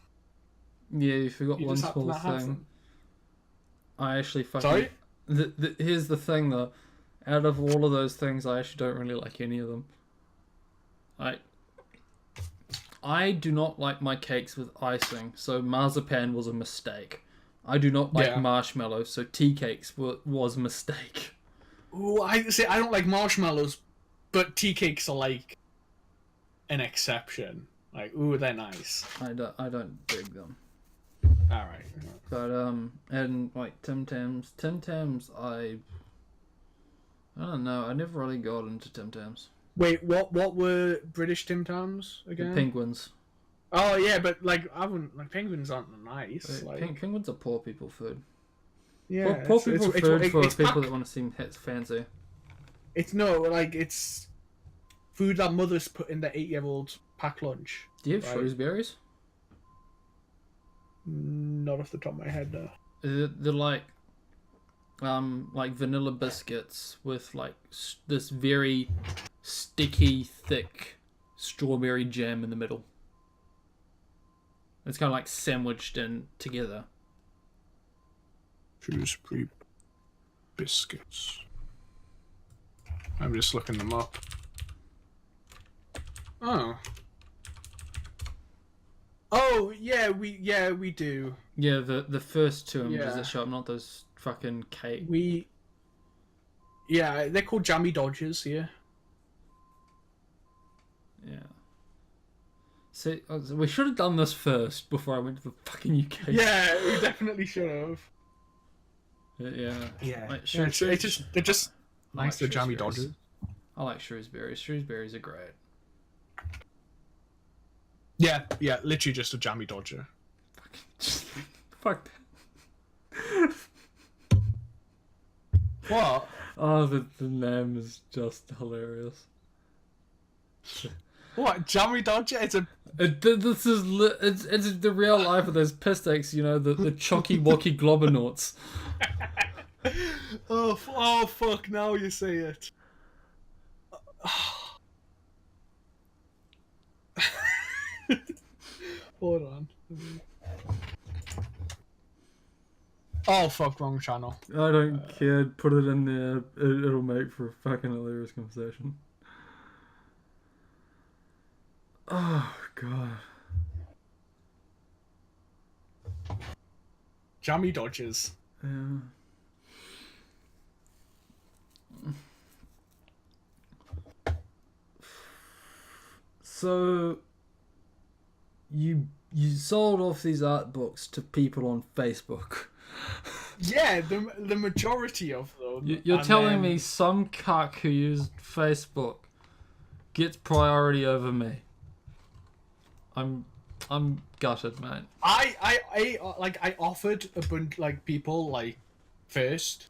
Yeah, you forgot You one just have to small not have thing. them. I actually fucking... Sorry? Here's the thing, though. Out of all of those things, I actually don't really like any of them. I do not like my cakes with icing, so marzipan was a mistake. I do not like Yeah. marshmallow, so tea cakes was a mistake. Ooh, I don't like marshmallows, but tea cakes are like an exception. Like, ooh, they're nice. I don't dig them. All right. But and like Tim Tams, I don't know. I never really got into Tim Tams. Wait, what were British Tim Tams The again? penguins. Oh yeah, but like I wouldn't like penguins aren't nice. Like Penguins are poor people food. yeah, Poor people food for it's people pack- that want to seem fancy. It's no like it's food that mothers put in their 8-year-old's packed lunch. Do you have Right. Shrewsbury's? Not off the top of my head, no. They're like vanilla biscuits with like this very sticky, thick strawberry jam in the middle. It's kind of like sandwiched in together. Shrewsbury biscuits. I'm just looking them up. Oh. Oh yeah, we do. Yeah, the first two images Yeah. that show up, not those fucking cake. Yeah, they're called Jammy Dodgers here. Yeah. See, we should have done this first before I went to the fucking UK. Yeah, we definitely should have. Yeah. Yeah, Like, they're just I like nice. The Jammy Shrewsbury's. Dodgers. I like Shrewsbury's. Shrewsbury's are great. Yeah, literally just a Jammy Dodger. Fuck. What? Oh, the name is just hilarious. What? Jammy Dodger? It's a This is it's the real life of those piss takes, you know, the chocky wocky globonauts. oh fuck! Now you say it. Hold on. Oh fuck! Wrong channel. I don't care. Put it in there. It'll make for a fucking hilarious conversation. Oh god. Jammy Dodgers. Yeah. So you sold off these art books to people on Facebook. Yeah, the majority of them. You're And telling then- me some cuck who used Facebook gets priority over me. I'm gutted, man. I offered a bunch like people like first,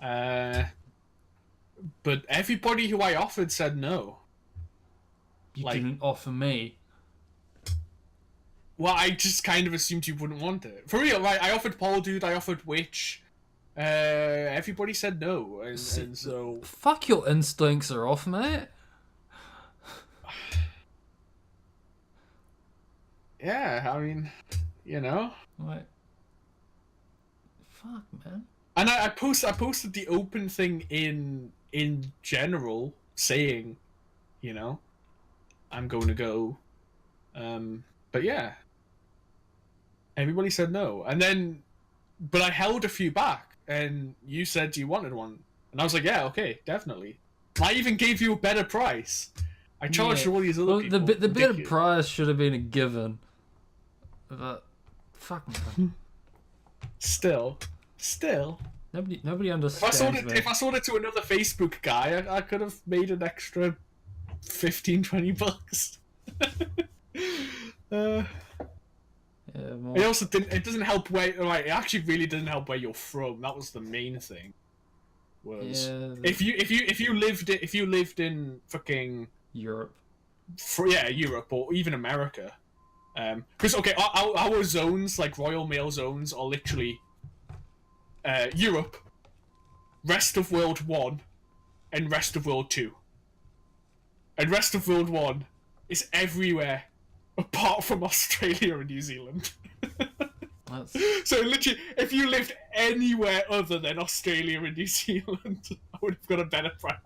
but everybody who I offered said no. You Like- didn't offer me. Well, I just kind of assumed you wouldn't want it. For real, right? I offered Paul Dude, I offered Witch. Everybody said no, and so Fuck, your instincts are off, mate. yeah, I mean, you know. Like, fuck, man. And I posted the open thing in general, saying, you know, I'm going to go. But yeah, everybody said no, and then, but I held a few back, and you said you wanted one, and I was like, yeah, okay, definitely. I even gave you a better price. I charged Yeah. all these other Well, people. the better ridiculous. price should have been a given. But fuck man. Still. Nobody If I understands sold it, me. if I sold it to another Facebook guy, I could have made an extra 15-20 bucks. Yeah, more, It also didn't. It doesn't help where. Like, it actually really doesn't help where you're from. That was the main thing. Was yeah, if you lived in fucking Europe. Europe or even America, because okay, our zones, like Royal Mail zones, are literally Europe, rest of World 1, and rest of World 2. And rest of World 1 is everywhere apart from Australia and New Zealand. That's So literally, if you lived anywhere other than Australia and New Zealand, I would have got a better price.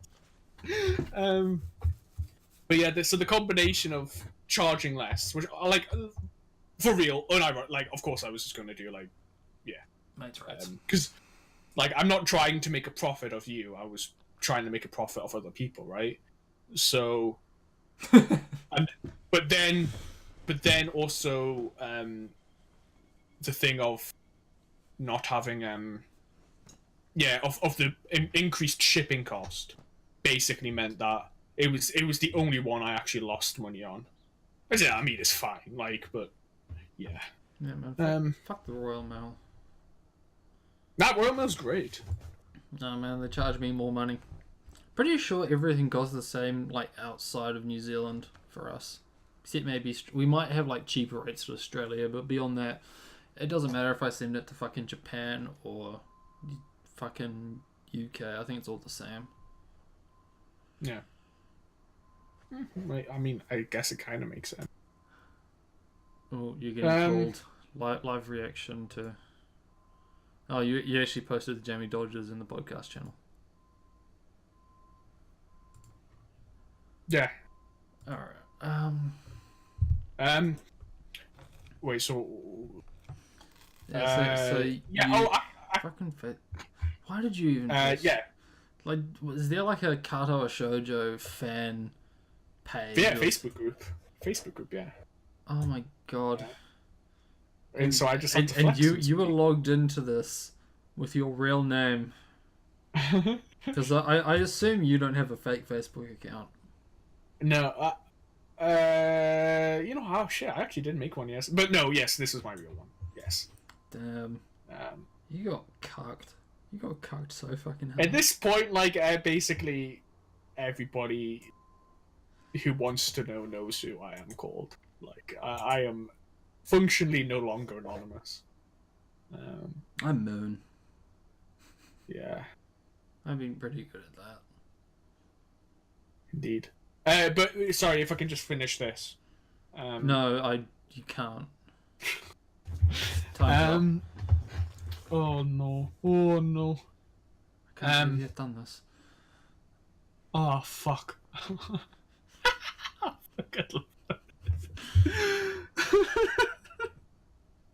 But yeah, so the combination of charging less, which I like, for real, unironic, like, of course I was just going to do, like, mates rights. because, like, I'm not trying to make a profit of you, I was trying to make a profit of other people, right? So, but then also, the thing of not having, of the increased shipping cost basically meant that it was the only one I actually lost money on. I mean, it's fine, like, but yeah. Yeah, man. Fuck the Royal Mail. That Royal Mail's great. No, man, they charge me more money. Pretty sure everything costs the same, like, outside of New Zealand for us. Except maybe we might have, like, cheaper rates for Australia, but beyond that, it doesn't matter if I send it to fucking Japan or fucking UK. I think it's all the same. Yeah. Right, I mean, I guess it kind of makes sense. Oh, you're getting called. Live reaction to... Oh, you actually posted the Jamie Dodgers in the podcast channel. Yeah. Alright. Wait, so... Yeah, so yeah, you I fucking fit. Why did you even... yeah. Like, is there like a Kato Shoujo fan page? Yeah, or- Facebook group, yeah. Oh my god. And so I just had to And flex you were logged into this with your real name. Because I assume you don't have a fake Facebook account. No, you know how shit. I actually did make one, yes, but no, yes, this is my real one. Yes. Damn. You got cucked. You got cucked so fucking hard. At this point, like, basically everybody who wants to know knows who I am called. Like, I am functionally no longer anonymous. I'm Moon. Yeah, I've been pretty good at that. indeed. But sorry, if I can just finish this. No, you can't. Time's up. Oh no! Oh no! I can't believe you've done this. Oh fuck!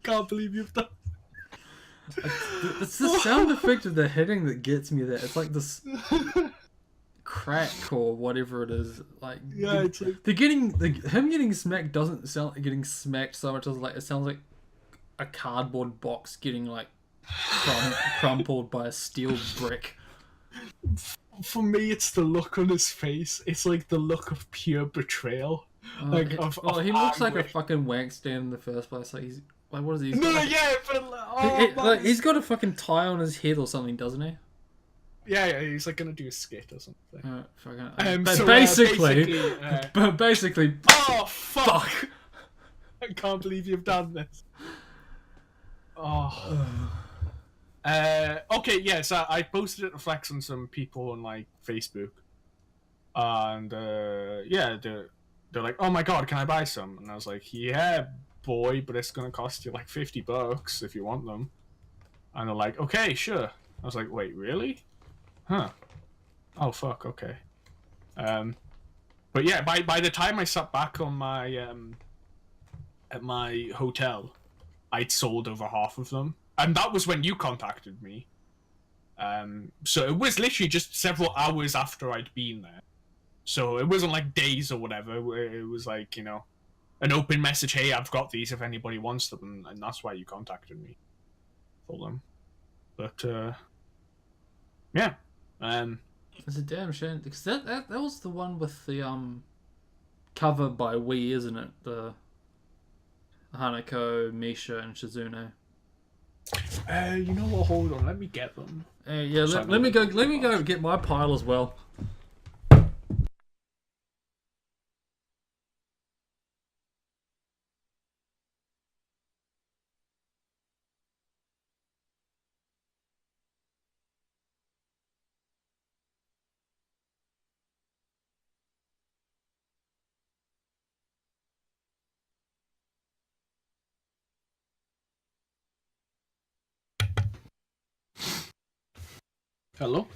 Can't believe you've done. It's the sound effect of the hitting that gets me there. It's like this crack or whatever it is. Like, Yeah, it's like him getting smacked doesn't sound like getting smacked so much as like it sounds like a cardboard box getting like crumpled by a steel brick. for me, it's the look on his face. It's like the look of pure betrayal. Like, he of looks like a anguish. fucking wank stand in the first place. Like he's like, what is he? No, yeah, but man. He's got a fucking tie on his head or something, doesn't he? Yeah, he's like gonna do a skit or something. Fucking. But So, basically, basically, basically, oh fuck! I can't believe you've done this. Oh. Okay, yeah, so I posted it to flex on some people on like Facebook, and yeah, they're like, "Oh my god, can I buy some?" And I was like, "Yeah, boy, but it's gonna cost you like $50 if you want them." And they're like, "Okay, sure." I was like, "Wait, really? Huh? Oh fuck, okay." But yeah, by the time I sat back on my at my hotel, I'd sold over half of them. And that was when you contacted me. So it was literally just several hours after I'd been there. So it wasn't like days or whatever. It was like, you know, an open message. Hey, I've got these. If anybody wants them, and that's why you contacted me for them. But yeah, It's a damn shame because that was the one with the cover by Wii, isn't it? The Hanako, Misha, and Shizune. you know what? Hold on, let me get them. Yeah, let me go get my pile as well. Hello.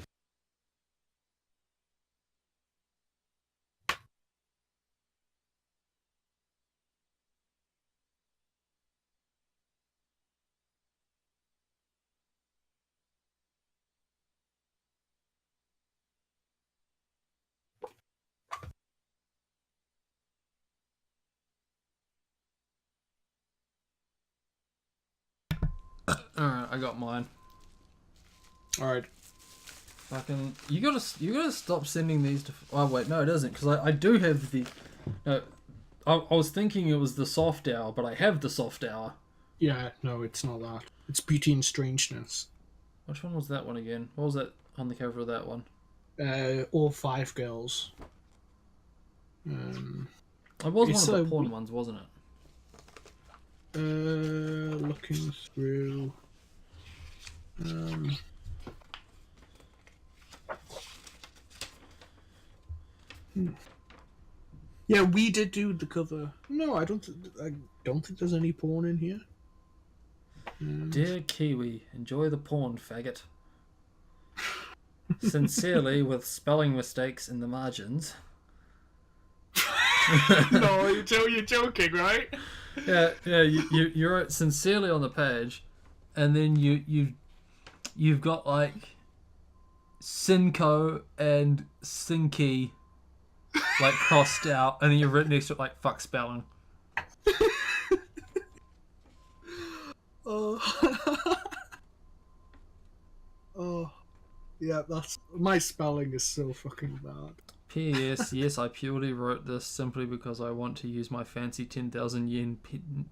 Alright, I got mine. All right. Fucking, you gotta stop sending these to. Oh wait, no, it isn't because I do have the. No, I was thinking it was the soft hour, but I have the soft hour. Yeah, no, it's not that. It's Beauty and Strangeness. Which one was that one again? What was that on the cover of that one? All 5 girls. It was It's one of the porn ones, wasn't it? Looking through. Yeah, we did do the cover. No, I don't think there's any porn in here. Dear Kiwi, enjoy the porn, faggot. Sincerely, with spelling mistakes in the margins. No, you're joking, right? Yeah. You wrote sincerely on the page, and then you've got like Cinco and Sinky like crossed out, and then you've written next to it like fuck spelling. Oh. Oh. Yeah, that's my spelling is so fucking bad. P.S. Yes, I purely wrote this simply because I want to use my fancy 10,000 yen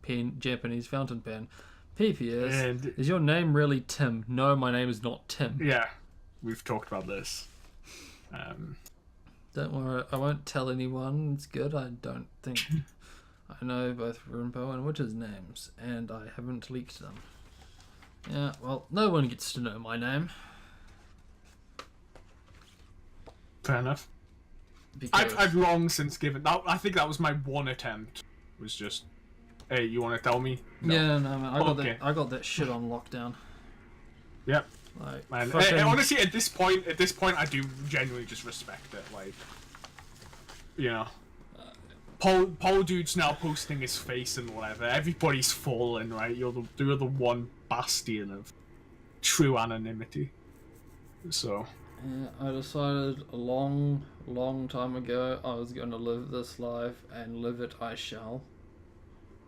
pen, Japanese fountain pen. P.P.S. And Is your name really Tim? No, my name is not Tim. yeah, we've talked about this. Don't worry, I won't tell anyone. It's good. I don't think I know both Rimpo and Witch's names, and I haven't leaked them. Yeah, well, no one gets to know my name. Fair enough. Because I've long since given that. I think that was my one attempt. Was just, hey, you want to tell me? No. Yeah, no, man, Okay. I got that shit on lockdown. Yep. Like, Man, fucking- honestly, at this point, I do genuinely just respect it. Like, you know, Paul dude's now posting his face and whatever. Everybody's fallen, right? You're the one bastion of true anonymity. So. Yeah, I decided a long time ago I was going to live this life, and live it I shall.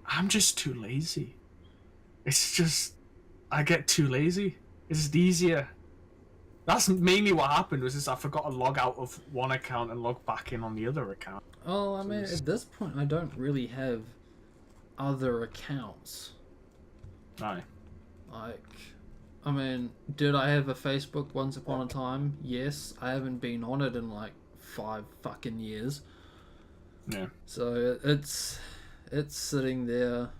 I'm just too lazy. It's just, I get too lazy. It's just easier. That's mainly what happened. Was just I forgot to log out of one account and log back in on the other account. Oh, I mean, at this point, I don't really have other accounts. Aye. Like, I mean, did I have a Facebook once upon a time? Yes. I haven't been on it in like 5 fucking years. Yeah. So it's sitting there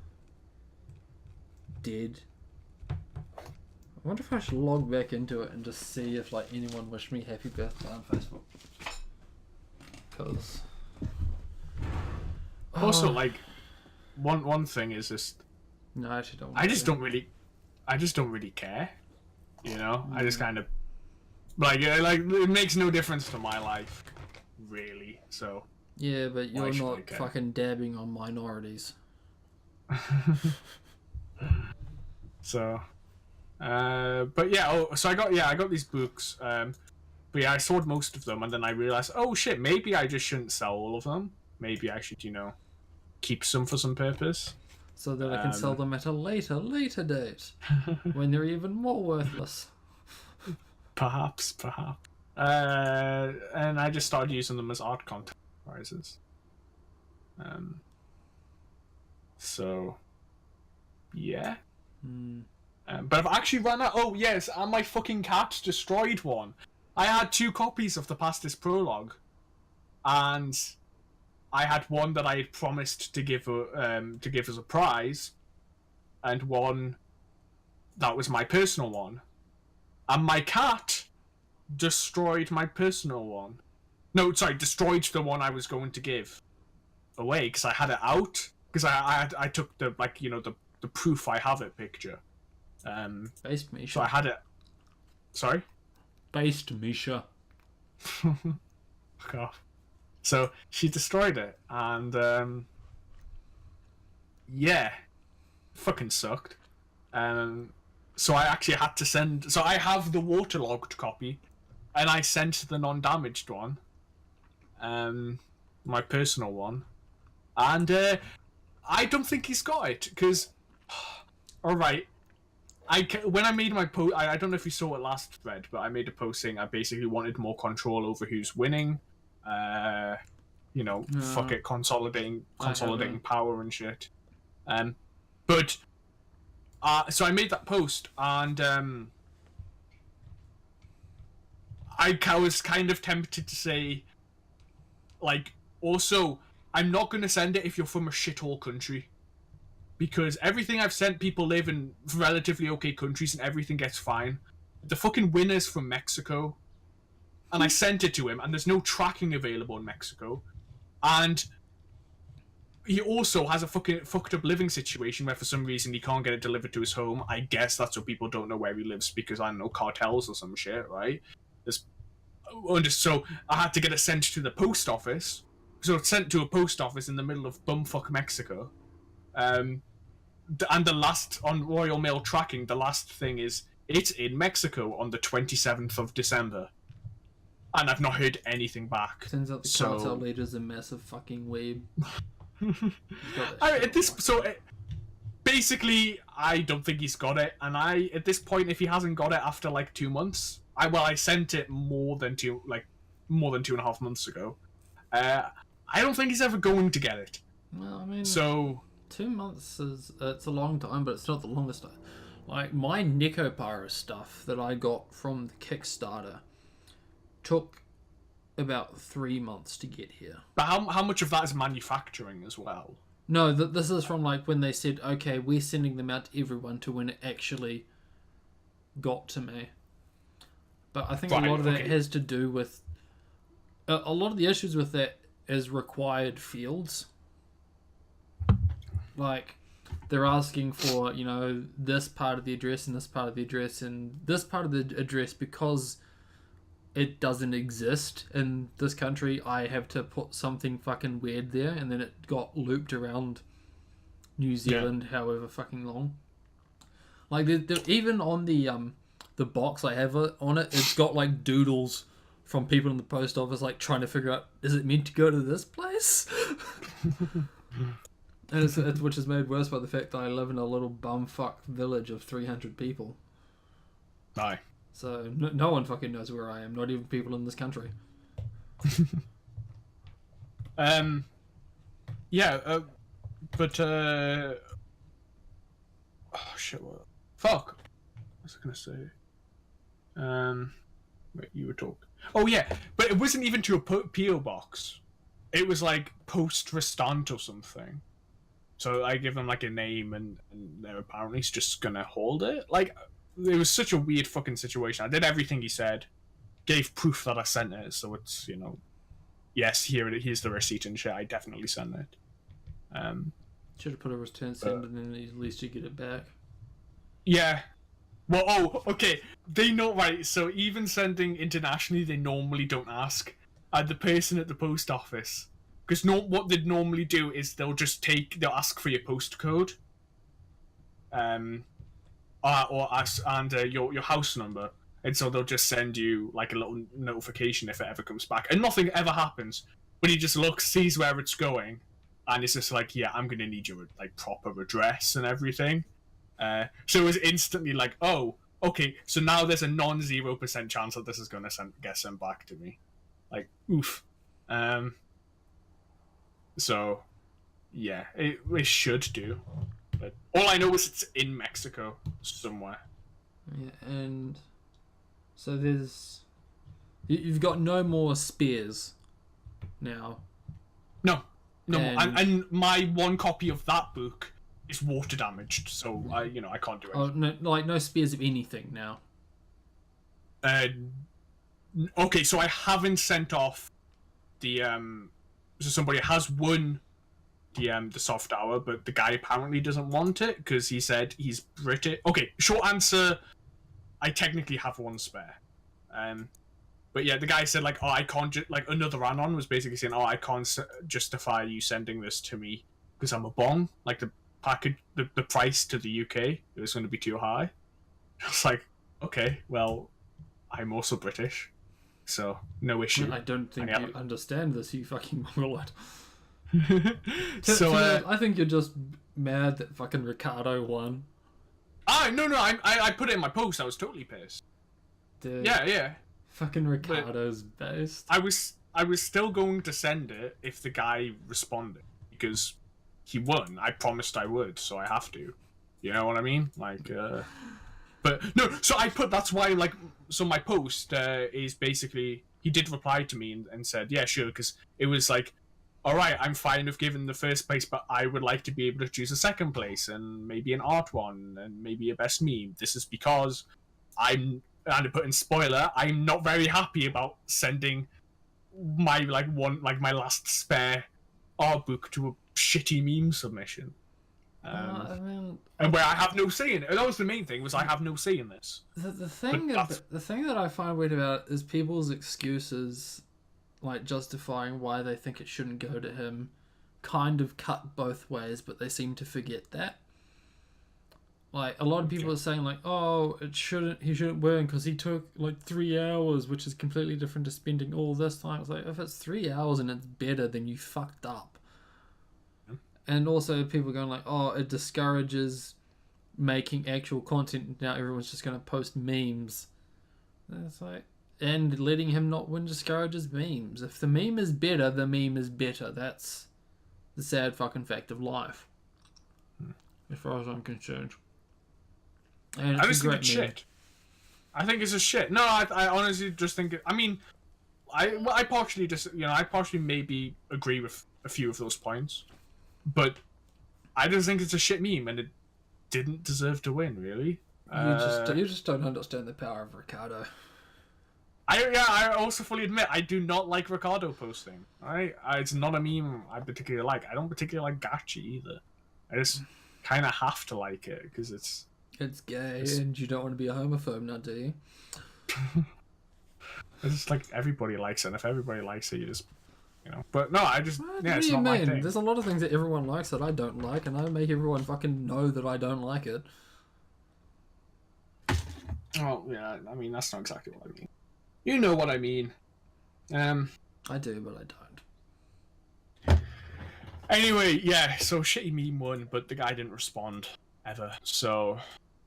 dead. I wonder if I should log back into it and just see if like anyone wished me happy birthday on Facebook. Because Also, like, one thing is just no, I actually don't. I just don't really care. You know, I just kind of like it makes no difference to my life, really. So. Yeah, but Why you're should I not care? fucking dabbing on minorities. So, but yeah, so I got these books. But yeah, I sold most of them, and then I realized, oh shit, maybe I just shouldn't sell all of them. Maybe I should, keep some for some purpose. So that I can sell them at a later date, when they're even more worthless. Perhaps. And I just started using them as art content prizes. So, yeah. But I've actually run out. Oh yes, and my fucking cat destroyed one. I had 2 copies of the Pastis Prologue, and I had one that I had promised to give as a prize, and one that was my personal one. And my cat destroyed my personal one. No, sorry, destroyed the one I was going to give away because I had it out. Because I took the the proof I have it picture. Based Misha. So I had it. Sorry. Based Misha. Fuck off. So she destroyed it, and yeah, fucking sucked. So I actually had to send. So I have the waterlogged copy, and I sent the non-damaged one, my personal one, and I don't think he's got it because. All right. When I made my post, I don't know if you saw it last thread, but I made a post saying I basically wanted more control over who's winning. Fuck it, consolidating power and shit. But so I made that post, and I was kind of tempted to say, like, also, I'm not gonna send it if you're from a shithole country. Because everything I've sent people live in relatively okay countries and everything gets fine. The fucking winner's from Mexico. And I sent it to him, and there's no tracking available in Mexico. And he also has a fucking fucked up living situation where for some reason he can't get it delivered to his home. I guess that's what people don't know where he lives because, I don't know, cartels or some shit, right? So I had to get it sent to the post office. So it's sent to a post office in the middle of bumfuck Mexico. And the last on Royal Mail tracking, the last thing is it's in Mexico on the 27th of December, and I've not heard anything back. Turns out the cartel leader's a massive fucking weeb. Basically, I don't think he's got it, and at this point, if he hasn't got it after like 2 months, I sent it more than 2.5 months ago. I don't think he's ever going to get it. Well, I mean, so 2 months it's a long time, but it's not the longest time. Like my Necopyrus stuff that I got from the Kickstarter took about 3 months to get here. But how much of that is manufacturing as well? No, this is from like when they said, okay, we're sending them out to everyone, to when it actually got to me. But I think a lot of that has to do with a lot of the issues with that is required fields. Like, they're asking for, this part of the address and this part of the address and this part of the address because it doesn't exist in this country. I have to put something fucking weird there, and then it got looped around New Zealand however fucking long. Like, even on the box I have on it, it's got, like, doodles from people in the post office, like, trying to figure out, is it meant to go to this place? And it's which is made worse by the fact that I live in a little bumfuck village of 300 people. Aye. So no one fucking knows where I am, not even people in this country. Yeah, but oh shit, what? Fuck. What was I gonna say? Wait, you were talking. Oh yeah, but it wasn't even to a PO box. It was like post restant or something. So I give them like a name, and they're apparently just gonna hold it. Like, it was such a weird fucking situation. I did everything he said, gave proof that I sent it, so it's, yes, here's the receipt and shit. I definitely sent it. Should have put a return send, and then at least you get it back. Yeah. Well, okay. They know, right? So even sending internationally, they normally don't ask. The person at the post office. Because what they'd normally do is they'll ask for your postcode, your house number, and so they'll just send you like a little notification if it ever comes back, and nothing ever happens. But he just looks, sees where it's going, and it's just like, yeah, I'm gonna need your like proper address and everything. So it was instantly like, oh, okay, so now there's a non 0% chance that this is gonna get sent back to me. Like, oof. So, yeah, it should do. But all I know is it's in Mexico somewhere. Yeah, and so you've got no more spears now. No, And- and my one copy of that book is water damaged, so I can't do Oh, anything. no, like no spears of anything now. Okay, so I haven't sent off the So somebody has won the soft hour, but the guy apparently doesn't want it because he said he's British. Okay, short answer, I technically have one spare. But yeah, the guy said like, oh, I can't like another Anon was basically saying, oh, I can't justify you sending this to me because I'm a bong. Like the package, the price to the UK, it was going to be too high. I was like, okay, well, I'm also British, so no issue. I don't think you understand this, you fucking mongoloid. So I think you're just mad that fucking Ricardo won. No, I put it in my post. I was totally pissed. Dude, Yeah. fucking Ricardo's based. I was still going to send it if the guy responded because he won. I promised I would, so I have to. You know what I mean? Like, but no. So I put that's why like so my post is basically he did reply to me and said yeah sure because it was like. All right, I'm fine with giving the first place, but I would like to be able to choose a second place and maybe an art one and maybe a best meme. This is because and I put in spoiler, I'm not very happy about sending my my last spare art book to a shitty meme submission. I mean, and where I have no say in it. That was the main thing, was I have no say in this. the thing that I find weird about it is people's excuses, like justifying why they think it shouldn't go to him, kind of cut both ways, but they seem to forget that. Like a lot of people are saying like, oh, he shouldn't win because he took like 3 hours, which is completely different to spending all this time. It's like, if it's 3 hours and it's better, then you fucked up. And also people going like, oh, it discourages making actual content. Now everyone's just going to post memes. And it's like, and letting him not win discourages memes. If the meme is better, the meme is better. That's the sad fucking fact of life. As far as I'm concerned. And I it's just a think great it's meme. shit. I think it's a shit. No, I honestly just think I mean, I partially just I partially maybe agree with a few of those points, but I just think it's a shit meme and it didn't deserve to win. Really, You just don't understand the power of Ricardo. I also fully admit I do not like Ricardo posting. It's not a meme I particularly like. I don't particularly like Gachi either. I just kind of have to like it because it's gay, and you don't want to be a homophobe now, do you? it's just like everybody likes it, and if everybody likes it, you just But no, I just What it's do you not my mean? thing. There's a lot of things that everyone likes that I don't like, and I make everyone fucking know that I don't like it. Oh yeah, I mean that's not exactly what I mean. You know what I mean. I do, but I don't. Anyway, yeah. So shitty meme won, but the guy didn't respond ever, so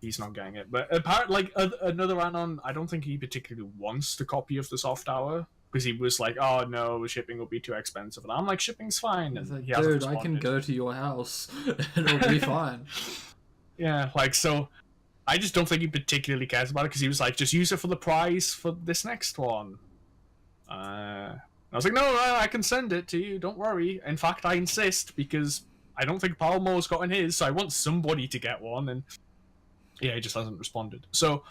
he's not getting it. But apparently, like another Anon, I don't think he particularly wants the copy of the soft hour because he was like, "Oh no, shipping will be too expensive," and I'm like, "Shipping's fine." And It's like, he hasn't dude, I can responded. go to your house. It'll be fine. Yeah, like so. I just don't think he particularly cares about it because he was like, just use it for the prize for this next one. I was like, no, I can send it to you. Don't worry. In fact, I insist because I don't think Palmo's gotten his, so I want somebody to get one. And yeah, he just hasn't responded. So,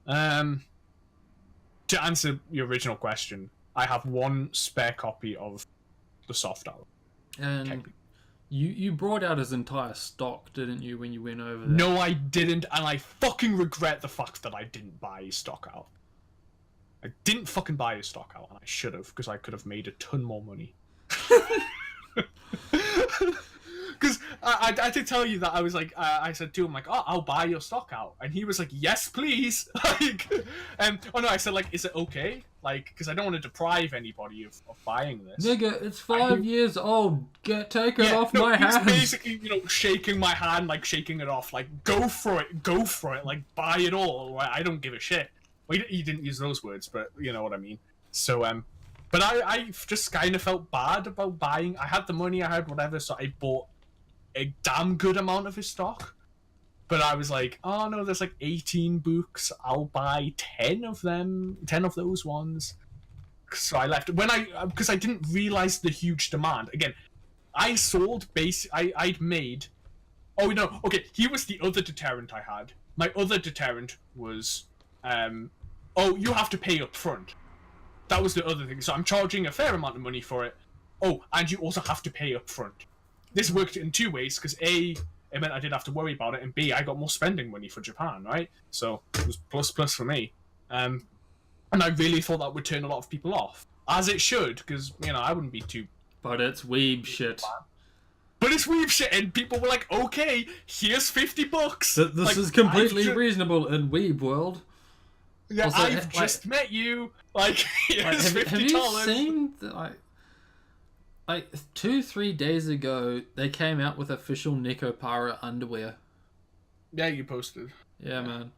to answer your original question, I have one spare copy of the soft hour. And you brought out his entire stock, didn't you, when you went over there? No, I didn't, and I fucking regret the fact that I didn't buy his stock out. I didn't fucking buy his stock out, and I should have, because I could have made a ton more money. because I did tell you that I was like, I said to him like, oh, I'll buy your stock out, and he was like, yes, please. Like, oh no, I said like, is it okay? Like, because I don't want to deprive anybody of buying this. Nigga, it's 5 years old. Take it off my he's hands. basically, shaking my hand, like shaking it off, like go for it, like buy it all. Like, I don't give a shit. Well, he didn't use those words, but you know what I mean. So but I just kind of felt bad about buying. I had the money, I had whatever, so I bought a damn good amount of his stock. But I was like, oh no, there's like 18 books. I'll buy 10 of them, 10 of those ones. So I left because I didn't realize the huge demand. Again, I sold I'd made. Oh no, okay. Here was the other deterrent I had. My other deterrent was, oh, you have to pay up front. That was the other thing. So I'm charging a fair amount of money for it. Oh, and you also have to pay up front. This worked in two ways, because A, it meant I didn't have to worry about it, and B, I got more spending money for Japan, right? So it was plus for me. And I really thought that would turn a lot of people off. As it should, because, I wouldn't be too... But it's weeb shit. But it's weeb shit, and people were like, okay, here's $50. This like, is completely reasonable in weeb world. Yeah, Also, I've just met you. Like, here's $50. Have you seen... Like 2-3 days ago, they came out with official Nekopara underwear. Yeah, you posted. Yeah, man.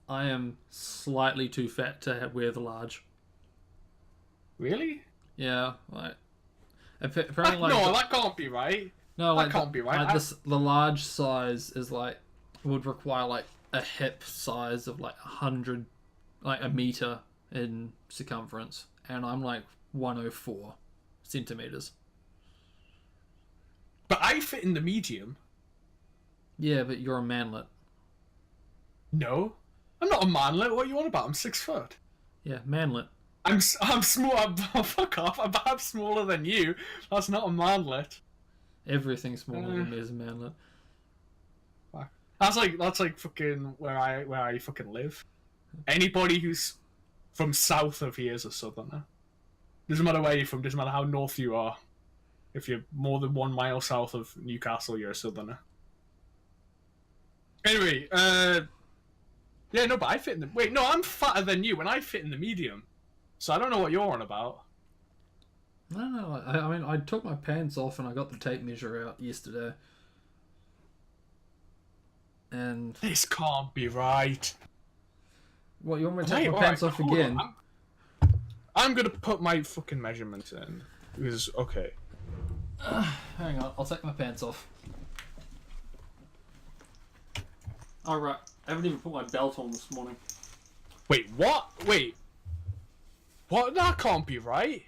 I am slightly too fat to wear the large. Really? Yeah, like... Apparently, like... No, that can't be right. No, like... That can't be right. Like the large size is like... would require like a hip size of like 100... like a meter in circumference. And I'm like 104 centimeters. But I fit in the medium. Yeah, but you're a manlet. No, I'm not a manlet. What are you on about? I'm 6 foot. Yeah, manlet. I'm small. Fuck off. I'm smaller than you. That's not a manlet. Everything smaller than me is a manlet. That's like fucking where I fucking live. Anybody who's from south of here is a southerner. Doesn't matter where you're from, doesn't matter how north you are. If you're more than 1 mile south of Newcastle, you're a southerner. Anyway, yeah, no, but I fit in the... Wait, no, I'm fatter than you, and I fit in the medium. So I don't know what you're on about. No, I mean, I took my pants off and I got the tape measure out yesterday. And... This can't be right. What, you want me to take my pants off again? I'm gonna put my fucking measurements in. Because, okay. Hang on, I'll take my pants off. Alright, I haven't even put my belt on this morning. Wait, what? Wait. What? That can't be right.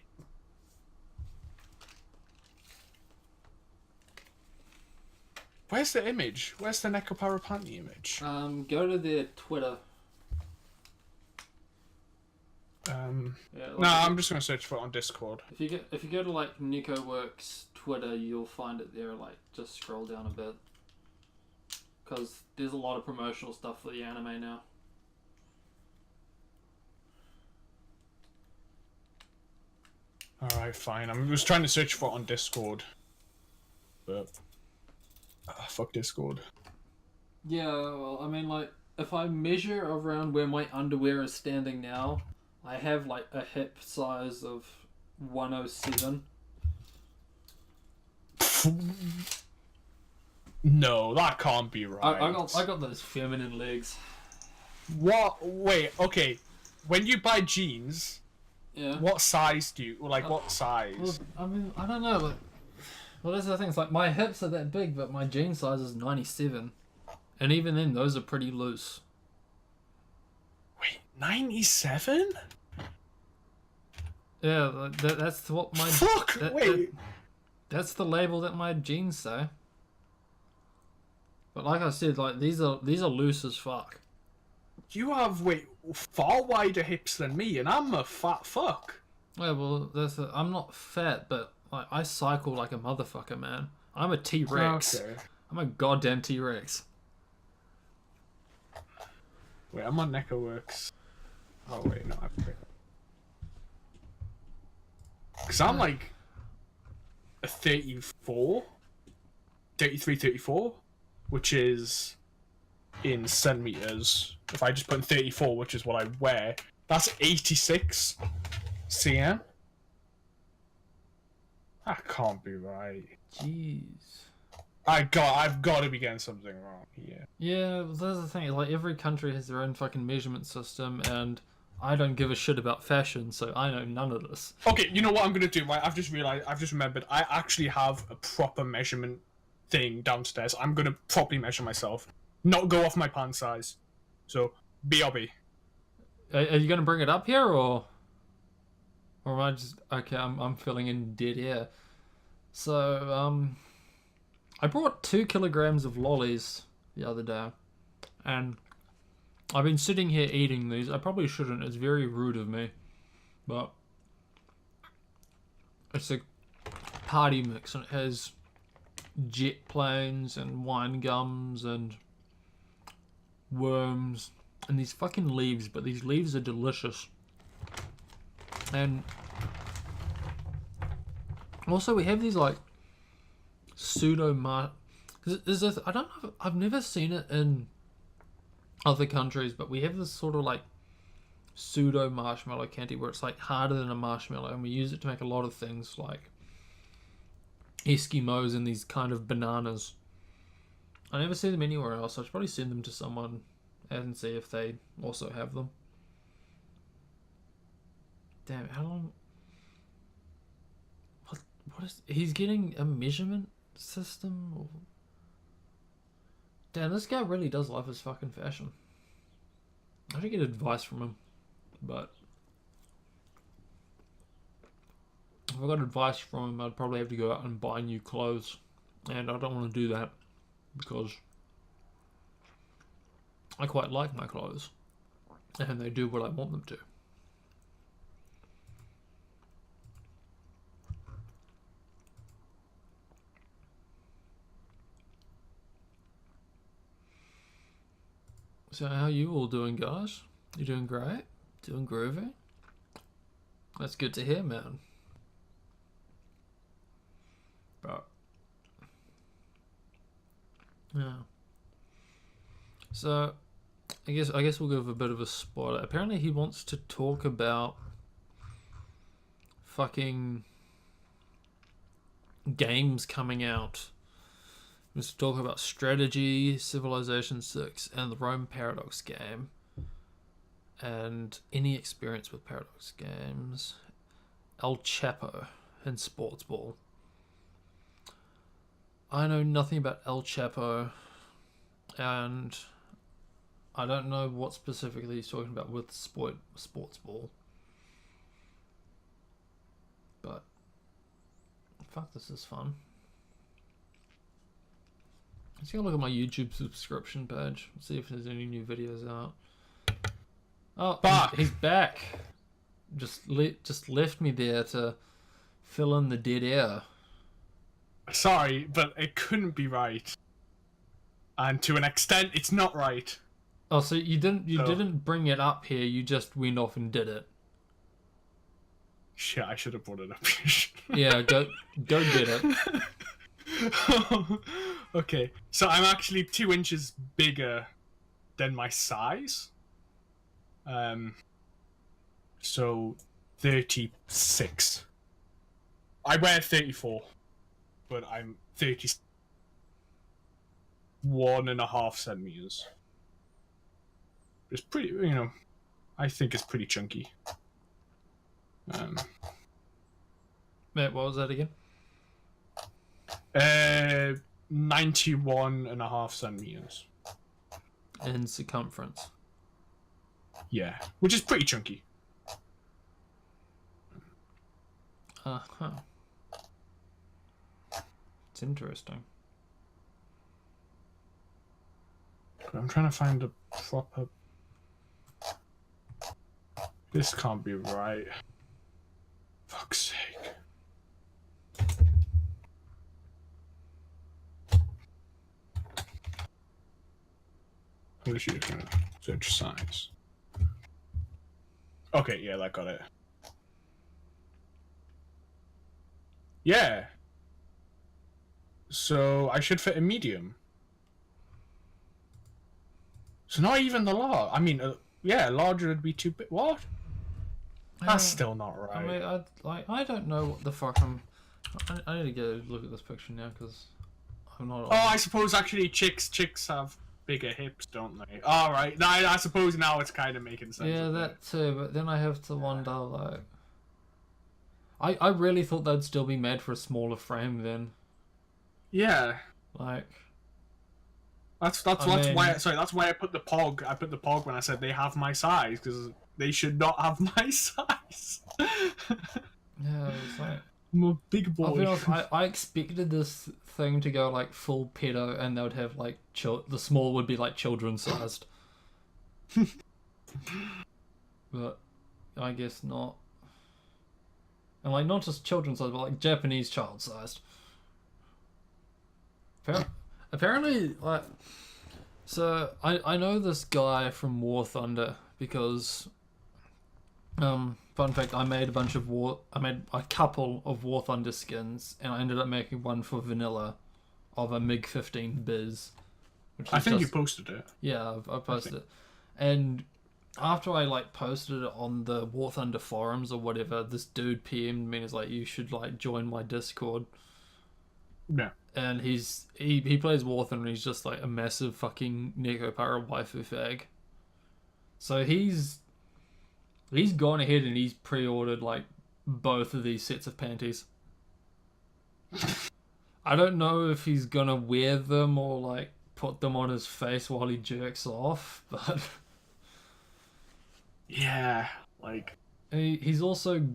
Where's the image? Where's the Nekopara panty image? Go to their Twitter. Yeah, like no, I'm just gonna search for it on Discord. If you go to like NicoWorks Twitter, you'll find it there. Like, just scroll down a bit, because there's a lot of promotional stuff for the anime now. Alright, fine. I was trying to search for it on Discord, but fuck Discord. Yeah, well, I mean, like, if I measure around where my underwear is standing now, I have like a hip size of 107. No, that can't be right. I got those feminine legs. What? Wait, okay. When you buy jeans, Yeah. what size do you like? What size? Well, I mean, I don't know. Well, that's the thing. It's like my hips are that big, but my jean size is 97, and even then, those are pretty loose. Wait, 97? Yeah, that's what my... Fuck! Wait. That's the label that my jeans say. But like I said, like these are loose as fuck. You have far wider hips than me, and I'm a fat fuck. Yeah, well, I'm not fat, but like I cycle like a motherfucker, man. I'm a T-Rex. Okay. I'm a goddamn T-Rex. Wait, I'm on NecoWorks. Oh wait, no, I've picked. Because I'm like a 34. 33, 34, which is in centimeters. If I just put in 34, which is what I wear, that's 86 cm. That can't be right. Jeez. I've got to be getting something wrong here. Yeah, well, that's the thing. Like, every country has their own fucking measurement system, and I don't give a shit about fashion, so I know none of this. Okay, you know what I'm gonna do? Right, I've just remembered. I actually have a proper measurement thing downstairs. I'm gonna properly measure myself, not go off my pant size. So, BRB. Are you gonna bring it up here, or am I just okay? I'm filling in dead air. So I brought 2 kilograms of lollies the other day, and I've been sitting here eating these. I probably shouldn't. It's very rude of me, but it's a party mix, and it has jet planes and wine gums and worms and these fucking leaves. But these leaves are delicious, and also we have these like I don't know. I've never seen it in other countries, but we have this sort of like pseudo marshmallow candy where it's like harder than a marshmallow, and we use it to make a lot of things like Eskimos and these kind of bananas. I never see them anywhere else. I should probably send them to someone and see if they also have them. Damn, how long? What is? He's getting a measurement system? Or... Damn, this guy really does love his fucking fashion. I should get advice from him, but if I got advice from him, I'd probably have to go out and buy new clothes, and I don't want to do that because I quite like my clothes, and they do what I want them to. So how you all doing, guys? You doing great? Doing groovy? That's good to hear, man. But yeah. So I guess we'll give a bit of a spoiler. Apparently he wants to talk about fucking games coming out. He wants to talk about strategy, Civilization 6, and the Rome Paradox game. And any experience with Paradox games. El Chapo and Sports Ball. I know nothing about El Chapo, and I don't know what specifically he's talking about with Sports Ball. But fuck, this is fun. Let's go look at my YouTube subscription page. See if there's any new videos out. Oh, Fuck. he's back. Just left me there to fill in the dead air. Sorry, but it couldn't be right. And to an extent, it's not right. Oh, so you didn't bring it up here. You just went off and did it. Shit, I should have brought it up. Yeah, go get it. Okay, so I'm actually 2 inches bigger than my size. So 36. I wear 34, but I'm 31.5 centimeters. It's pretty, I think it's pretty chunky. Matt, what was that again? 91.5 centimeters. In circumference. Yeah, which is pretty chunky. Uh-huh. It's interesting. I'm trying to find a proper... This can't be right. Fuck's sake. I'm literally just gonna search size. Okay, yeah, that got it. Yeah. So I should fit a medium. So not even the large. I mean, yeah, larger would be too big. What? That's still not right. I mean, I don't know what the fuck I need to go look at this picture now because I'm not. Oh, I suppose actually chicks have bigger hips, don't they? All right. I suppose now it's kind of making sense. Yeah, that too. But then I have to wonder, like, I really thought they'd still be made for a smaller frame then. Yeah. Like, that's why. Sorry, that's why I put the pog. I put the pog when I said they have my size because they should not have my size. yeah, it's like. I'm a big I'll be boy. honest, I expected this thing to go like full pedo, and they would have like the small would be like children sized. But I guess not. And like not just children sized, but like Japanese child sized. Apparently, like, so I know this guy from War Thunder because, fun fact, I made a couple of War Thunder skins, and I ended up making one for vanilla, of a MiG-15 Biz. Which I is think just, you posted it. yeah, I posted it, and after I like posted it on the War Thunder forums or whatever, this dude PM'd me and is like, "You should like join my Discord." Yeah. And he plays War Thunder and he's just like a massive fucking Nekopara waifu fag. So he's gone ahead and he's pre-ordered like both of these sets of panties. I don't know if he's gonna wear them or like put them on his face while he jerks off, but Yeah, like he also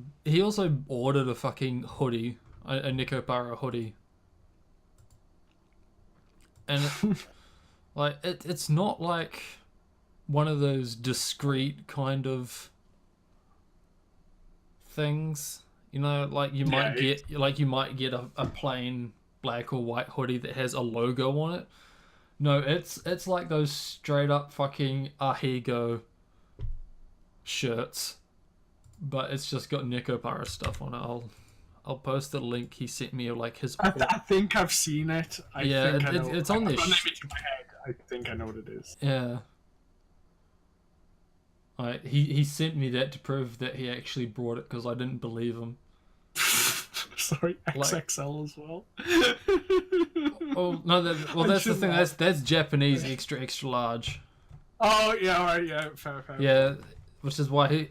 ordered a fucking hoodie, a Nekopara hoodie. And like it's not like one of those discreet kind of things, you know, like you might get a plain black or white hoodie that has a logo on it. No, it's like those straight up fucking Ahego shirts, but it's just got Nekopara stuff on it. I'll post the link he sent me of like his. I think I've seen it. It's on this. I've got an image in my head. I think I know what it is. Yeah. He sent me that to prove that he actually brought it because I didn't believe him. Sorry, XXL as well. Oh no! That's the thing. That's Japanese extra large. Oh yeah, alright, yeah, fair. Yeah, which is why he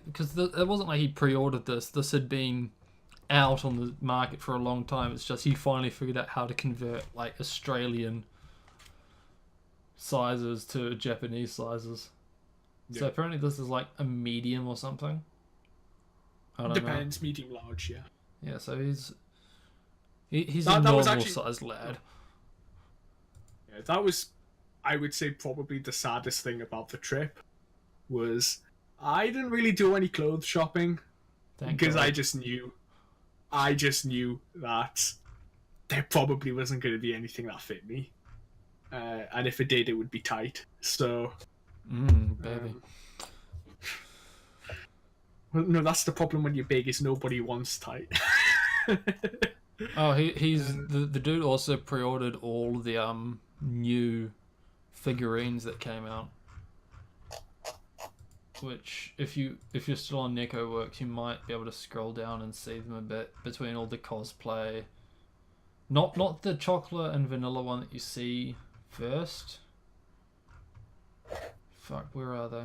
because it wasn't like he pre-ordered this. This had been out on the market for a long time. It's just he finally figured out how to convert like Australian sizes to Japanese sizes. Yeah. So apparently this is like a medium or something. I don't know. Depends, medium, large, yeah. Yeah, so he's a normal sized lad. Yeah, that was, I would say, probably the saddest thing about the trip was I didn't really do any clothes shopping because I just knew that there probably wasn't going to be anything that fit me, and if it did, it would be tight. So, baby. Well, no, that's the problem when you're big. Is nobody wants tight. Oh, he's the dude also pre-ordered all the new figurines that came out. Which, if you're still on Neko Works, you might be able to scroll down and see them a bit between all the cosplay. Not the chocolate and vanilla one that you see first. Fuck, where are they?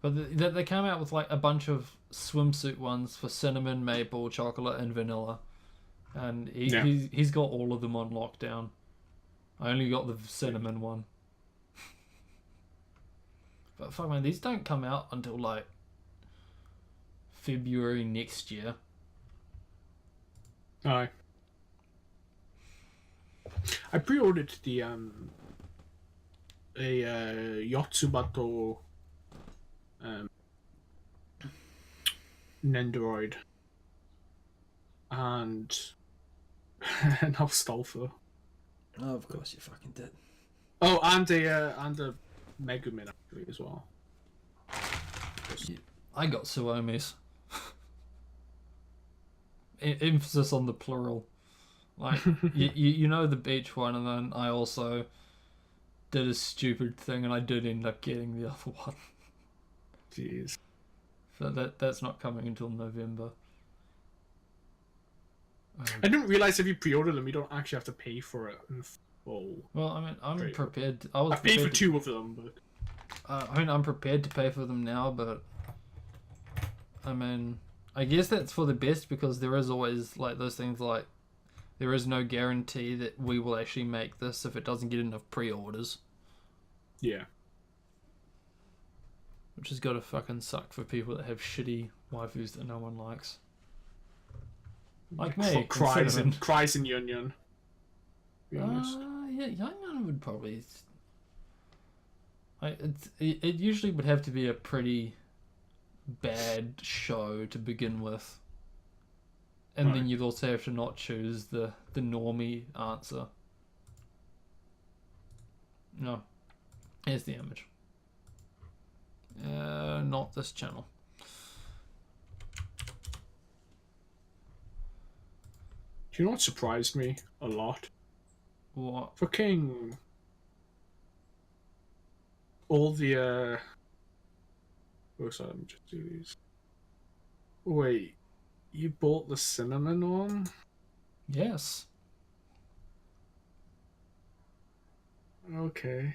But they came out with like a bunch of swimsuit ones for cinnamon, maple, chocolate, and vanilla, and he's got all of them on lockdown. I only got the cinnamon one. But fuck man, these don't come out until like February next year. Aye. I pre-ordered the Yotsubato Nendoroid and Nostalfo. Oh, of course you fucking did. Oh, and a Megumin actually as well. I got Suomis. Emphasis on the plural. Like, you know the beach one, and then I also did a stupid thing, and I did end up getting the other one. Jeez. So that's not coming until November. I didn't realize if you pre-order them, you don't actually have to pay for it in full. Well, I mean, I'm Great. prepared. I paid for 2 of them, but I mean, I'm prepared to pay for them now, but I mean, I guess that's for the best because there is always like those things like there is no guarantee that we will actually make this if it doesn't get enough pre-orders, yeah. which has got to fucking suck for people that have shitty waifus that no one likes. Like me, Cries Cinnamon. and Yun Yun. To be honest. Yeah, Young Yun would probably. It usually would have to be a pretty bad show to begin with, and then Right. you'd also have to not choose the normie answer. No, here's the image. Not this channel. Do you know what surprised me a lot? What? Fucking all the oh, sorry, let me just do these. Wait, you bought the cinnamon one? Yes. Okay.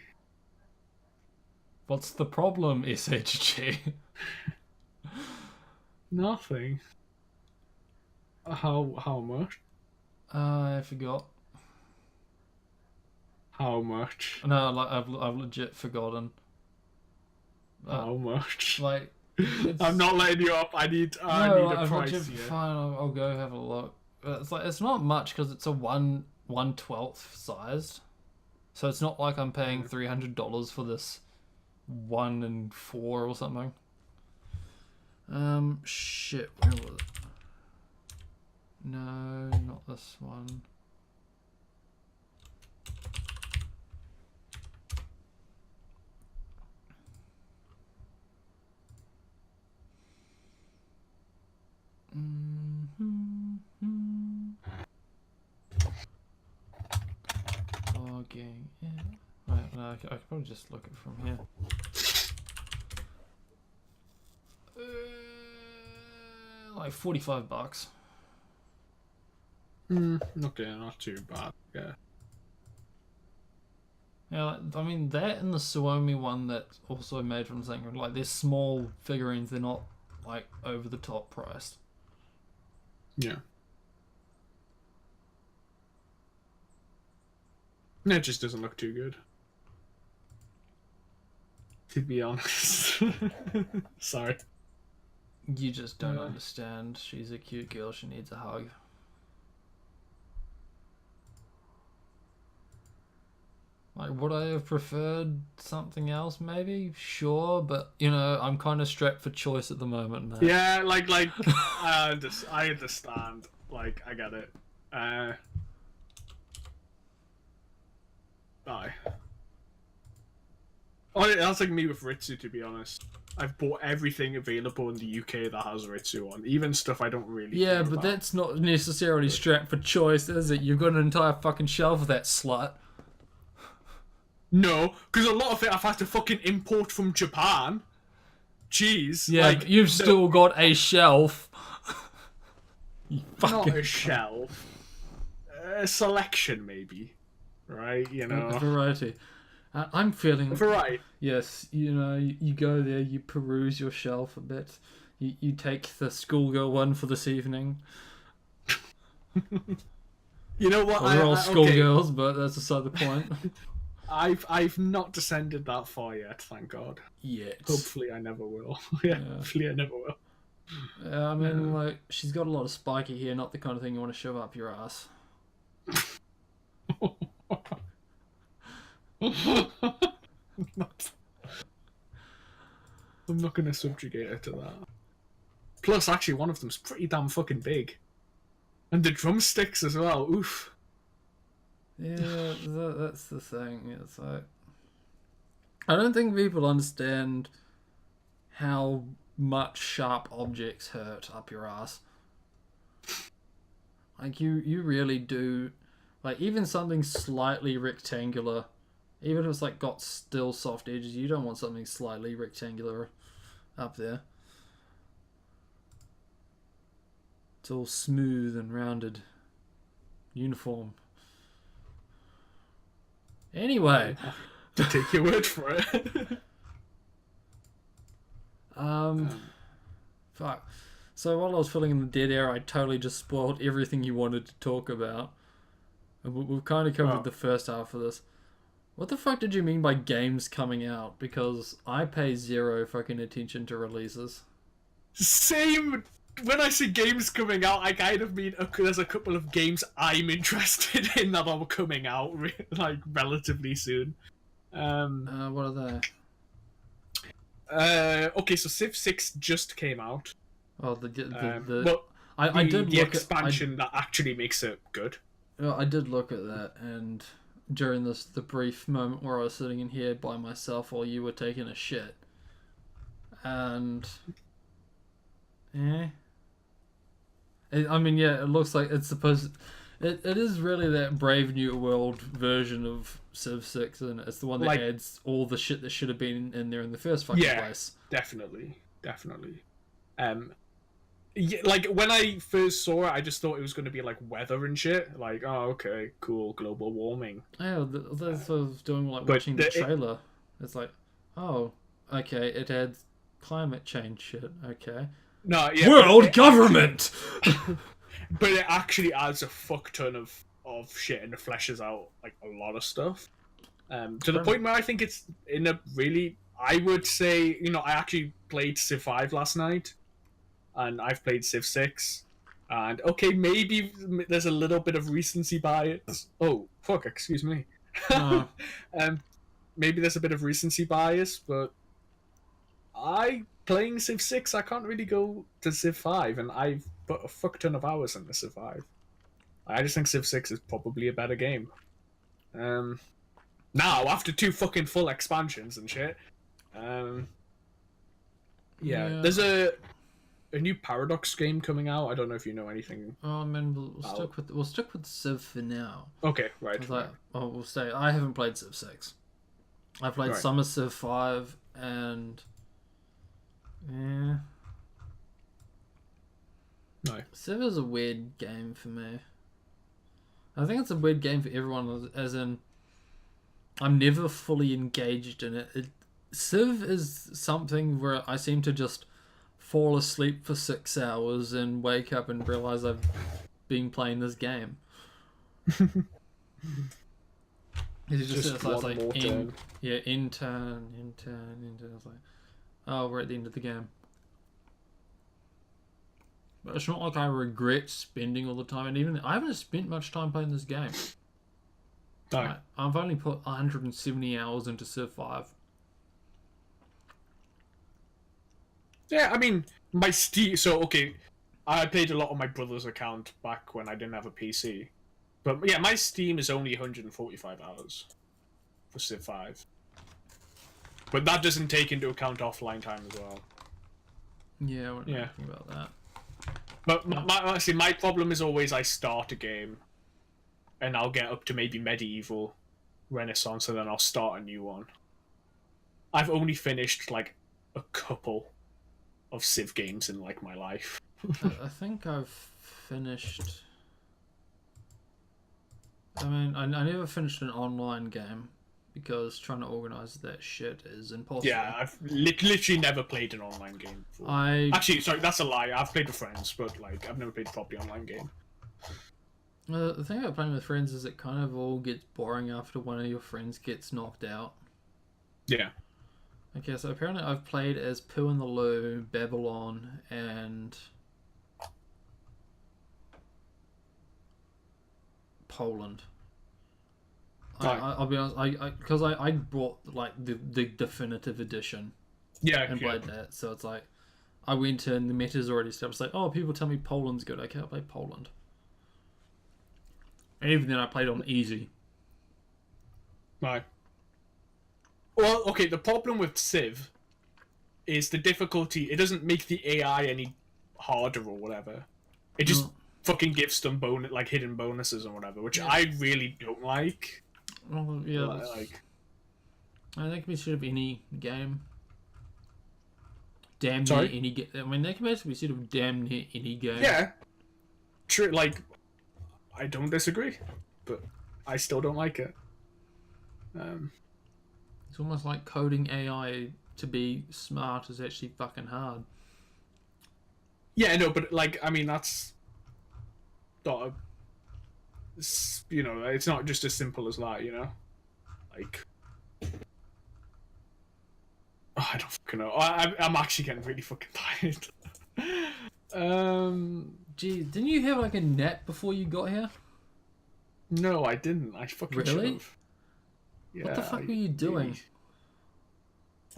What's the problem, SHG? Nothing. How much? I forgot. How much? No, like I've legit forgotten. How much? Like, it's, I'm not letting you up. I need a I've price legit, here. fine. I'll go have a look. But it's like it's not much because it's a 1/12 sized, so it's not like I'm paying $300 for this 1 and 4 or something. Shit. Where was it? No, not this one. Logging in. Right, no, I could probably just look it from here. Like $45. Okay, not too bad. Yeah. Yeah, like, I mean that and the Suomi one that's also made from something like they're small figurines. They're not like over the top priced. Yeah. It just doesn't look too good. To be honest. Sorry. You just don't Yeah. understand. She's a cute girl. She needs a hug. Like, would I have preferred something else? Maybe, sure, but you know, I'm kind of strapped for choice at the moment, man. Yeah, like I understand. Like, I get it. Aye. Oh, that's like me with Ritsu, to be honest. I've bought everything available in the UK that has Ritsu on, even stuff I don't really. Yeah, care but about. that's not necessarily strapped for choice, is it? You've got an entire fucking shelf of that slut. No, because a lot of it I've had to fucking import from Japan. Jeez. Yeah, like, but you've no, still got a shelf. You not fucking a shelf. A selection, maybe. Right? You a know. variety. I'm feeling. Variety. Yes, you know, you go there, you peruse your shelf a bit. You take the schoolgirl one for this evening. You know what? Well, we're all okay. schoolgirls, but that's beside the point. I've not descended that far yet, thank God. Yet. Hopefully I never will. Yeah, Yeah. hopefully I never will. I mean, like, she's got a lot of spiky hair, not the kind of thing you want to shove up your ass. I'm not gonna subjugate her to that. Plus, actually, one of them's pretty damn fucking big. And the drumsticks as well, oof. Yeah, that's the thing. It's like, I don't think people understand how much sharp objects hurt up your ass. Like you really do, like even something slightly rectangular, even if it's like got still soft edges, you don't want something slightly rectangular up there. It's all smooth and rounded, uniform. Anyway, To take your word for it. fuck. So while I was filling in the dead air, I totally just spoiled everything you wanted to talk about. And we've kind of covered the first half of this. What the fuck did you mean by games coming out? Because I pay zero fucking attention to releases. Same. When I say games coming out, I kind of mean there's a couple of games I'm interested in that are coming out like relatively soon. What are they? Okay, so Civ 6 just came out. Oh, Well, I did the look expansion that actually makes it good. I did look at that, and during the brief moment where I was sitting in here by myself while you were taking a shit, and it looks like it's supposed. It is really that Brave New World version of Civ 6, and it's the one that adds all the shit that should have been in there in the first fucking place. Definitely. Yeah, like when I first saw it, I just thought it was going to be like weather and shit. Like, oh, okay, cool, global warming. Yeah, that's what I was doing, like watching the trailer. It's like, oh, okay, it adds climate change shit. Okay. No, yeah. World government. But it actually adds a fuck ton of shit and it fleshes out like a lot of stuff. To the point where I think it's in a really, I would say, I actually played Civ 5 last night, and I've played Civ 6, and okay, maybe there's a little bit of recency bias. Oh, fuck, excuse me. Maybe there's a bit of recency bias, but playing Civ 6, I can't really go to Civ 5, and I've put a fuck ton of hours into Civ 5. I just think Civ 6 is probably a better game. Now, after 2 fucking full expansions and shit. There's a new Paradox game coming out. I don't know if you know anything. Oh man, we'll stick with Civ for now. Okay, right. We'll stay. I haven't played Civ 6. I played some of Civ 5 and No. Civ is a weird game for me. I think it's a weird game for everyone, as in I'm never fully engaged in it. Civ is something where I seem to just fall asleep for 6 hours and wake up and realize I've been playing this game. It's just like in turn. I was like, oh, we're at the end of the game. But it's not like I regret spending all the time, and even I haven't spent much time playing this game. No. I've only put 170 hours into Civ 5. Yeah, I mean, my Steam... So, okay, I played a lot on my brother's account back when I didn't have a PC. But, yeah, my Steam is only 145 hours for Civ 5. But that doesn't take into account offline time as well. Yeah, I wasn't thinking about that. But my problem is always I start a game, and I'll get up to maybe Medieval, Renaissance, and then I'll start a new one. I've only finished, like, a couple of Civ games in, like, my life. I think I've finished... I mean, I never finished an online game, because trying to organise that shit is impossible. Yeah, I've literally never played an online game before. Actually, sorry, that's a lie. I've played with friends, but like I've never played a properly online game. The thing about playing with friends is it kind of all gets boring after one of your friends gets knocked out. Yeah. Okay, so apparently I've played as Pooh and the Lou, Babylon, and Poland. I'll be honest, because I bought like the definitive edition. Yeah. And played that, so it's like I went in, the meta's already established. It's like, oh, people tell me Poland's good. Okay, I'll play Poland. And even then, I played on easy. Right. Well, okay. The problem with Civ is the difficulty. It doesn't make the AI any harder or whatever. It just fucking give some hidden bonuses or whatever, which I really don't like. Oh, yeah. Like, I think we should have any game. Damn near Sorry? any game. I mean, they can basically sort of damn near any game. yeah, true. Like, I don't disagree, but I still don't like it. It's almost like coding AI to be smart is actually fucking hard. Yeah, no, but like, I mean, that's not a, it's not just as simple as that, like. Oh, I don't fucking know. I'm actually getting really fucking tired. Gee, didn't you have like a nap before you got here? No, I didn't. I fucking Really? should've. Yeah, What the fuck were you doing?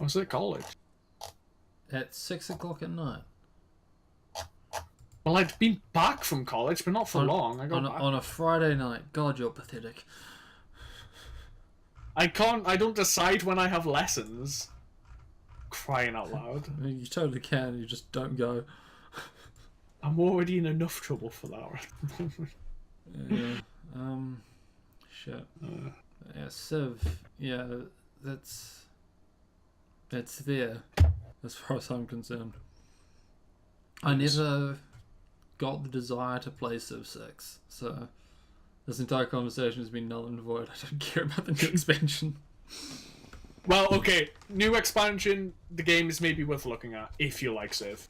I was at college. At 6 o'clock at night? Well, I'd been back from college, but not for long. I got back. On a Friday night. God, you're pathetic. I don't decide when I have lessons. Crying out loud. I mean, you totally can, you just don't go. I'm already in enough trouble for that right at the moment. Yeah. Shit. Yeah, Civ. Yeah, that's there, as far as I'm concerned. I never got the desire to play Civ 6, so this entire conversation has been null and void. I don't care about the new expansion. Well, okay, new expansion, the game is maybe worth looking at, if you like Civ.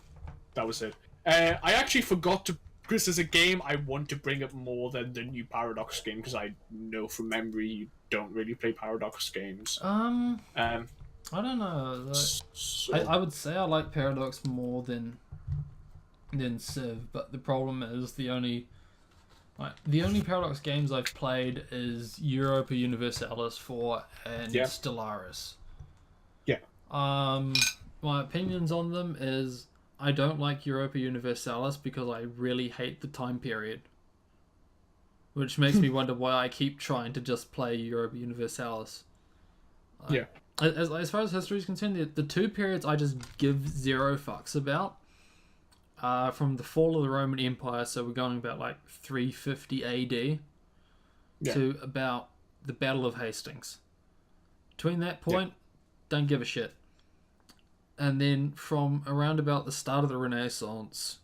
That was it. I actually forgot to, because there's a game I want to bring up more than the new Paradox game, because I know from memory you don't really play Paradox games. I don't know. Like, So, I would say I like Paradox more than Civ, but the problem is the only Paradox games I've played is Europa Universalis 4 and Yeah. Stellaris. Yeah. My opinions on them is I don't like Europa Universalis because I really hate the time period. Which makes me wonder why I keep trying to just play Europa Universalis. yeah. As far as history is concerned, the two periods I just give zero fucks about. From the fall of the Roman Empire, so we're going about like 350 AD, Yeah. to about the Battle of Hastings. Between that point, don't give a shit. And then from around about the start of the Renaissance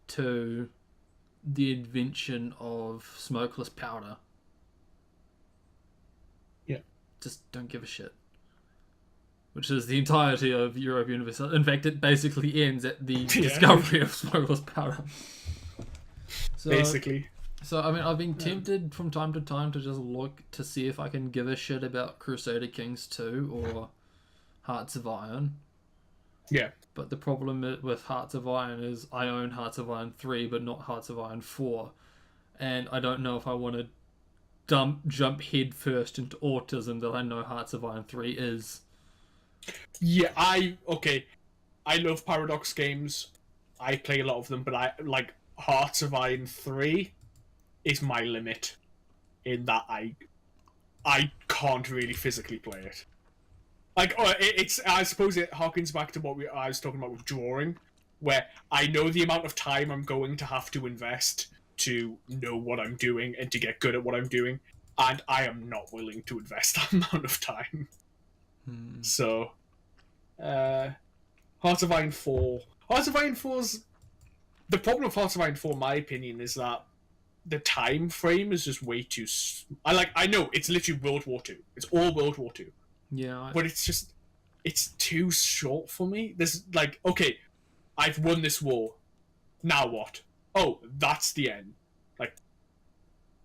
to the invention of smokeless powder. Yeah. Just don't give a shit. Which is the entirety of Europe Universalis. In fact, it basically ends at the discovery of smokeless powder. So, Basically. So, I mean, I've been tempted from time to time to just look to see if I can give a shit about Crusader Kings 2 or Hearts of Iron. Yeah. But the problem with Hearts of Iron is I own Hearts of Iron 3, but not Hearts of Iron 4. And I don't know if I want to jump head first into autism that I know Hearts of Iron 3 is. Yeah, I love Paradox games. I play a lot of them, but I like Hearts of Iron 3 is my limit in that I can't really physically play it. Like, I suppose it harkens back to what I was talking about with drawing, where I know the amount of time I'm going to have to invest to know what I'm doing and to get good at what I'm doing, and I am not willing to invest that amount of time. So, Hearts of Iron 4. Hearts of Iron 4's... The problem with Hearts of Iron 4, in my opinion, is that the time frame is just way too... I know, it's literally World War II. It's all World War II. Yeah. But it's just... It's too short for me. There's, like, okay, I've won this war. Now what? Oh, that's the end. Like,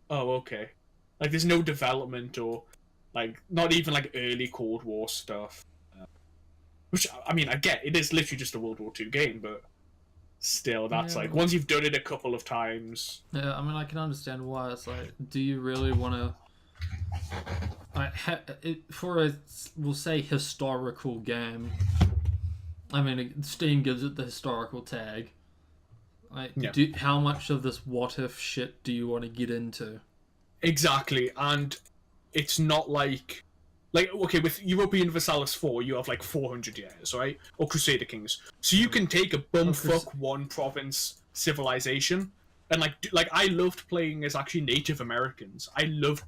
oh, okay. Like, there's no development or... Like, not even, like, early Cold War stuff. Which, I mean, I get, it is literally just a World War II game, but still, that's like, once you've done it a couple of times... Yeah, I mean, I can understand why. It's like, do you really want to... for a, we'll say, historical game, I mean, Steam gives it the historical tag. Like, Yeah. How much of this what-if shit do you want to get into? Exactly, and it's not like... Like, okay, with Europa Universalis 4, you have like 400 years, right? Or Crusader Kings. So you can take a bumfuck one province civilization and like I loved playing as actually Native Americans. I loved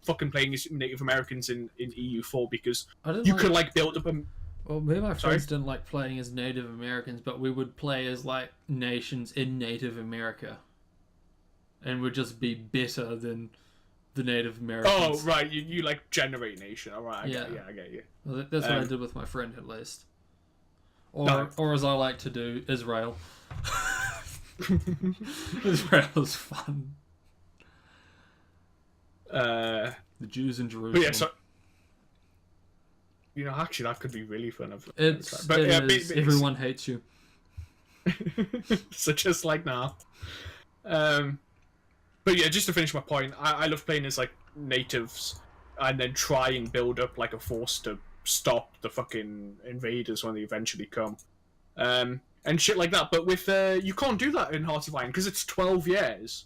fucking playing as Native Americans in EU4 because I didn't you like, could like build up a. Well, me and my Sorry? friends didn't like playing as Native Americans, but we would play as like nations in Native America, and would just be better than the Native Americans. Oh right, you like generate nation. All right, I get you. Well, that's what I did with my friend at least. Or, No. or as I like to do, Israel. Israel is fun. Uh, The Jews in Jerusalem. but yeah, so you know, actually, that could be really fun. It's, but it yeah, is. Everyone hates you. so just like now. But yeah, just to finish my point, I love playing as like natives, and then try and build up like a force to stop the fucking invaders when they eventually come, and shit like that. But with you can't do that in Hearts of Iron because it's 12 years,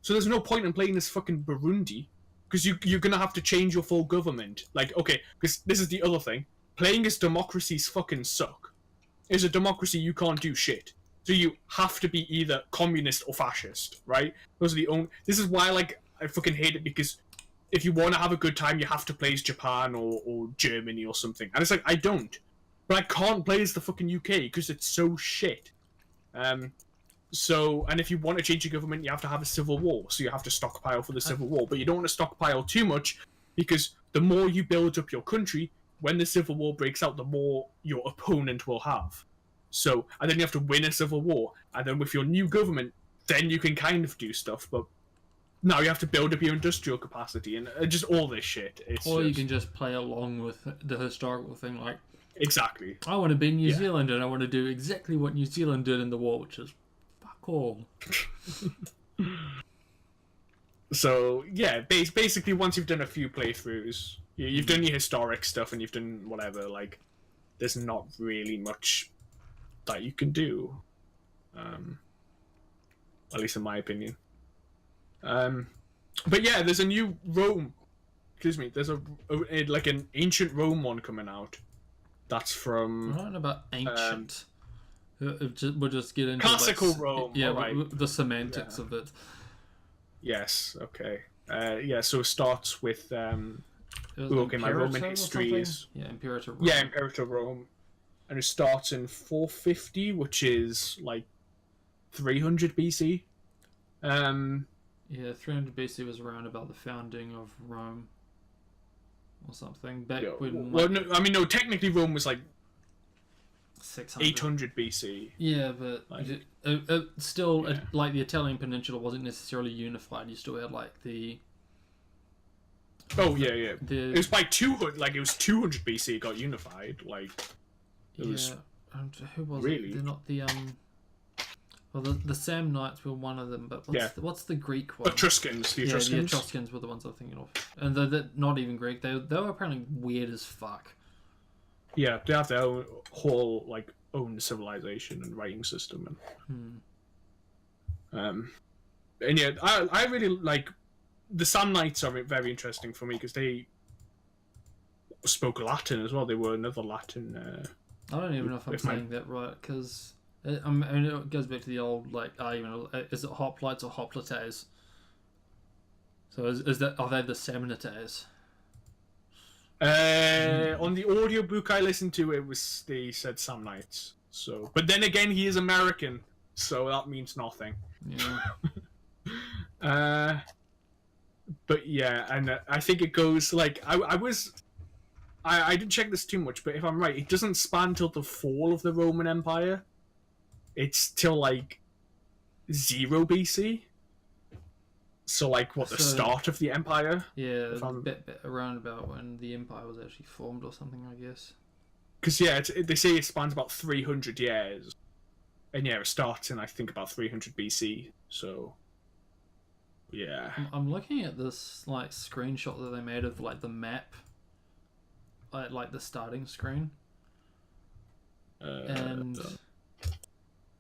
so there's no point in playing as fucking Burundi because you're gonna have to change your full government. Like, okay, because this is the other thing, playing as democracies fucking suck. As a democracy, you can't do shit. So you have to be either communist or fascist, right? Those are the only. This is why, like, I fucking hate it because if you want to have a good time, you have to play as Japan or Germany or something. And it's like I don't, but I can't play as the fucking UK because it's so shit. So, and if you want to change your government, you have to have a civil war. So you have to stockpile for the civil war, but you don't want to stockpile too much because the more you build up your country, when the civil war breaks out, the more your opponent will have. So, and then you have to win a civil war, and then with your new government, then you can kind of do stuff, but now you have to build up your industrial capacity and just all this shit. It's Or you just- can just play along with the historical thing, like, Exactly. I want to be New Yeah. Zealand and I want to do exactly what New Zealand did in the war, which is fuck all. So, yeah, basically once you've done a few playthroughs, you've done your historic stuff and you've done whatever, like, there's not really much that you can do. At least in my opinion. But yeah, there's a new Rome. Excuse me. There's like an ancient Rome one coming out. That's I from don't know about ancient. We'll just get into classical like, Rome. Yeah, alright. the semantics Yeah. of it. Yes. Okay. Yeah. So it starts with It was okay, my Roman Imperator or history something? is- Yeah, Imperator Rome. yeah, Imperator Rome, and it starts in 450, which is like 300 BC. Yeah, 300 BC was around about the founding of Rome. Or something. Back Yeah, when well, like, no, I mean, no. Technically, Rome was like 600. 800 BC. Yeah, but Like- still, Yeah. like the Italian peninsula wasn't necessarily unified. You still had like the Oh yeah, yeah. It the was by 200. Like it was 200 BC. It got unified. Like it was. yeah. Who was really- it? They're not the Well, the Samnites were one of them, but what's the Greek one? Etruscans. The Yeah, the Etruscans. Etruscans were the ones I'm thinking of, and they're not even Greek. They were apparently weird as fuck. Yeah, they have their own whole like own civilization and writing system and yeah, I really like the Samnites are very interesting for me because they spoke Latin as well. They were another Latin. I don't even know if I'm If my- saying that right, because I mean, it goes back to the old like argument: is it hoplites or hoplites? So are they the Samnites? On the audiobook I listened to, they said Samnites. So, but then again, he is American, so that means nothing. Yeah. But yeah, and I think it goes like I didn't check this too much, but if I'm right, it doesn't span till the fall of the Roman Empire. It's till like 0 BC. So like what the So- start of the empire? Yeah, If I'm- bit around about when the empire was actually formed or something, I guess. Because yeah, they say it spans about 300 years, and yeah, it starts in I think about 300 BC. So yeah, I'm looking at this like screenshot that they made of like the map, like the starting screen, and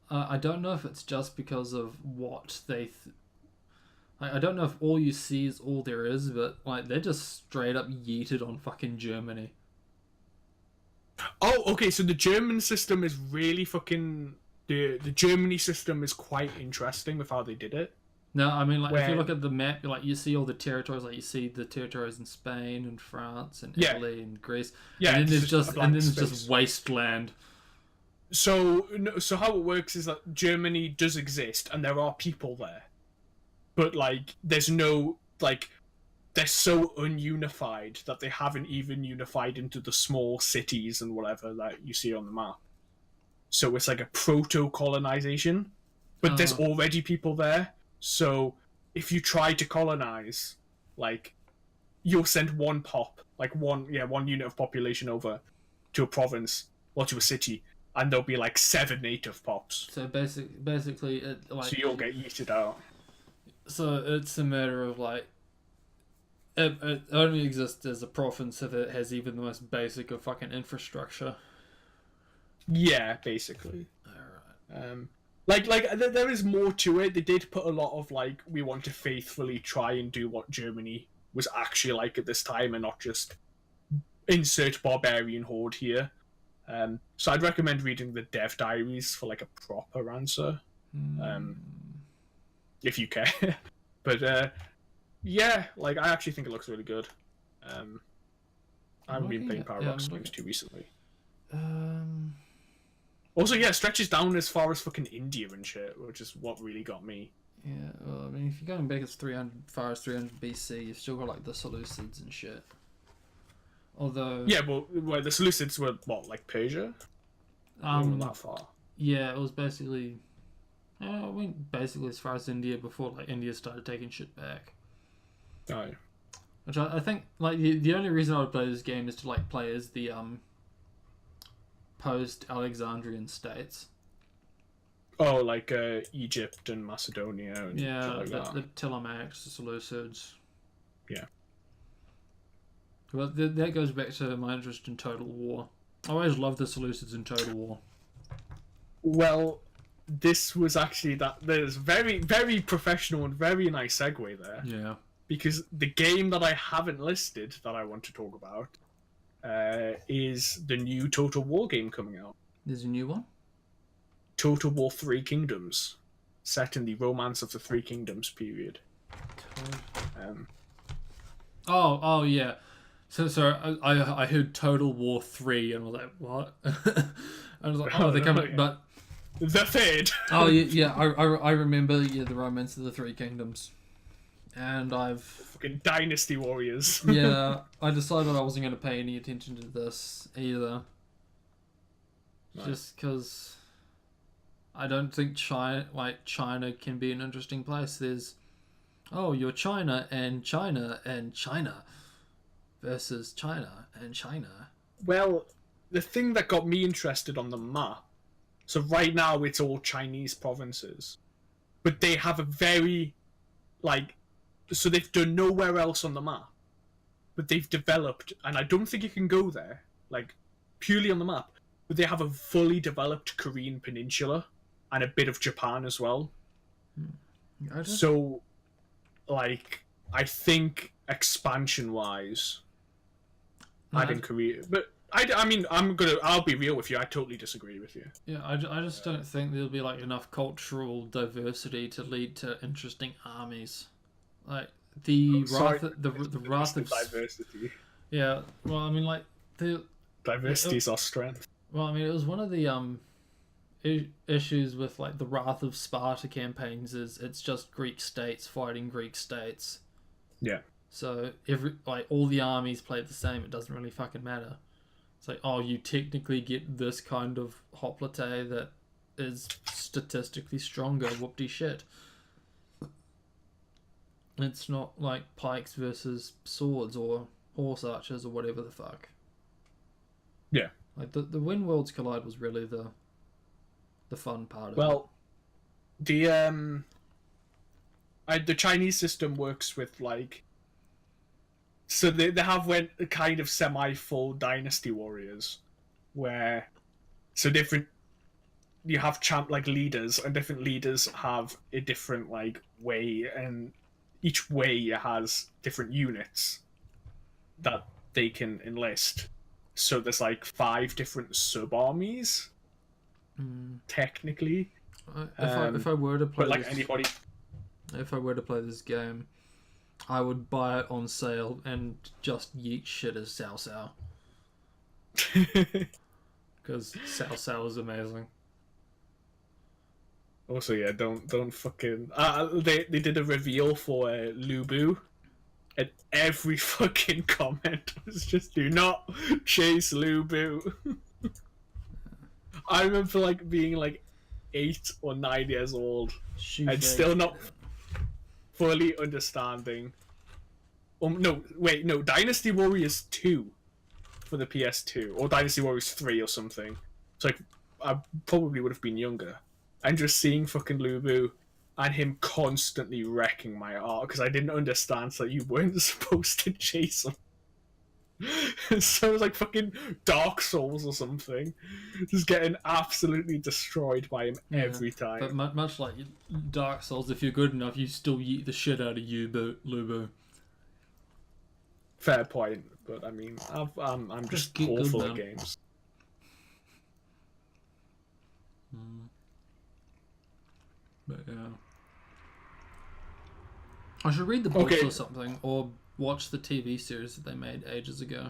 I don't know if it's just because of what they. I don't know if all you see is all there is, but like they're just straight up yeeted on fucking Germany. oh okay, so the German system is really fucking the Germany system is quite interesting with how they did it. No, I mean, like, if you Where- look at the map, like, you see all the territories, like, you see the territories in Spain and France and Yeah. Italy and Greece. Yeah, and then it's there's just a just blank and then there's space. just wasteland. So how it works is that Germany does exist and there are people there, but like there's no like they're so ununified that they haven't even unified into the small cities and whatever that you see on the map. So it's like a proto-colonization, but there's Oh. already people there. So if you try to colonize, like you'll send one one unit of population over to a province or to a city, and there'll be like 7 native pops. So basically, it like So you'll get yeeted out. so it's a matter of like it only exists as a province if it has even the most basic of fucking infrastructure. Yeah, basically. Alright. There is more to it. They did put a lot of like, we want to faithfully try and do what Germany was actually like at this time, and not just insert barbarian horde here. So I'd recommend reading the dev diaries for like a proper answer, if you care. But yeah, like I actually think it looks really good. I haven't been playing Paradox games too recently. Also, yeah, it stretches down as far as fucking India and shit, which is what really got me. Yeah, well, I mean, if you're going back as far as 300 BC, you've still got like the Seleucids and shit. Although, Yeah, well, the Seleucids were what, like Persia? They weren't that far. yeah, it was basically, I went basically as far as India before like India started taking shit back. Oh. Which I think like the only reason I would play this game is to like play as the post Alexandrian states. Oh, like Egypt and Macedonia and shit Yeah, like that. the Tillamook, the Seleucids. Yeah. Well, that goes back to my interest in Total War. I always loved the Seleucids in Total War. Well, this was actually there's very, very professional and very nice segue there. Yeah. Because the game that I haven't listed that I want to talk about is the new Total War game coming out. There's a new one? Total War Three Kingdoms, set in the Romance of the Three Kingdoms period. Oh yeah. So I heard Total War 3 and I was like, what? I was like, oh, they're coming, yeah. but The third. oh yeah, I remember the Romance of the Three Kingdoms, and I've Fucking Dynasty Warriors. yeah I decided I wasn't going to pay any attention to this either, Nice. just because I don't think China can be an interesting place. There's you're China and China and China versus China and China. Well, the thing that got me interested on the map, so right now it's all Chinese provinces, but they have a very, so they've done nowhere else on the map, but they've developed, and I don't think you can go there, purely on the map, but they have a fully developed Korean peninsula, and a bit of Japan as well. So, I think expansion-wise, adding Korea, but I mean, I'll be real with you. I totally disagree with you. Yeah, I just don't think there'll be enough cultural diversity to lead to interesting armies. The wrath of Diversity. yeah. Well, I mean, the Diversity is our strength. well, I mean, it was one of the issues with the Wrath of Sparta campaigns is it's just Greek states fighting Greek states. Yeah. So all the armies play the same. It doesn't really fucking matter. It's you technically get this kind of hoplite that is statistically stronger. Whoop-de shit. It's not like pikes versus swords or horse archers or whatever the fuck. Yeah. The When Worlds Collide was really the fun part of it. Well, the Chinese system works with so they have went kind of semi-full dynasty warriors, where you have leaders, and different leaders have a different way, and each way has different units that they can enlist. So there's 5 different sub armies technically. If I were to play But like this, anybody, if I were to play this game, I would buy it on sale and just yeet shit as Cao Cao. Because Cao Cao is amazing. also yeah, don't fucking. They did a reveal for Lu Bu, and every fucking comment was just do not chase Lu Bu. I remember like being like 8 or 9 years old and still not fully understanding. No, wait, no, Dynasty Warriors 2 for the PS2, or Dynasty Warriors 3 or something. It's like, I probably would have been younger. And just seeing fucking Lu Bu and him constantly wrecking my art because I didn't understand that you weren't supposed to chase him. So it was like fucking Dark Souls or something. Just getting absolutely destroyed by him every time. But much like Dark Souls, if you're good enough, you still yeet the shit out of Lu Bu. Fair point, but I mean, I'm just awful at games. But yeah, I should read the books or something, or watch the TV series that they made ages ago.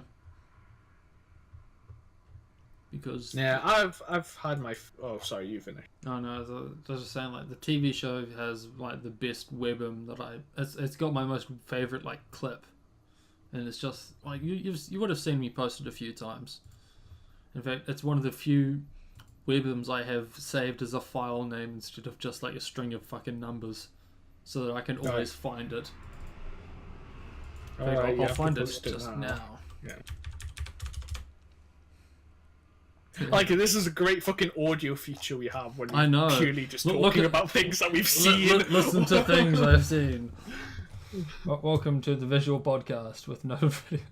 Because yeah, I've had my. Oh, sorry, you finished. No, I was just saying, like, the TV show has like the best webm that it's got my most favorite like clip, and it's just like you would have seen me post it a few times. In fact, it's one of the few webms I have saved as a file name instead of just like a string of fucking numbers, so that I can always find it. I'll find it just now. Yeah. Like, this is a great fucking audio feature we have when we're purely just talking about things that we've seen. Listen to things I've seen. Welcome to the visual podcast with no video.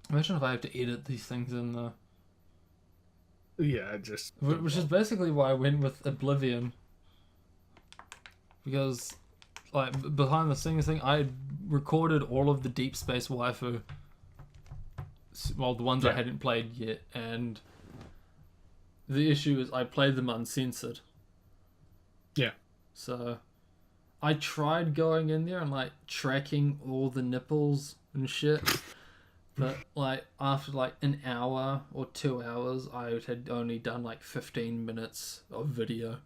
Imagine if I have to edit these things in the... Yeah, just... Which is basically why I went with Oblivion. Because, like, behind the scenes thing, I recorded all of the Deep Space Waifu. Well, the ones I hadn't played yet, and the issue is I played them uncensored. Yeah. So, I tried going in there and, like, tracking all the nipples and shit. But, like, after, like, an hour or 2 hours, I had only done, like, 15 minutes of video.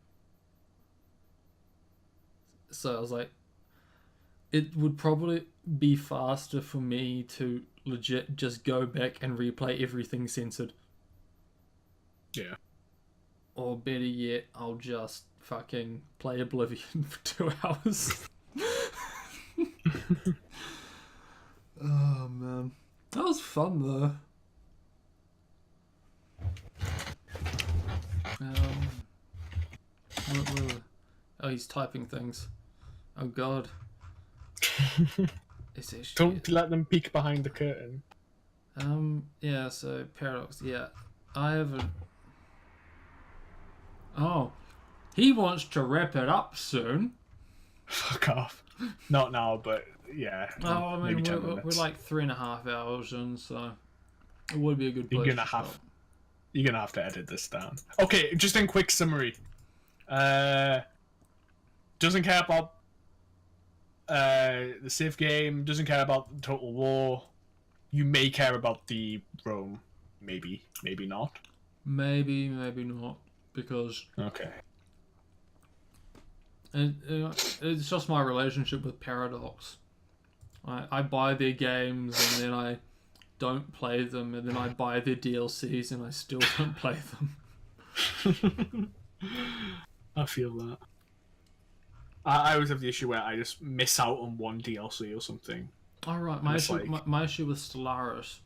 So I was like, it would probably be faster for me to legit just go back and replay everything censored. Yeah. Or better yet, I'll just fucking play Oblivion for 2 hours. Oh, man. That was fun, though. Oh, he's typing things. Oh, God. Don't let them peek behind the curtain. Yeah, so Paradox, yeah. I haven't... Oh. He wants to wrap it up soon. Fuck off. Not now, but yeah. Oh, I mean, maybe we're like 3.5 hours in, so it would be a good place to stop. You're gonna have to edit this down. Okay, just in quick summary. Doesn't care about the Civ game, doesn't care about Total War. You may care about the Rome. Maybe not. Maybe not, because... Okay. And it's just my relationship with Paradox. I buy their games and then I don't play them, and then I buy their DLCs and I still don't play them. I feel that. I always have the issue where I just miss out on one DLC or something. Alright, my issue with Stellaris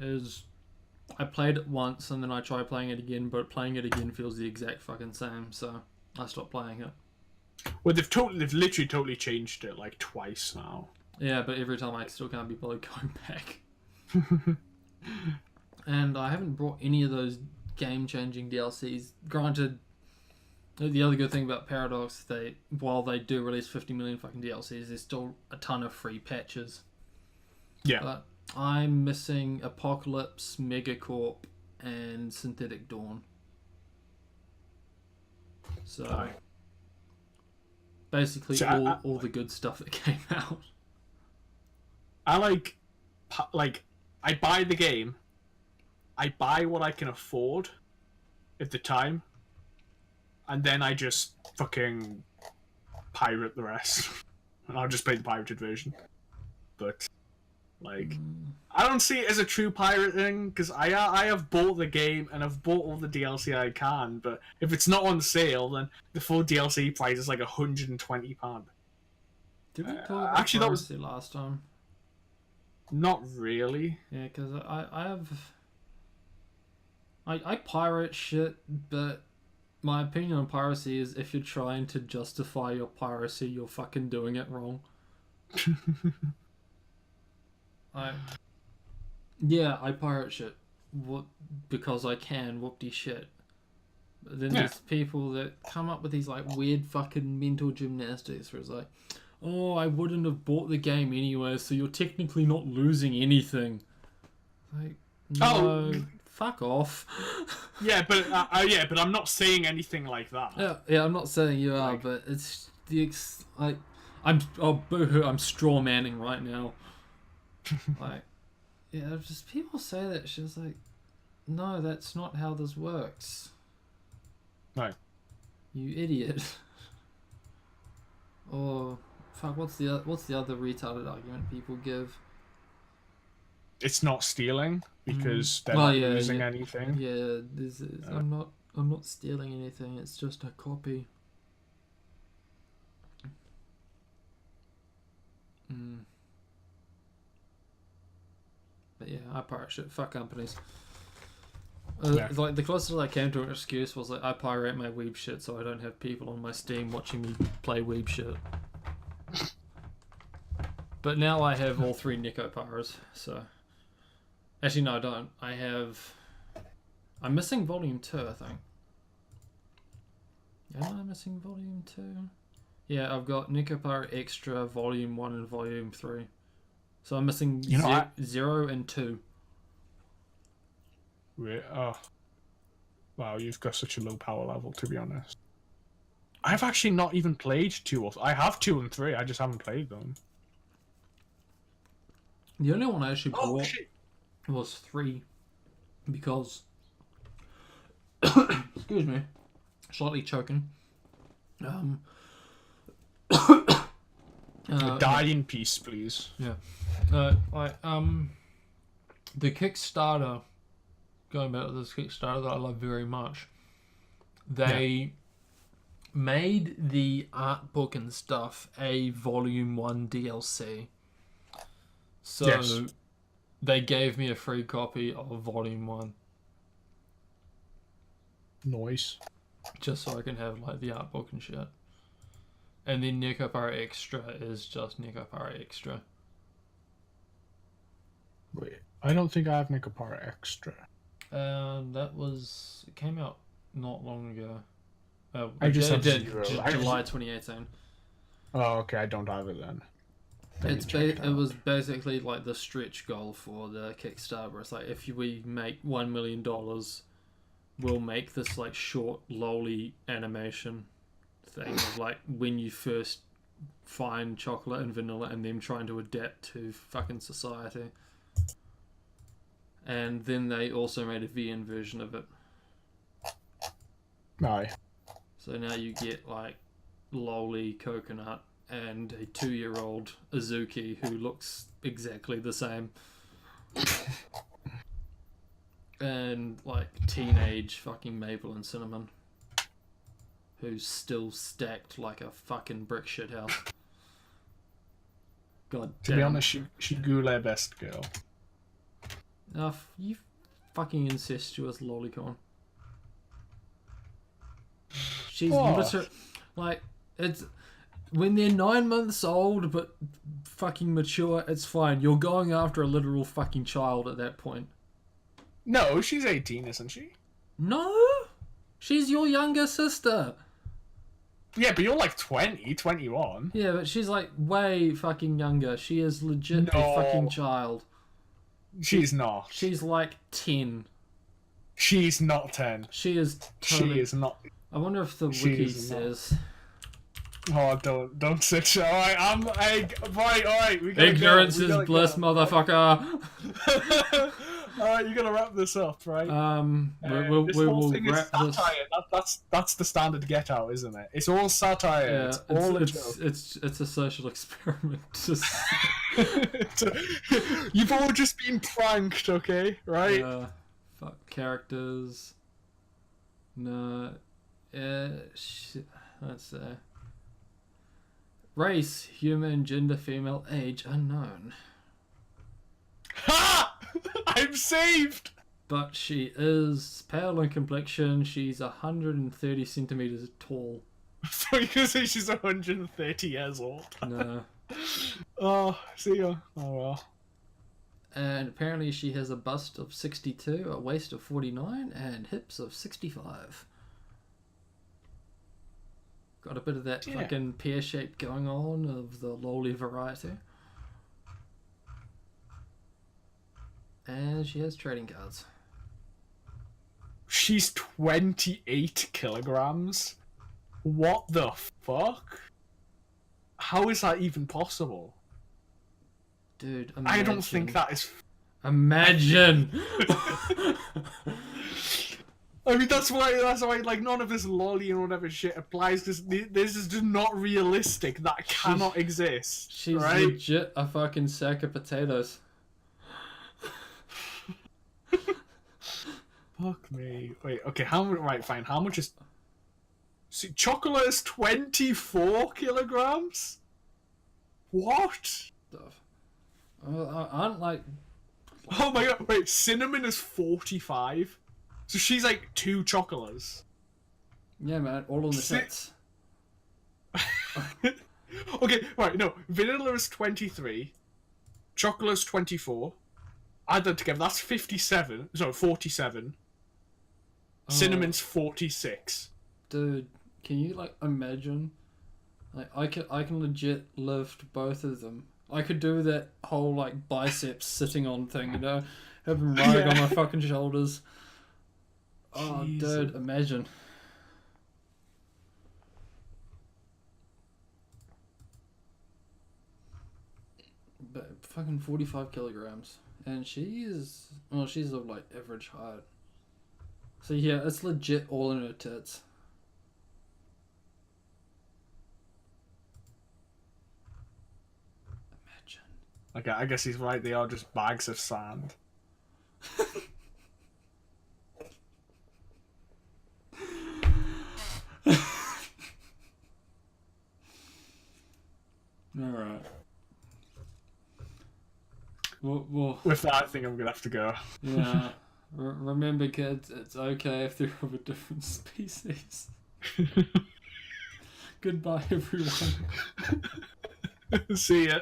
is I played it once and then I try playing it again, but playing it again feels the exact fucking same, so I stopped playing it. Well, they've literally totally changed it like twice now. Yeah, but every time I still can't be bothered going back. And I haven't brought any of those game-changing DLCs. Granted, the other good thing about Paradox, while they do release 50 million fucking DLCs, there's still a ton of free patches. Yeah. But I'm missing Apocalypse, Megacorp, and Synthetic Dawn. So Aye. basically So all the good stuff that came out. I I buy the game. I buy what I can afford at the time, and then I just fucking pirate the rest. And I'll just play the pirated version. But like, I don't see it as a true pirate thing because I have bought the game and I've bought all the DLC I can. But if it's not on sale, then the full DLC price is like £120. Did we talk about actually, that was piracy last time? not really. Yeah, because I pirate shit, but my opinion on piracy is if you're trying to justify your piracy, you're fucking doing it wrong. I pirate shit. What? Because I can. Whoop-de shit. But then there's people that come up with these like weird fucking mental gymnastics where it's like, oh, I wouldn't have bought the game anyway, so you're technically not losing anything. Like, no, fuck off. But I'm not saying anything like that. Yeah, I'm not saying you are, but it's I'm boohoo, I'm straw manning right now. Like, yeah, just people say that shit's like, no, that's not how this works. No. You idiot. Or fuck, what's the other retarded argument people give? It's not stealing because they're not using anything. Yeah, I'm not stealing anything. It's just a copy. But yeah, I pirate shit. Fuck companies. Like the closest I came to an excuse was like I pirate my weeb shit so I don't have people on my Steam watching me play weeb shit. But now I have all 3 Nico Pyros, so actually no, I don't. I'm missing Volume 2, I think. Am I missing Volume 2? Yeah, I've got Nico Pyro Extra, Volume 1 and Volume 3. So I'm missing 0 and 2. Wow, you've got such a low power level, to be honest. I've actually not even played 2 I have 2 and 3, I just haven't played them. The only one I actually bought was 3 because excuse me, slightly choking. Die in peace, please. Yeah. The Kickstarter, going back to this Kickstarter that I love very much, they made the art book and stuff a Volume 1 DLC. So they gave me a free copy of Volume 1. Noise. Just so I can have like the art book and shit. And then Nico Pyro Extra is just Nico Pyro Extra. Wait, I don't think I have Nico Pyro Extra. It came out not long ago. I just have 0. July 2018. Oh, okay, I don't have it then. It was basically like the stretch goal for the Kickstarter. It's like if we make $1 million, we'll make this like short lolly animation thing of like when you first find chocolate and vanilla and them trying to adapt to fucking society. And then they also made a VN version of it. Aye. So now you get like lolly coconut and a 2-year-old Azuki who looks exactly the same. And like teenage fucking Maple and Cinnamon who's still stacked like a fucking brick shit house. God damn. To be honest, she Goulet best girl. You fucking incestuous lolicon. She's literally like, it's when they're 9 months old but fucking mature, it's fine. You're going after a literal fucking child at that point. No, she's 18, isn't she? No, she's your younger sister. Yeah, but you're like 20, 21. Yeah, but she's like way fucking younger. She is legit a fucking child. She's not. She's like 10. She's not 10. She is totally... She is not. I wonder if the She wiki is not. says... don't sit. Alright, alright. We gotta Ignorance go. We is gotta bliss, go. motherfucker! Alright, you gotta wrap this up, right? We This we whole will thing is wrap this... satire. That's the standard Get Out, isn't it? It's all satire. Yeah, it's all a joke. it's a social experiment. Just You've all just been pranked, okay? Right? fuck characters. No, shit. Let's say race: human, gender, female, age unknown. Ha! I'm saved. But she is pale in complexion. She's 130 centimeters tall. So you can say she's 130 years old. No. Oh, see ya. Oh well. And apparently she has a bust of 62, a waist of 49, and hips of 65. Got a bit of that Yeah. fucking pear shape going on of the lowly variety. And she has trading cards. She's 28 kilograms. What the fuck? How is that even possible? Dude, imagine. I don't think that is. Imagine! I mean, that's why, like, none of this lolly and whatever shit applies, because this is just not realistic. That cannot exist. She's right? legit a fucking sack of potatoes. Fuck me. Wait, okay, how much? Right, fine. How much is. See, chocolate is 24 kilograms? What? Stuff. Aren't like. Oh my god, wait, cinnamon is 45? So she's like 2 chocolates. Yeah, man, all on the Si- tits. Okay, right, no. Vanilla is 23. Chocolate's 24. Add that together, that's 57. Sorry, 47. Cinnamon's 46. Dude, can you like imagine? Like I can legit lift both of them. I could do that whole like biceps sitting on thing, you know, have them right on my fucking shoulders. Oh, Jesus. dude, imagine. But fucking 45 kilograms, and she's of like average height. So yeah, it's legit all in her tits. Imagine. Okay, I guess he's right, they are just bags of sand. Alright. Well, With that, I think I'm gonna have to go. yeah. Remember, kids, it's okay if they're of a different species. Goodbye, everyone. See ya.